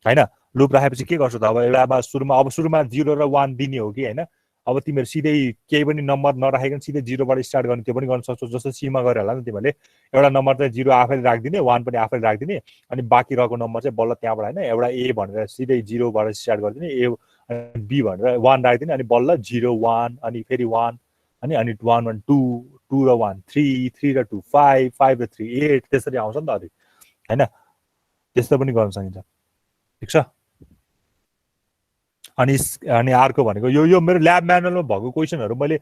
होइन। लुप राखेपछि के गर्छु त अब एउटा सुरुमा 0 र 1 दिने हो कि होइन। अब तिमीहरू सिधै केही पनि नम्बर नराखेको सिधै 0बाट स्टार्ट गर्ने त्यो पनि गर्न सक्छौ। जस्तो सीमा गरेर होला नि तिमीहरूले एउटा नम्बर चाहिँ 0 आफैले राखिदिने, 1 पनि आफैले राखिदिने, अनि बाँकी रहेको नम्बर चाहिँ बल्ल त्यहाँबाट होइन एउटा ए भनेर सिधै 0बाट स्टार्ट गरिदिने, ए बी भनेर 1 राखिदिने, अनि बल्ल 0 1 अनि फेरि 1 अनि 1 1 2 2 र 1 3 3 र 2 5 5 र 3 8 त्यसरी आउँछ नि त अलिक होइन। त्यस्तो पनि गर्न सकिन्छ ठिक छ। अनि अर्को भनेको यो मेरो ल्याब म्यानुअलमा भएको क्वेसनहरू मैले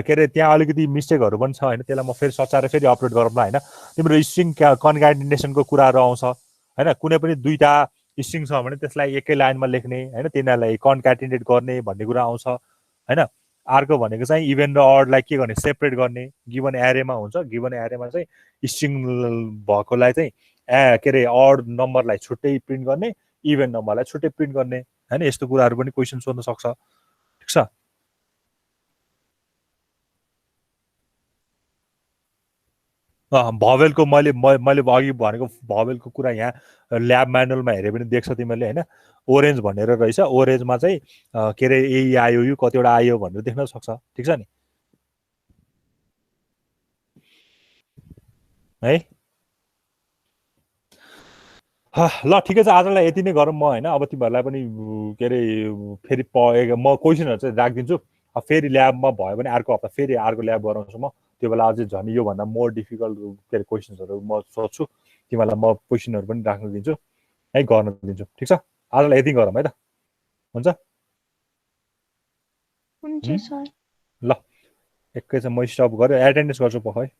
के अरे त्यहाँ अलिकति मिस्टेकहरू पनि छ होइन, त्यसलाई म फेरि सचाएर फेरि अपलोड गरौँला होइन। तिम्रो स्ट्रिङ कन्क्याटिनेसनको कुराहरू आउँछ होइन। कुनै पनि दुईटा स्ट्रिङ छ भने त्यसलाई एकै लाइनमा लेख्ने होइन, तिनीहरूलाई कन्क्याटिनेट गर्ने भन्ने कुरा आउँछ होइन। अर्को भनेको चाहिँ इभेन र अडलाई के गर्ने? सेपरेट गर्ने। गिभन एरेमा हुन्छ, गिभन एरेमा चाहिँ स्ट्रिङ भएकोलाई चाहिँ के अरे अड नम्बरलाई छुट्टै प्रिन्ट गर्ने, इभेन नम्बरलाई छुट्टै प्रिन्ट गर्ने होइन। यस्तो कुराहरू पनि क्वेसन सोध्न सक्छ ठिक छ। भवेलको मैले अघि भनेको भवेलको कुरा यहाँ ल्याब म्यानुअलमा हेऱ्यो भने देख्छ तिमीहरूले होइन। ओरेन्ज भनेर रहेछ, ओरेन्जमा चाहिँ के अरे ए आयो यो कतिवटा आयो भनेर देख्न सक्छ ठिक छ नि है। ल ठिकै छ, आजलाई यति नै गरौँ म होइन। अब तिमीहरूलाई पनि के अरे फेरि म क्वेसनहरू चाहिँ राखिदिन्छु। फेरि ल्याबमा भयो भने अर्को हप्ता फेरि अर्को ल्याब गराउँछु म। त्यो बेला अझै झन् योभन्दा मोर डिफिकल्ट के अरे क्वेसन्सहरू म सोध्छु, तिमीहरूलाई म क्वेसनहरू पनि राख्न दिन्छु है, गर्न दिन्छु ठिक छ। आजलाई यति गरौँ है त, हुन्छ हुन्छ सर। ल एकैछिन म स्टप गरेँ, एटेन्डेन्स गर्छु है।